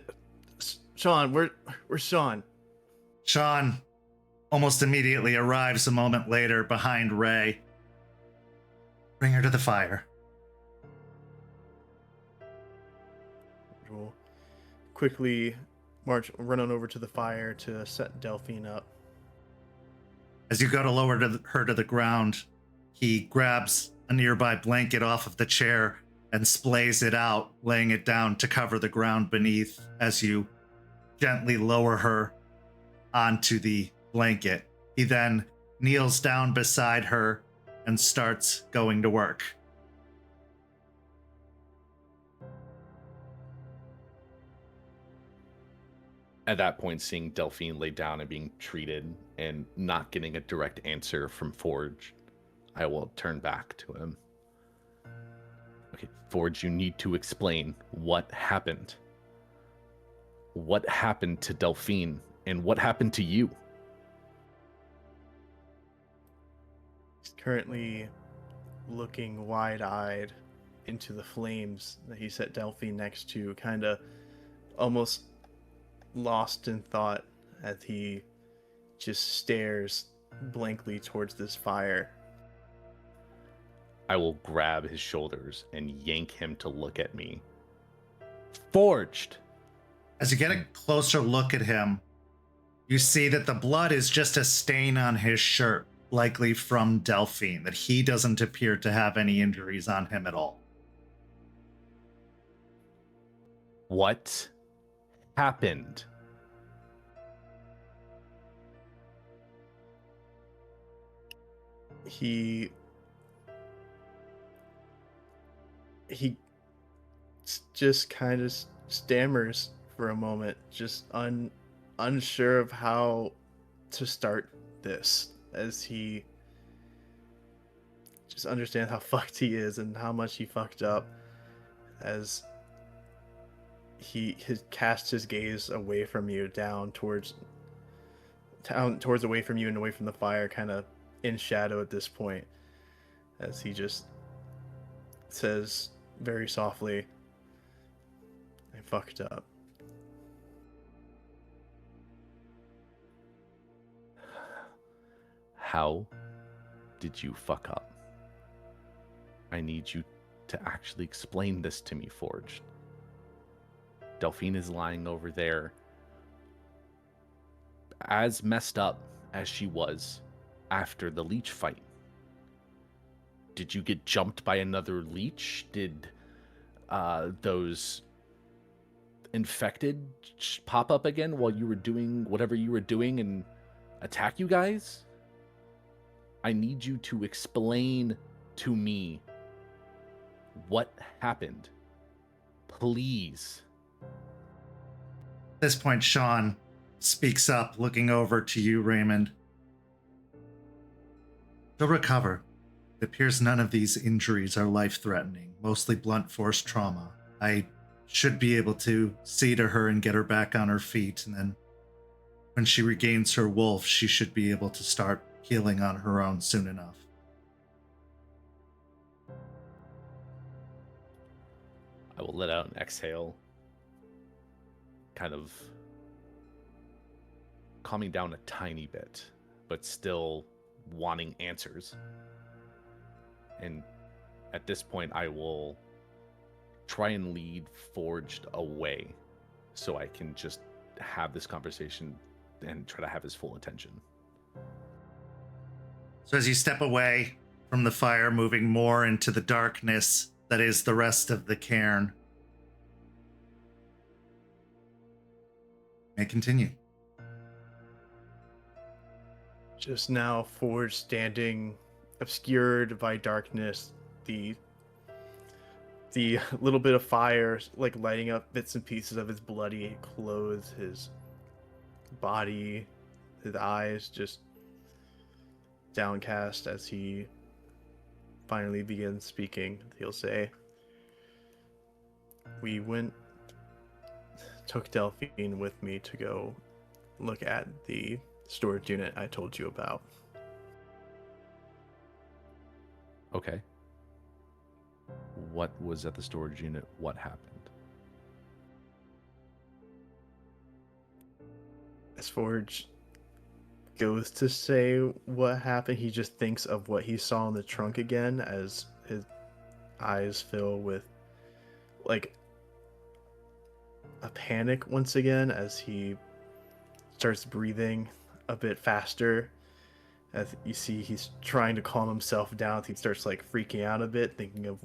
Shawn, where's Shawn?" Shawn almost immediately arrives a moment later behind Ray. Bring her to the fire. We'll quickly run on over to the fire to set Delphine up. As you go to lower her to the ground, he grabs a nearby blanket off of the chair and splays it out, laying it down to cover the ground beneath as you gently lower her onto the blanket. He then kneels down beside her and starts going to work. At that point, seeing Delphine lay down and being treated and not getting a direct answer from Forge, I will turn back to him. Okay, Forge, you need to explain what happened. What happened to Delphine and what happened to you? He's currently looking wide-eyed into the flames that he set Delphine next to, kind of almost lost in thought as he just stares blankly towards this fire. I will grab his shoulders and yank him to look at me. Forged! As you get a closer look at him, you see that the blood is just a stain on his shirt, likely from Delphine, that he doesn't appear to have any injuries on him at all. What happened? He just kind of stammers for a moment, just unsure of how to start this, as he just understands how fucked he is and how much he fucked up, as he casts his gaze away from you, down towards away from you and away from the fire, kind of in shadow at this point, as he just says very softly, I fucked up. How did you fuck up? I need you to actually explain this to me, Forged. Delphine is lying over there, as messed up as she was after the leech fight. Did you get jumped by another leech? Did those infected pop up again while you were doing whatever you were doing and attack you guys? I need you to explain to me what happened. Please. At this point, Shawn speaks up, looking over to you, Raymond. She'll recover. It appears none of these injuries are life-threatening, mostly blunt force trauma. I should be able to see to her and get her back on her feet, and then when she regains her wolf, she should be able to start healing on her own soon enough. I will let out an exhale, kind of calming down a tiny bit, but still wanting answers. And at this point, I will try and lead Forged away so I can just have this conversation and try to have his full attention. So as you step away from the fire, moving more into the darkness that is the rest of the cairn, may continue. Just now, Forge standing obscured by darkness, the little bit of fire like lighting up bits and pieces of his bloody clothes, his body, his eyes just downcast. As he finally begins speaking, he'll say, we took Delphine with me to go look at the storage unit I told you about. Okay. What was at the storage unit? What happened? As Forge goes to say what happened, he just thinks of what he saw in the trunk again, as his eyes fill with like a panic once again as he starts breathing a bit faster. As you see, he's trying to calm himself down. He starts like freaking out a bit, thinking of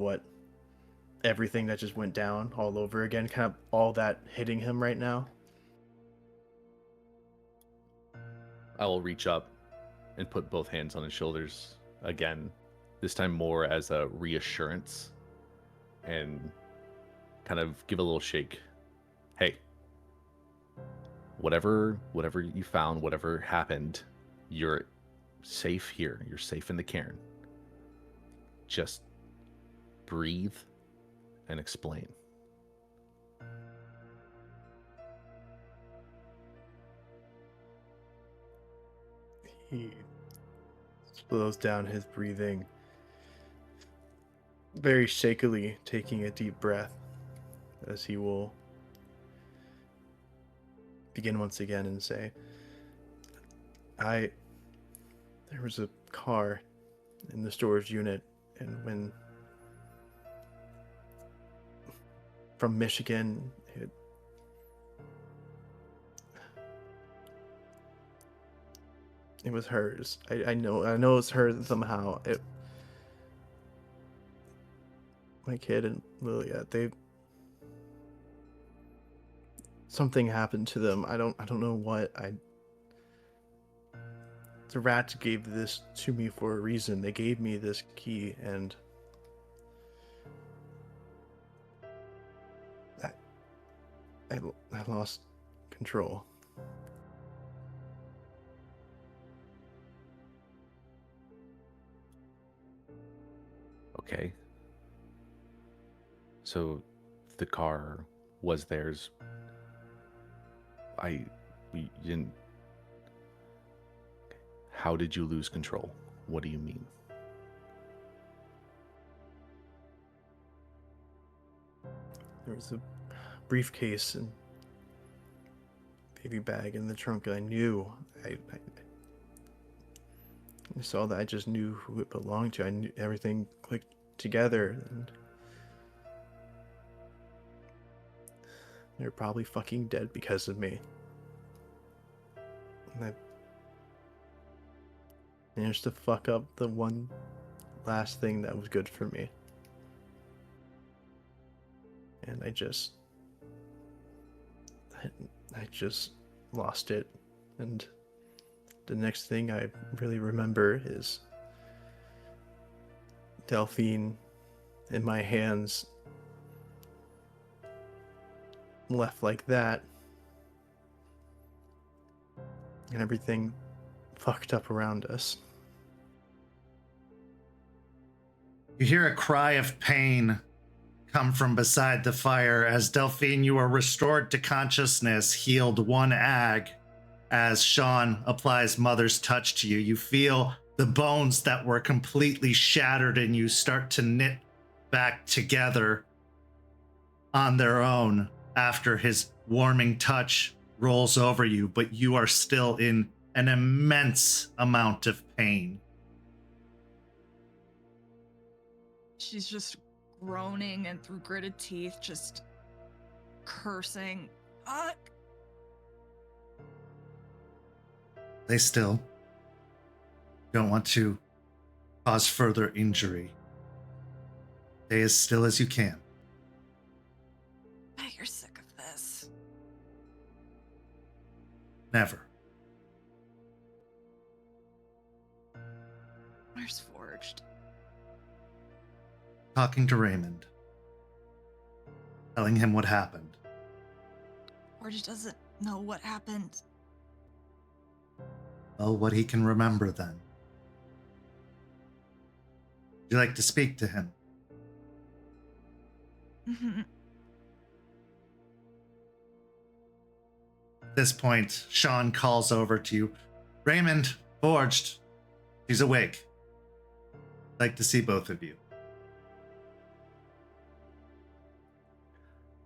everything that just went down all over again, kind of all that hitting him right now. I will reach up and put both hands on his shoulders again, this time more as a reassurance, and kind of give a little shake. Hey, whatever you found, whatever happened, you're safe here. You're safe in the cairn. Just breathe and explain. He slows down his breathing, very shakily taking a deep breath as he will begin once again and say, there was a car in the storage unit, and when from Michigan, it was hers. I know it's hers somehow. My kid and Lilia, something happened to them. I don't know what. The rats gave this to me for a reason. They gave me this key, and I lost control. Okay. So the car was theirs. You didn't. How did you lose control? What do you mean? There was a briefcase and baby bag in the trunk. I knew. I saw that. I just knew who it belonged to. I knew everything clicked together, and they're probably fucking dead because of me. And I managed to fuck up the one last thing that was good for me. And I just lost it. And the next thing I really remember is Delphine in my hands, left like that, and everything fucked up around us. You hear a cry of pain come from beside the fire as Delphine, you are restored to consciousness, healed one ag. As Shawn applies Mother's Touch to you, you feel the bones that were completely shattered in you start to knit back together on their own after his warming touch rolls over you, but you are still in an immense amount of pain. She's just groaning and through gritted teeth, just cursing. Fuck. They still don't want to cause further injury. Stay as still as you can. Bet you're sick of this. Never. Where's Forged? Talking to Raymond. Telling him what happened. Forged doesn't know what happened. Well, what he can remember then. Would you like to speak to him? Mm-hmm. At this point, Shawn calls over to you. Raymond, Forged, he's awake. I'd like to see both of you.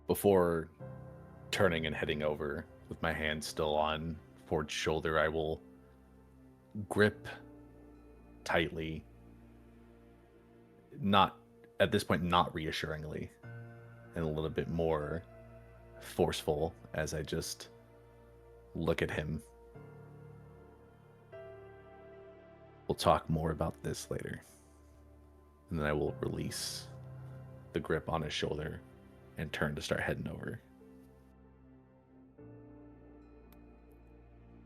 Before turning and heading over, with my hand still on Ford's shoulder, I will grip tightly, not at this point, not reassuringly, and a little bit more forceful as I just look at him. We'll talk more about this later. And then I will release the grip on his shoulder and turn to start heading over.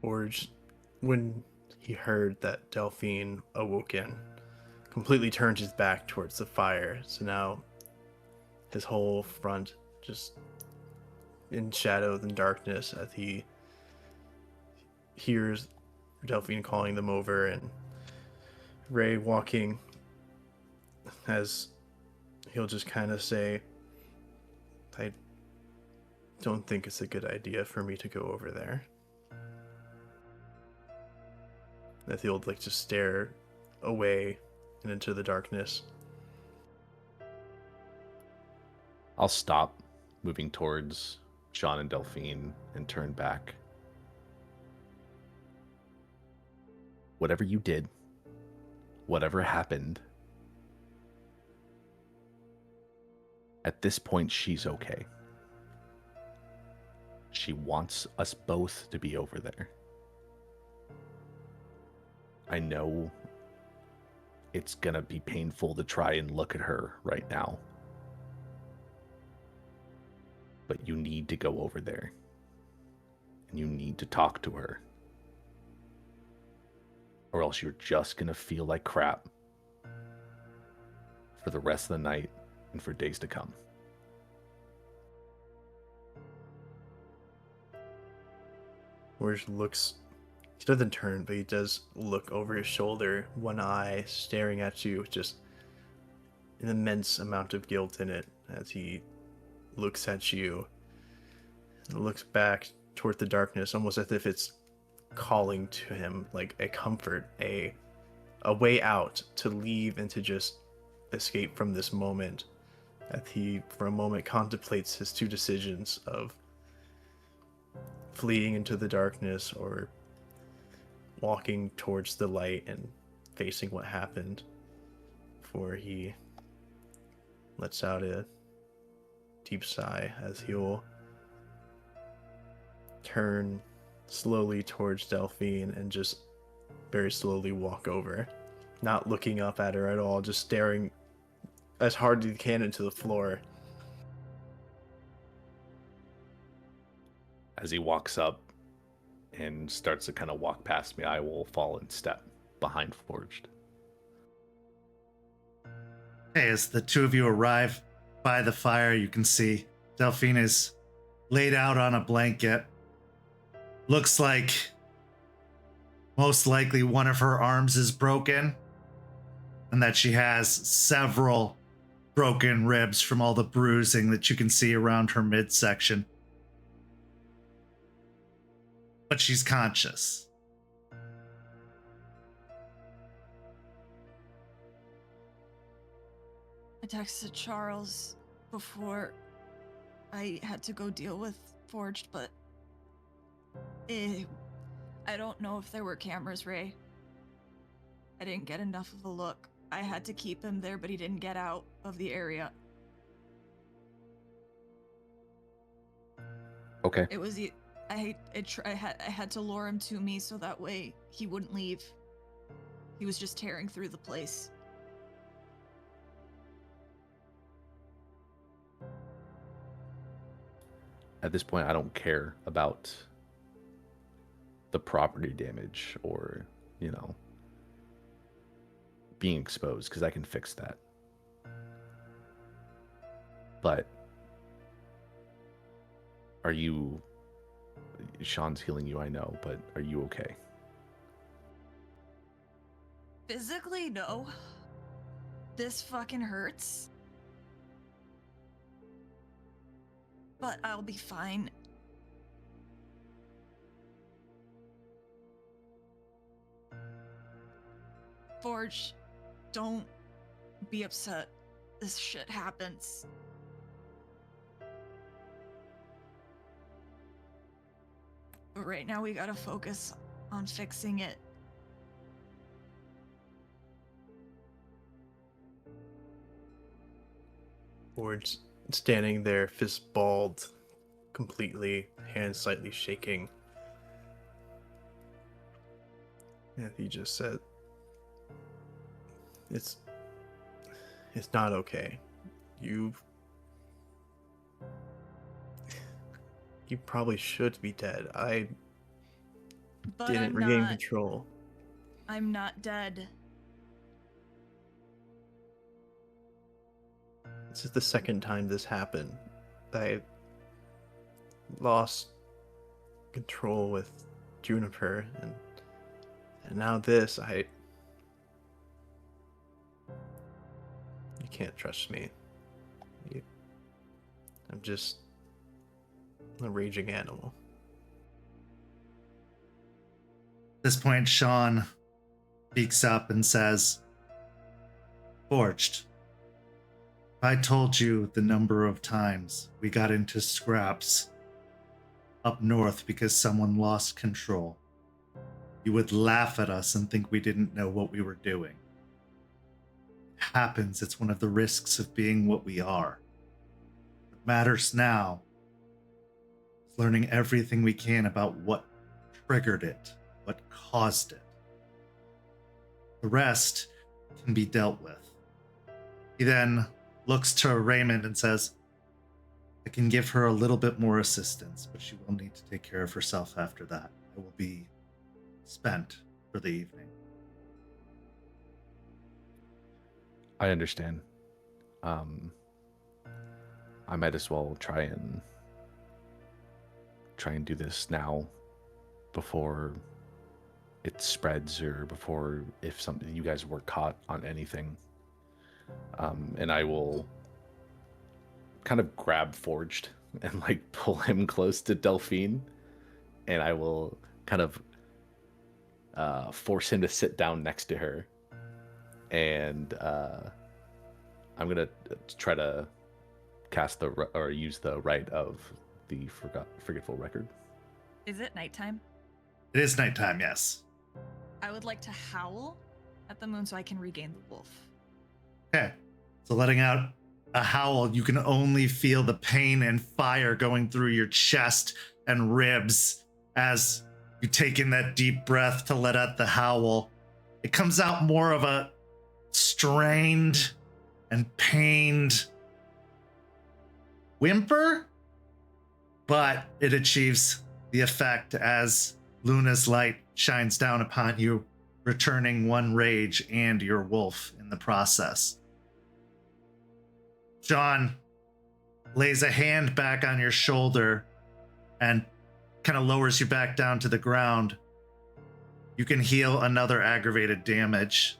Forge, when he heard that Delphine awoken, completely turned his back towards the fire. So now his whole front just in shadow and darkness as he hears Delphine calling them over and Ray walking, as he'll just kind of say, I don't think it's a good idea for me to go over there. That he'll like just stare away and into the darkness. I'll stop moving towards Shawn and Delphine and turn back. Whatever you did, whatever happened, at this point, she's okay. She wants us both to be over there. I know it's gonna be painful to try and look at her right now. But you need to go over there. And you need to talk to her. Or else you're just gonna feel like crap for the rest of the night and for days to come. Forge looks, he doesn't turn, but he does look over his shoulder, one eye staring at you, just an immense amount of guilt in it as he looks at you and looks back toward the darkness, almost as if it's calling to him, like a comfort, a way out to leave and to just escape from this moment, as he for a moment contemplates his two decisions of fleeing into the darkness or walking towards the light and facing what happened, before he lets out a deep sigh as he'll turn slowly towards Delphine and just very slowly walk over, not looking up at her at all, just staring as hard as he can into the floor. As he walks up and starts to kind of walk past me, I will fall in step behind Forged. Hey, as the two of you arrive by the fire, you can see Delphine is laid out on a blanket. Looks like most likely one of her arms is broken, and that she has several broken ribs from all the bruising that you can see around her midsection. But she's conscious. I texted Charles before I had to go deal with Forged, but I don't know if there were cameras, Ray. I didn't get enough of a look. I had to keep him there, but he didn't get out of the area. Okay. It was I had to lure him to me so that way he wouldn't leave. He was just tearing through the place. At this point, I don't care about the property damage or, being exposed, because I can fix that. But are you... Shawn's healing you, I know, but are you okay? Physically, no. This fucking hurts. But I'll be fine. Forge, don't be upset. This shit happens. But right now we gotta focus on fixing it. Ford's standing there, fist balled, completely, hands slightly shaking. And he just said, It's not okay. You probably should be dead. I But didn't I'm regain not. control. I'm not dead. This is the second time this happened. I lost control with Juniper, and now this. You can't trust me. I'm just a raging animal. At this point, Shawn speaks up and says, Forged, if I told you the number of times we got into scraps up north because someone lost control, you would laugh at us and think we didn't know what we were doing. It happens. It's one of the risks of being what we are. What matters now is learning everything we can about what triggered it, what caused it. The rest can be dealt with. He then looks to Raymond and says, I can give her a little bit more assistance, but she will need to take care of herself after that. I will be spent for the evening. I understand. I might as well try and do this now before it spreads, or before if something you guys were caught on anything. And I will kind of grab Forged and like pull him close to Delphine, and I will kind of force him to sit down next to her, and I'm gonna try to cast or use the rite of the forgetful record. Is it nighttime? It is nighttime, yes. I would like to howl at the moon so I can regain the wolf. Okay, so letting out a howl, you can only feel the pain and fire going through your chest and ribs as you take in that deep breath to let out the howl. It comes out more of a strained and pained whimper, but it achieves the effect as Luna's light shines down upon you, returning one rage and your wolf in the process. Shawn lays a hand back on your shoulder and kind of lowers you back down to the ground. You can heal another aggravated damage.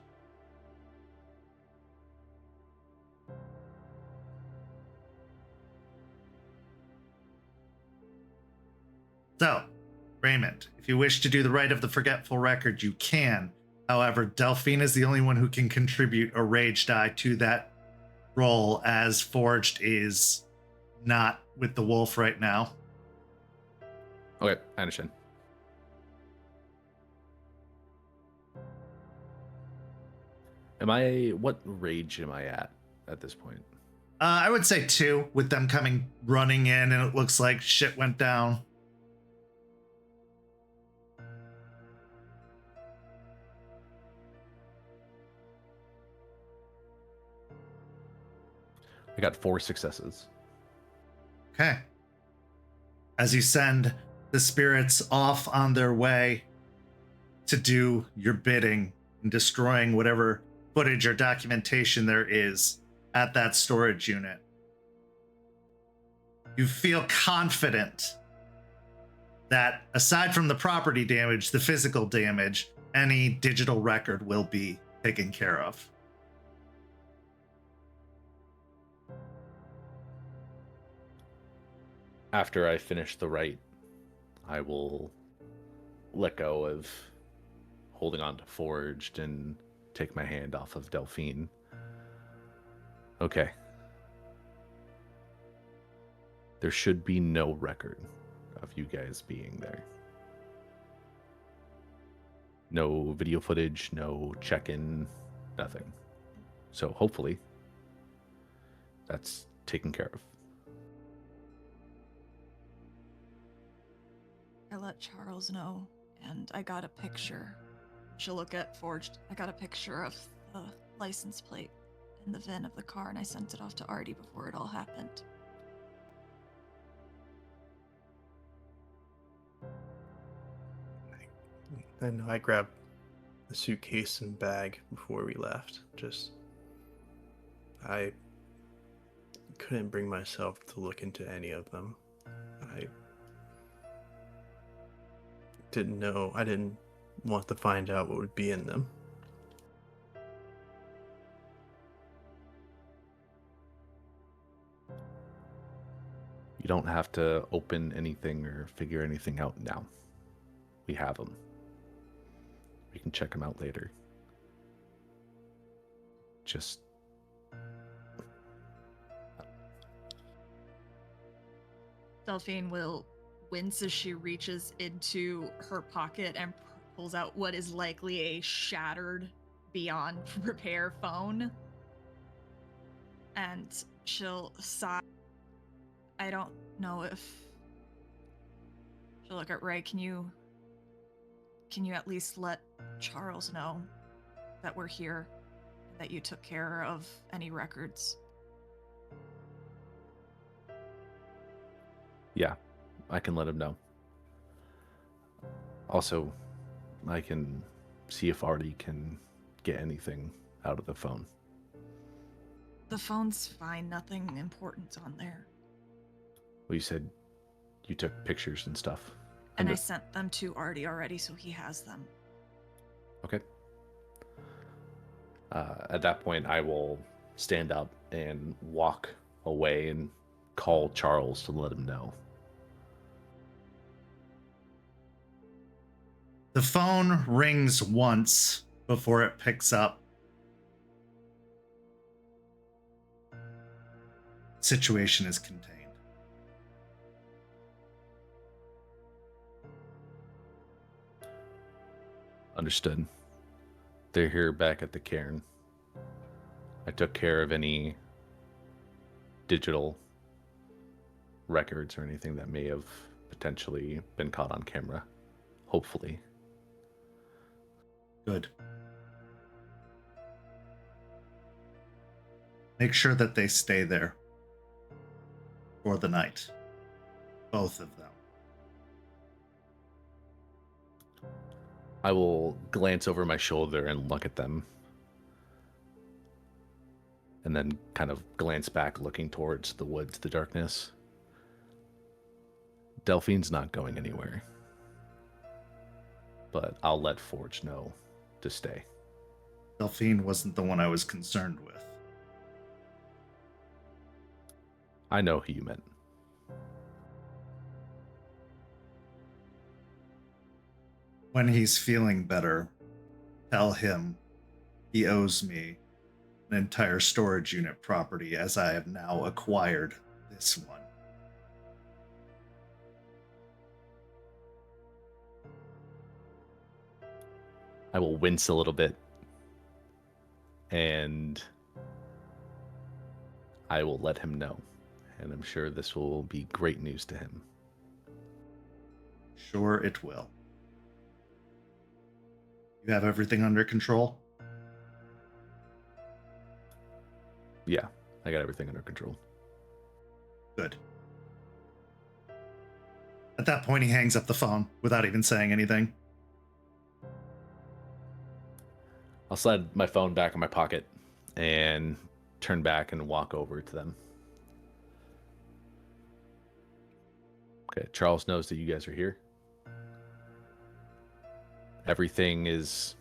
So, Raymond, if you wish to do the rite of the forgetful record, you can. However, Delphine is the only one who can contribute a rage die to that roll, as Forged is not with the wolf right now. Okay, I understand. What rage am I at this point? I would say 2, with them coming running in, and it looks like shit went down. I got 4 successes. Okay. As you send the spirits off on their way to do your bidding and destroying whatever footage or documentation there is at that storage unit, you feel confident that aside from the property damage, the physical damage, any digital record will be taken care of. After I finish the rite, I will let go of holding on to Forged and take my hand off of Delphine. Okay. There should be no record of you guys being there. No video footage, no check-in, nothing. So hopefully that's taken care of. I let Charles know, and I got a picture. She'll look at Forged. I got a picture of the license plate and the VIN of the car, and I sent it off to Artie before it all happened. I know I grabbed the suitcase and bag before we left. I couldn't bring myself to look into any of them. I didn't want to find out what would be in them. You don't have to open anything or figure anything out now. We have them. We can check them out later. Just... Delphine will wince as she reaches into her pocket and pulls out what is likely a shattered, beyond repair phone. And she'll sigh. I don't know if... She'll look at Ray. Can you at least let Charles know that we're here, that you took care of any records? Yeah, I can let him know. Also, I can see if Artie can get anything out of the phone. The phone's fine. Nothing important on there. Well, you said you took pictures and stuff. And I sent them to Artie already, so he has them. Okay. At that point, I will stand up and walk away and call Charles to let him know. The phone rings once before it picks up. Situation is contained. Understood. They're here back at the cairn. I took care of any digital records or anything that may have potentially been caught on camera. Hopefully. Good. Make sure that they stay there for the night. Both of them. I will glance over my shoulder and look at them. And then kind of glance back, looking towards the woods, the darkness. Delphine's not going anywhere. But I'll let Forge know to stay. Delphine wasn't the one I was concerned with. I know who you meant. When he's feeling better, tell him he owes me an entire storage unit property, as I have now acquired this one. I will wince a little bit. And I will let him know. And I'm sure this will be great news to him. Sure it will. You have everything under control? Yeah, I got everything under control. Good. At that point, he hangs up the phone without even saying anything. I'll slide my phone back in my pocket and turn back and walk over to them. Okay, Charles knows that you guys are here. Everything is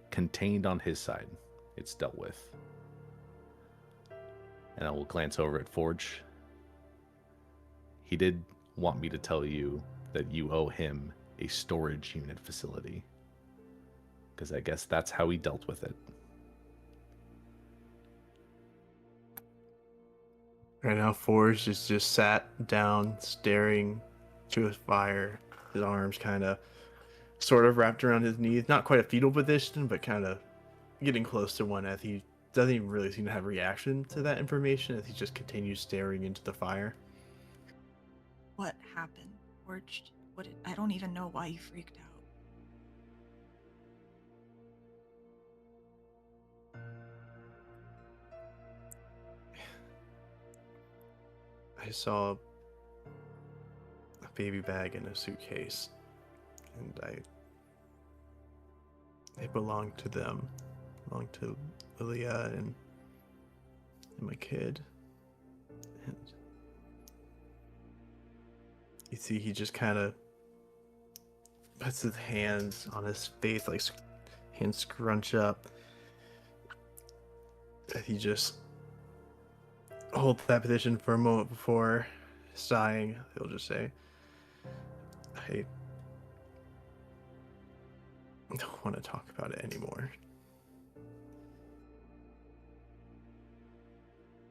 contained on his side. It's dealt with. And I will glance over at Forge. He did want me to tell you that you owe him a storage unit facility. Because I guess that's how he dealt with it. Right now, Forge is just sat down, staring to his fire. His arms kind of, sort of wrapped around his knees. Not quite a fetal position, but kind of getting close to one as he doesn't even really seem to have a reaction to that information as he just continues staring into the fire. What happened, Forged? I don't even know why you freaked out. I saw a baby bag in a suitcase, and it belonged to them. It belonged to Lilia and my kid. And you see he just kind of puts his hands on his face, like hands scrunch up. He just holds that position for a moment before sighing. He'll just say, I don't want to talk about it anymore.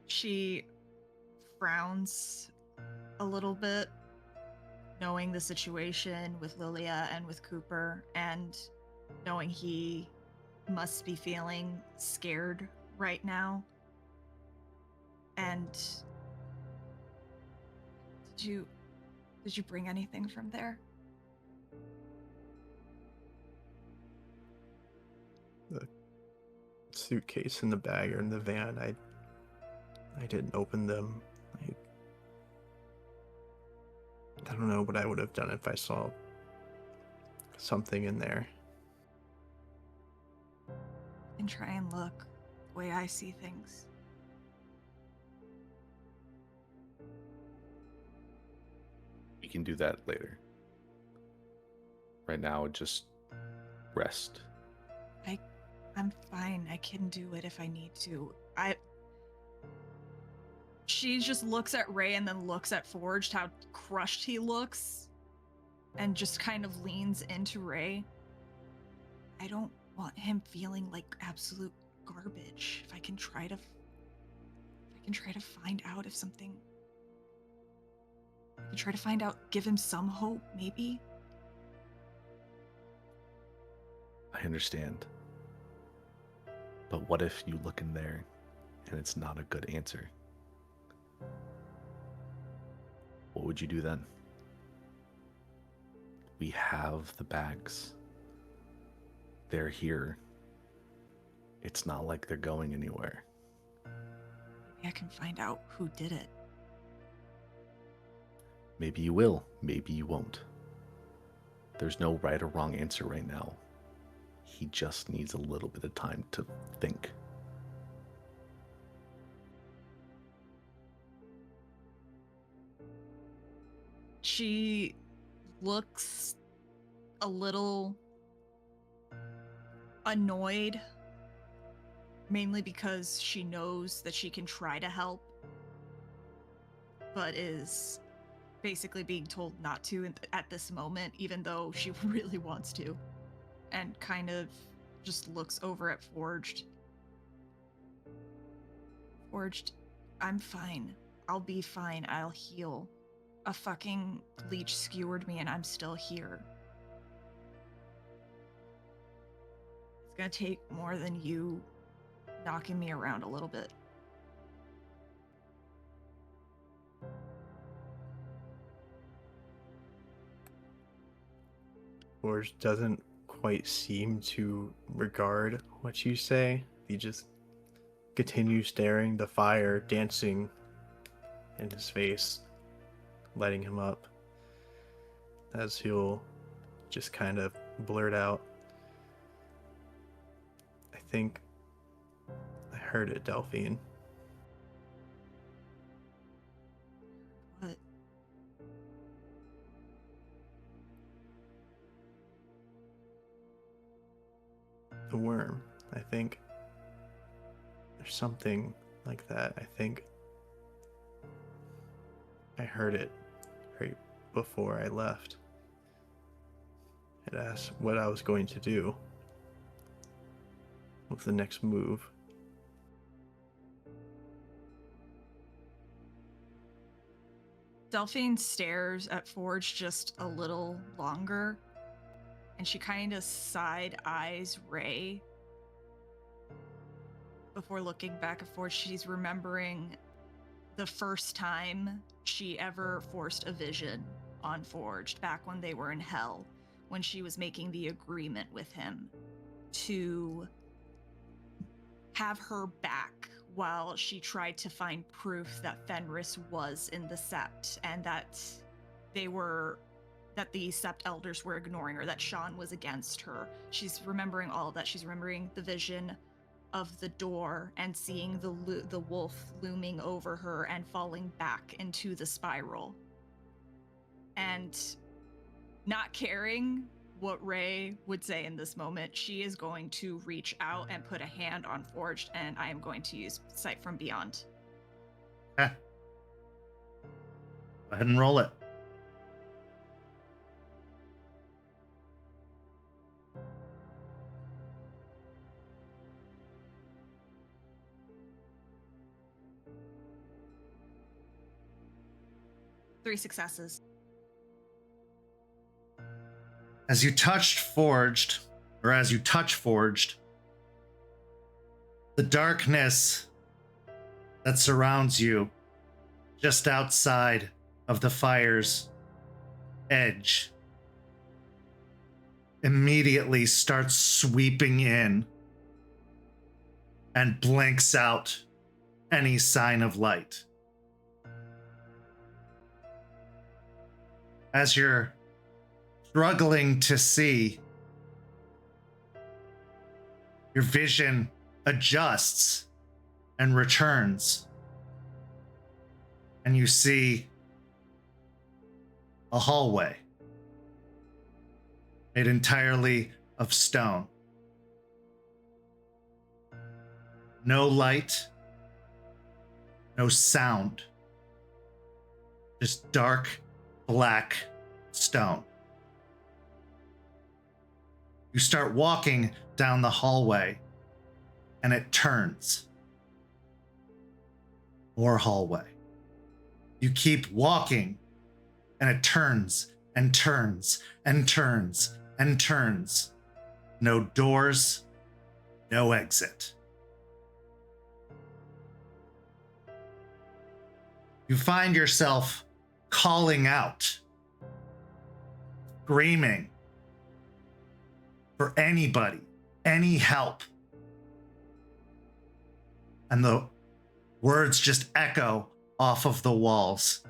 She frowns a little bit, knowing the situation with Lilia and with Cooper, and knowing he must be feeling scared right now. And did you bring anything from there? The suitcase and the bag are in the van. I didn't open them. I don't know what I would have done if I saw something in there. And try and look the way I see things. We can do that later. Right now, just rest. I'm fine. I can do it if I need to. She just looks at Ray and then looks at Forged, how crushed he looks, and just kind of leans into Ray. I don't want him feeling like absolute garbage. If I can try to find out if something, I can try to find out, give him some hope, maybe. I understand. But what if you look in there and it's not a good answer? What would you do then? We have the bags. They're here. It's not like they're going anywhere. Maybe I can find out who did it. Maybe you will, maybe you won't. There's no right or wrong answer right now. He just needs a little bit of time to think. She looks a little annoyed, mainly because she knows that she can try to help, but is basically being told not to at this moment, even though she really wants to, and kind of just looks over at Forged. Forged, I'm fine. I'll be fine. I'll heal. A fucking leech skewered me and I'm still here. It's gonna take more than you knocking me around a little bit. Forge doesn't quite seem to regard what you say. He just continues staring, the fire dancing in his face, lighting him up, as he'll just kind of blurt out, I think I heard it, Delphine. What? The worm. I think there's something like that. I think I heard it right before I left. It asked what I was going to do. What's the next move? Delphine stares at Forge just a little longer, and she kind of side eyes Ray. before looking back and forth, she's remembering the first time she ever forced a vision on Forged back when they were in Hell, when she was making the agreement with him to have her back while she tried to find proof that Fenris was in the Sept and that the Sept elders were ignoring her, that Shawn was against her. She's remembering all of that. She's remembering the vision of the door and seeing the wolf looming over her and falling back into the spiral. And not caring what Ray would say in this moment, she is going to reach out and put a hand on Forged, and I am going to use Sight from Beyond. Okay. Go ahead and roll it. Three successes. As you touch Forged, the darkness that surrounds you just outside of the fire's edge immediately starts sweeping in and blinks out any sign of light. As you're struggling to see, your vision adjusts and returns, and you see a hallway made entirely of stone. No light, no sound, just dark black stone. You start walking down the hallway, and it turns. More hallway. You keep walking, and it turns and turns and turns and turns. No doors, no exit. You find yourself calling out, screaming for anybody, any help. And the words just echo off of the walls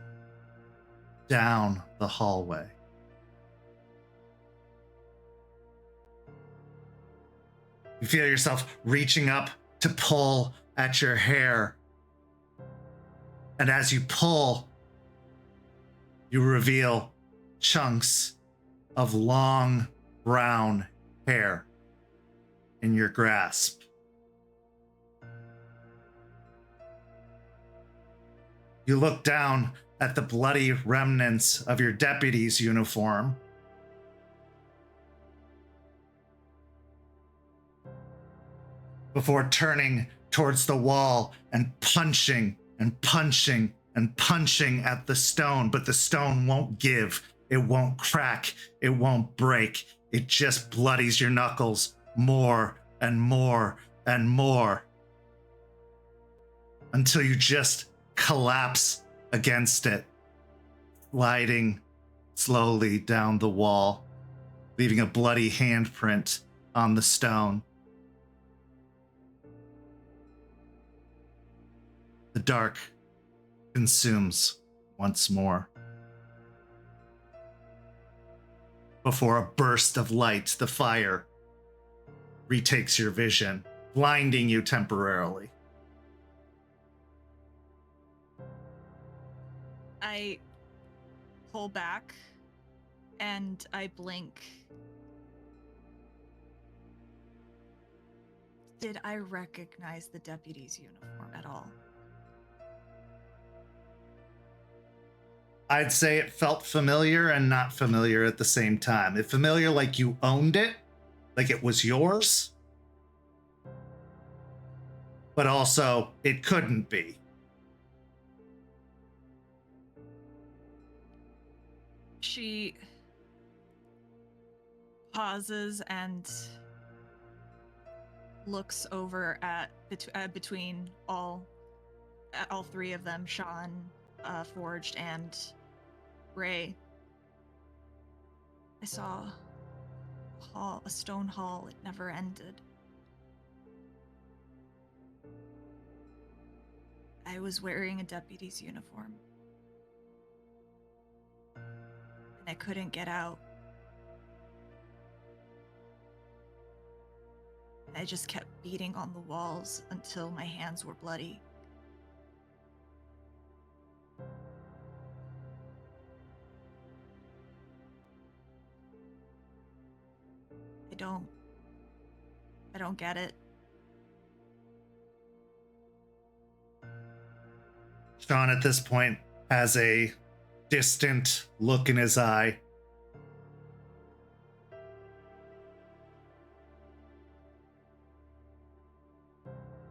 down the hallway. You feel yourself reaching up to pull at your hair. And as you pull, you reveal chunks of long brown hair in your grasp. You look down at the bloody remnants of your deputy's uniform. Before turning towards the wall and punching and punching and punching at the stone, but the stone won't give. It won't crack. It won't break. It just bloodies your knuckles more and more and more until you just collapse against it, sliding slowly down the wall, leaving a bloody handprint on the stone. The dark consumes once more. Before a burst of light, the fire retakes your vision, blinding you temporarily. I pull back and I blink. Did I recognize the deputy's uniform at all? I'd say it felt familiar and not familiar at the same time. It familiar like you owned it, like it was yours, but also it couldn't be. She pauses and looks over at between all three of them, Shawn, Forged, and Ray. I saw a stone hall. It never ended. I was wearing a deputy's uniform. And I couldn't get out. I just kept beating on the walls until my hands were bloody. I don't get it. Shawn at this point has a distant look in his eye.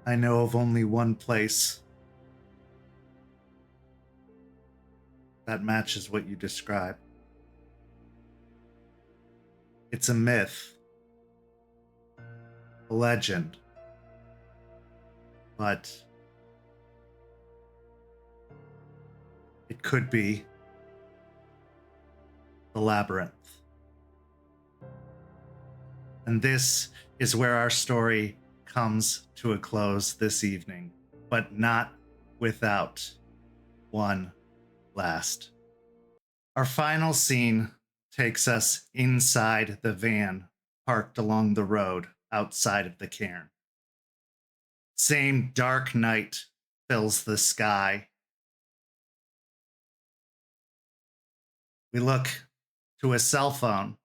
I know of only one place that matches what you describe. It's a myth, a legend, but it could be the labyrinth. And this is where our story comes to a close this evening, but not without one last. Our final scene takes us inside the van parked along the road outside of the cairn. Same dark night fills the sky. We look to a cell phone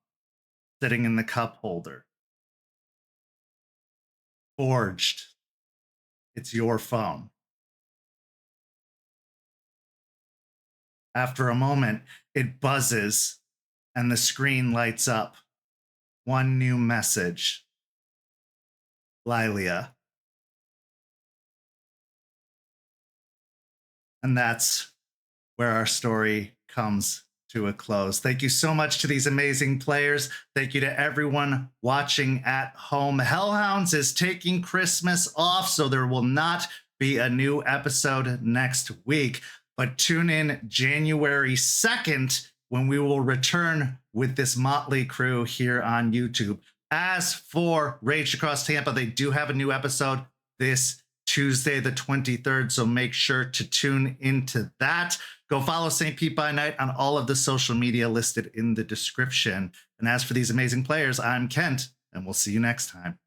sitting in the cup holder. Forged, it's your phone. After a moment, it buzzes and the screen lights up. One new message. Lilia. And that's where our story comes to a close. Thank you so much to these amazing players. Thank you to everyone watching at home. Hellhounds is taking Christmas off, so there will not be a new episode next week. But tune in January 2nd when we will return with this motley crew here on YouTube. As for Rage Across Tampa, they do have a new episode this Tuesday, the 23rd, so make sure to tune into that. Go follow St. Pete by Night on all of the social media listed in the description. And as for these amazing players, I'm Kent, and we'll see you next time.